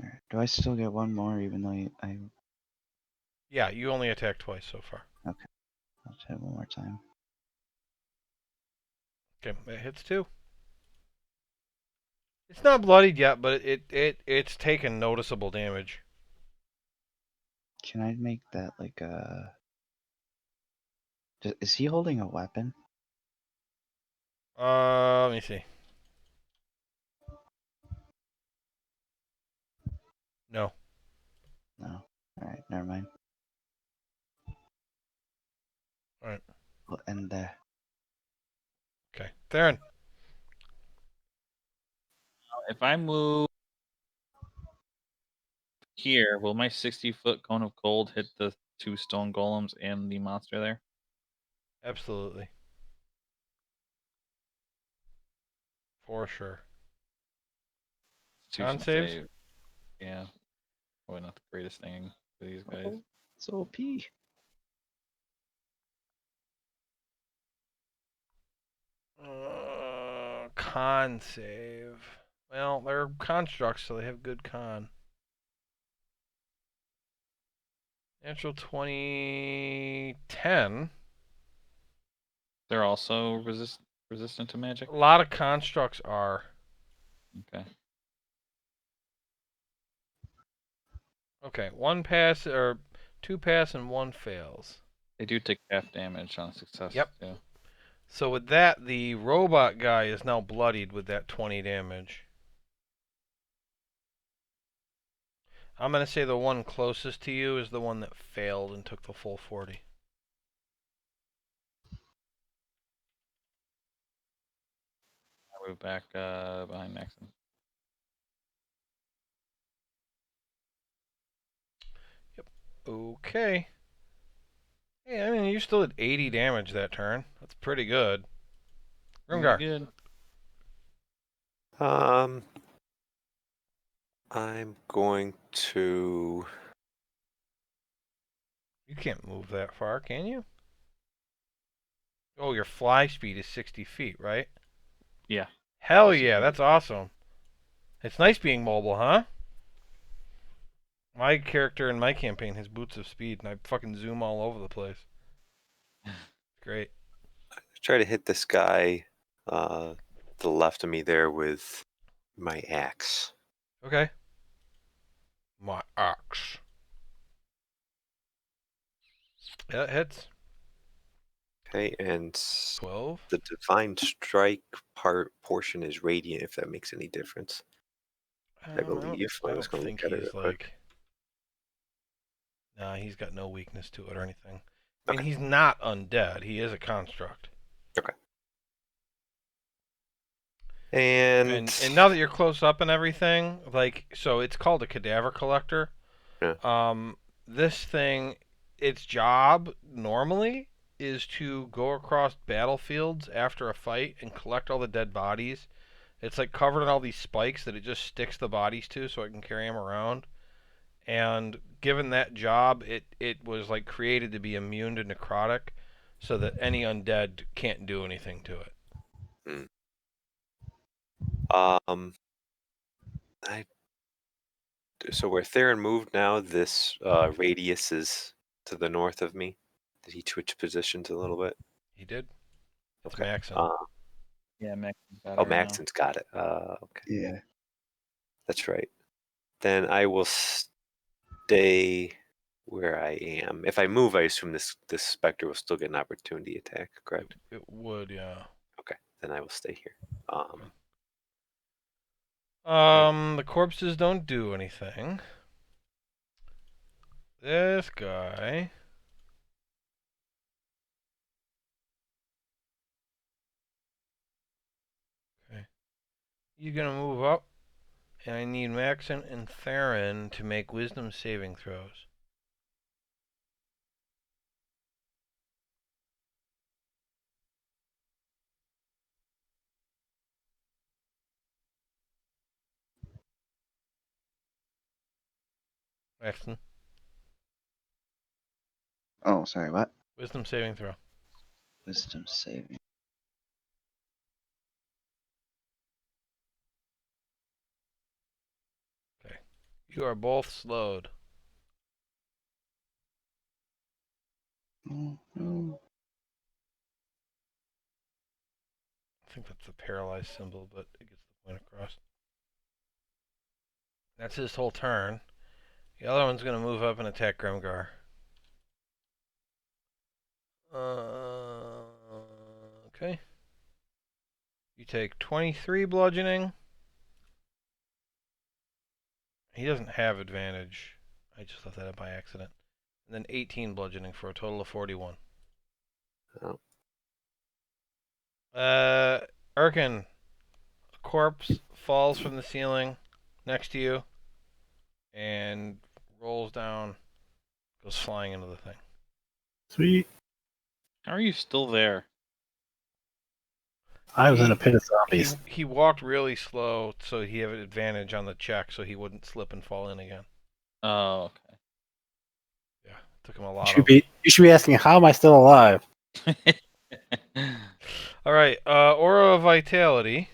Alright. Do I still get one more even though I Yeah, you only attacked twice so far. I'll try it one more time. Okay, it hits 2. It's not bloodied yet, but it's taken noticeable damage. Can I make that like a... Is he holding a weapon? Let me see. No. No. Alright, never mind. Alright. We'll end there. Okay. Theron. If I move here, will my 60-foot cone of cold hit the 2 stone golems and the monster there? Absolutely. For sure. Con Constitution saves? save. Yeah. the greatest thing for these guys. It's OP. Con save. Well, they're constructs, so they have good con. Natural 2010. They're also resistant to magic. A lot of constructs are. Okay. Okay, 1 pass or 2 pass and 1 fails. They do take half damage on success. Yep. Too. So with that, the robot guy is now bloodied with that 20 damage. I'm going to say the one closest to you is the one that failed and took the full 40. I move back behind Maxon. Okay. Hey, I mean, you still did 80 damage that turn. That's pretty good. Grimgar. Good. I'm going to. You can't move that far, can you? Oh, your fly speed is 60 feet, right? Yeah. Hell yeah, that's awesome. It's nice being mobile, huh? My character in my campaign has boots of speed, and I fucking zoom all over the place. Great. Try to hit this guy to the left of me there with my axe. Okay. My axe. Yeah, it hits. Okay, and 12. the divine strike portion is radiant, if that makes any difference. I believe. I I was don't going to think look at it he's real like. quick. Nah, he's got no weakness to it or anything. I mean, Okay. he's not undead. He is a construct. Okay. And now that you're close up and everything, like, so it's called a cadaver collector. Yeah. This thing, its job normally is to go across battlefields after a fight and collect all the dead bodies. It's like covered in all these spikes that it just sticks the bodies to so it can carry them around. And given that job, it was like created to be immune to necrotic so that any undead can't do anything to it. So where Theron moved now, this radius is to the north of me. Did he switch positions a little bit? He did. It's Okay. Maxon. Yeah, Maxon's got it Oh, right now. Maxon's got it. Okay. Yeah. That's right. Then I will stay where I am. If I move, I assume this specter will still get an opportunity attack, correct? It would, yeah. Okay, then I will stay here. The corpses don't do anything. This guy. Okay. You're gonna move up, and I need Maxon and Theron to make wisdom saving throws. Maxon, Oh, sorry, what? wisdom saving throw. Wisdom saving. Okay. You are both slowed. Oh, no. I think that's the paralyzed symbol, but it gets the point across. That's his whole turn. The other one's gonna move up and attack Grimgar. Okay. You take 23 bludgeoning. He doesn't have advantage. I just left that up by accident. And then 18 bludgeoning for a total of 41. Oh. Erkin, a corpse falls from the ceiling next to you and rolls down, goes flying into the thing. Sweet. How are you still there? I was in a pit of zombies. He walked really slow, so he had an advantage on the check, so he wouldn't slip and fall in again. Oh, okay. Yeah, took him a You lot should of. be asking, how am I still alive? All right, Aura of Vitality.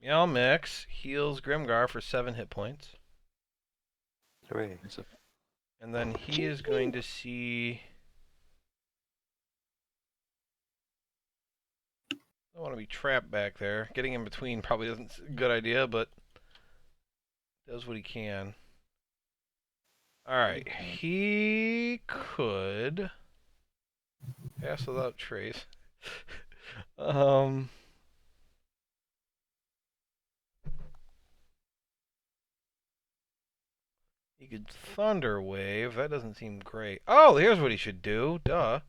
Meow Mix heals Grimgar for 7 hit points. Hooray. And then he is going to see... I don't want to be trapped back there. Getting in between probably isn't a good idea, but does what he can. Alright, he could pass without trace. He could Thunder Wave. That doesn't seem great. Oh, here's what he should do. Duh.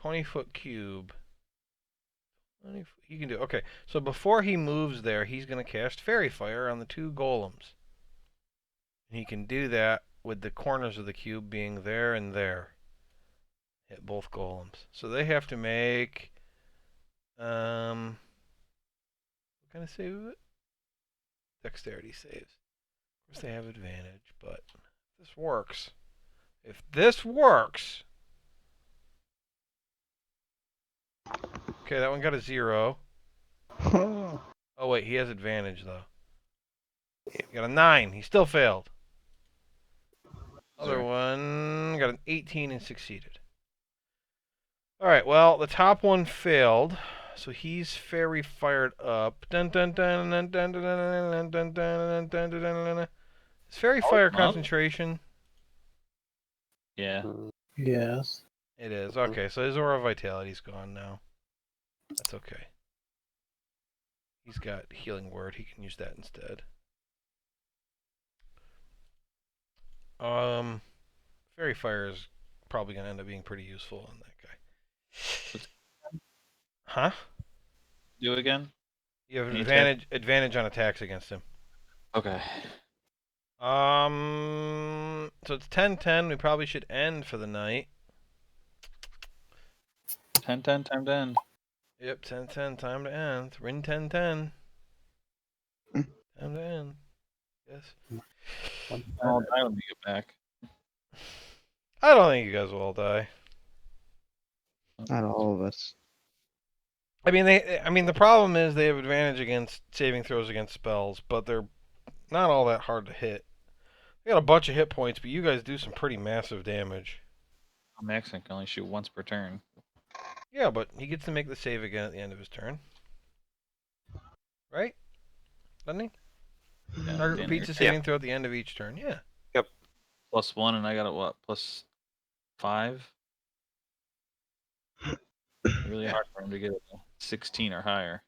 20-foot cube. He can do. Okay, so before he moves there, he's going to cast Fairy Fire on the 2 golems. And he can do that with the corners of the cube being there and there. Hit both golems. So they have to make. What kind of save is it? Dexterity saves. Of course, they have advantage, but if this works. If this works. Okay, that one got a 0. Oh, wait, he has advantage, though. He got a 9. He still failed. Other one got an 18 and succeeded. Alright, well, the top one failed, so he's fairy fired up. Dun dun dun dun dun dun dun dun dun dun dun dun dun. Is fairy fire concentration? Yeah. Yes. It is. Okay, so his aura vitality's gone now. That's okay. He's got healing word. He can use that instead. Fairy fire is probably gonna end up being pretty useful on that guy. Huh? Do it again. You have Any advantage on attacks against him. Okay. So it's 10-10. We probably should end for the night. 10, time to end. Yep, 10-10. Time to end. Rin 10-10. Time to end. Yes. I'll die when we get back. I don't think you guys will all die. Not all of us. I mean, the problem is they have advantage against saving throws against spells, but they're not all that hard to hit. They got a bunch of hit points, but you guys do some pretty massive damage. Max can only shoot once per turn. Yeah, but he gets to make the save again at the end of his turn. Right? Doesn't he? Yeah, Target Danny, repeats the saving throw at the end of each turn. Yeah. +1, and I got a what? +5. Really hard for him to get a 16 or higher.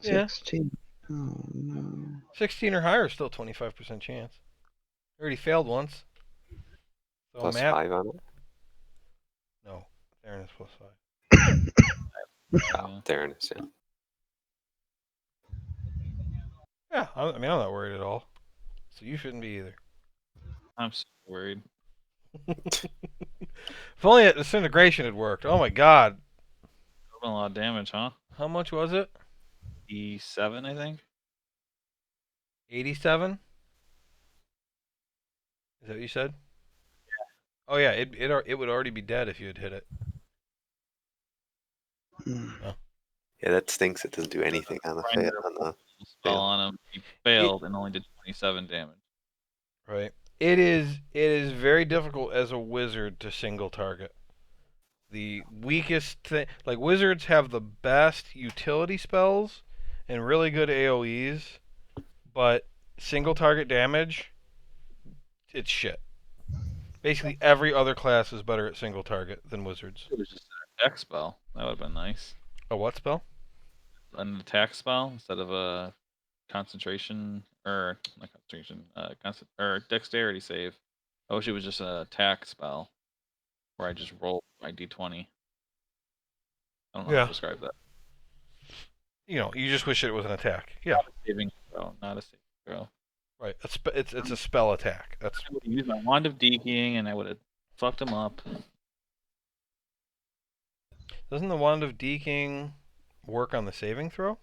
Yeah. 16. Oh no. 16 or higher is still 25% chance. Already failed once. So Plus Matt, 5 on it. no, Aaron is +5. Oh, there it is. Yeah. Yeah, I'm not worried at all. So you shouldn't be either. I'm so worried. If only disintegration had worked. Oh my god. Been a lot of damage, huh? How much was it? E7, I think. 87? Is that what you said? Yeah. Oh yeah, it would already be dead if you had hit it. Yeah, that stinks. It doesn't do anything on the fail. Spell on him. He failed and only did 27 damage. Right. It is very difficult as a wizard to single target. The weakest thing, like wizards have the best utility spells and really good AoEs, but single target damage, it's shit. Basically, every other class is better at single target than wizards. It was just an attack spell. That would have been nice. A what spell? An attack spell instead of a concentration or not concentration, or dexterity save. I wish it was just an attack spell where I just roll my d20. I don't know how to describe that. You know, you just wish it was an attack. Yeah. Not a saving throw, not a saving throw. Right. It's a spell attack. That's. I would have used my Wand of Deking and I would have fucked him up. Doesn't the Wand of Deking work on the saving throw?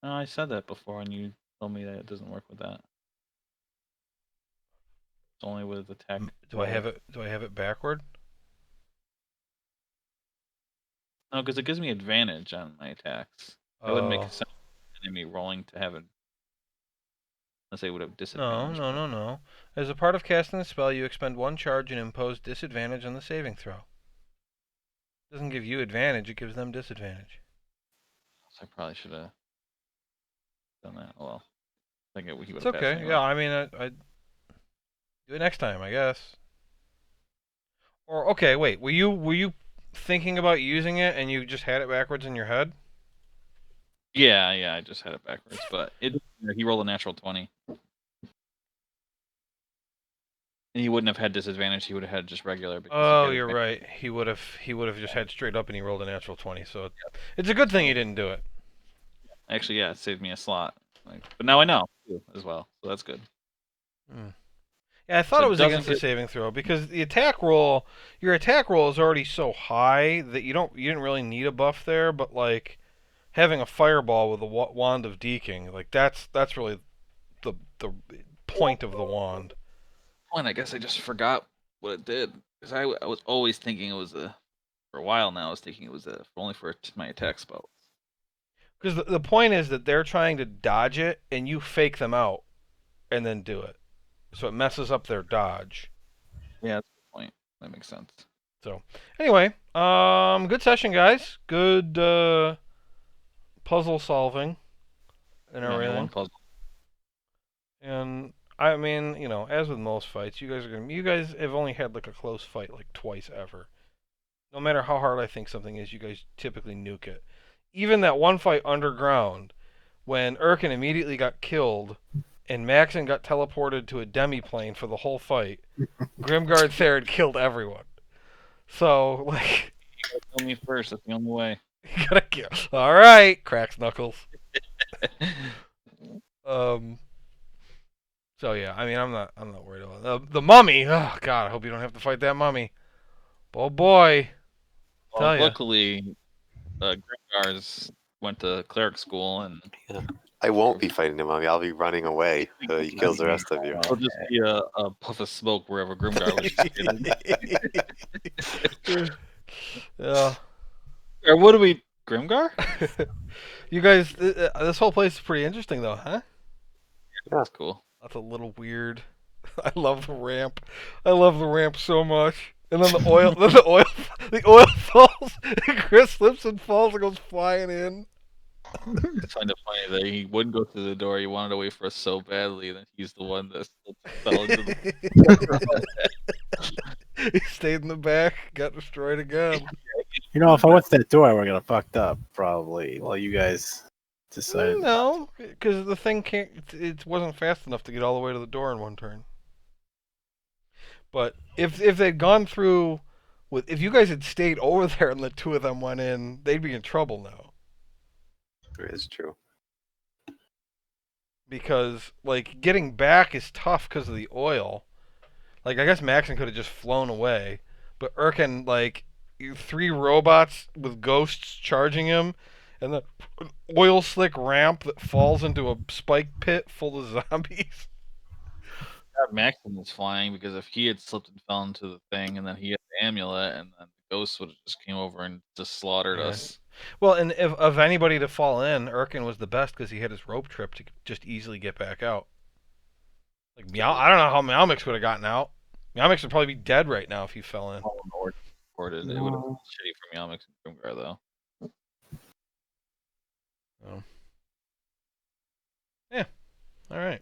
No, I said that before, and you told me that it doesn't work with that. It's only with attack. Do I have it? Do I have it backward? No, because it gives me advantage on my attacks. It wouldn't make sense for me rolling to have it. Unless they would have disadvantage. No. As a part of casting the spell, you expend 1 charge and impose disadvantage on the saving throw. It doesn't give you advantage; it gives them disadvantage. So I probably should have done that. Oh, well, I think he would It's have passed okay. anyway. Yeah, I mean, I do it next time, I guess. Or okay, wait. Were you thinking about using it and you just had it backwards in your head? Yeah, I just had it backwards, but he rolled a natural 20. And he wouldn't have had disadvantage. He would have had just regular. Because Oh, you're right. He would have just had straight up, and he rolled a natural 20. So it's a good thing he didn't do it. Actually, yeah, it saved me a slot. But now I know too, as well, so that's good. Yeah, I thought So it was against the saving throw because the attack roll, your attack roll is already so high that you didn't really need a buff there. But like having a fireball with a wand of deking, like that's really the point of the wand. And I guess I just forgot what it did because I was always thinking it was for a while now. I was thinking it was only for my attack spells. Because the point is that they're trying to dodge it, and you fake them out, and then do it, so it messes up their dodge. Yeah, that's a good point. That makes sense. So anyway, good session, guys. Good puzzle solving and everything. One puzzle. And I mean, as with most fights, you guys have only had like a close fight like twice ever. No matter how hard I think something is, you guys typically nuke it. Even that one fight underground, when Erkin immediately got killed, and Maxon got teleported to a demi-plane for the whole fight, Grimguard Theron killed everyone. So, like... You gotta kill me first, that's the only way. You gotta kill... Alright, cracks knuckles. So yeah, I mean, I'm not worried about the mummy. Oh god, I hope you don't have to fight that mummy. Oh boy. Well, luckily, Grimgar's went to cleric school, and I won't be fighting him. I'll be running away. He kills the rest of you. It'll just be a puff of smoke wherever Grimgar was. Yeah. Or what do we... Grimgar? You guys, this whole place is pretty interesting though, huh? Yeah. That's cool. That's a little weird. I love the ramp. I love the ramp so much. And then the oil falls. And Chris slips and falls and goes flying in. I find it funny that he wouldn't go through the door. He wanted to wait for us so badly, and he's the one that fell into the. He stayed in the back, got destroyed again. If I went to that door, I would have fucked up probably. While you guys decided. No, because the thing it wasn't fast enough to get all the way to the door in one turn. But if they'd gone through if you guys had stayed over there and the two of them went in, they'd be in trouble now. It is true. Because like getting back is tough because of the oil. Like I guess Maxon could have just flown away, but Erkin, like 3 robots with ghosts charging him, and the oil slick ramp that falls into a spike pit full of zombies. Maxon was flying because if he had slipped and fell into the thing, and then he had the amulet, and then the ghosts would have just came over and just slaughtered us. Well, and if of anybody to fall in, Erkin was the best because he had his rope trip to just easily get back out. Like I don't know how Meowmix would have gotten out. Meowmix would probably be dead right now if he fell in. It would have been shitty for Meowmix and Grimgar, though. Yeah. All right.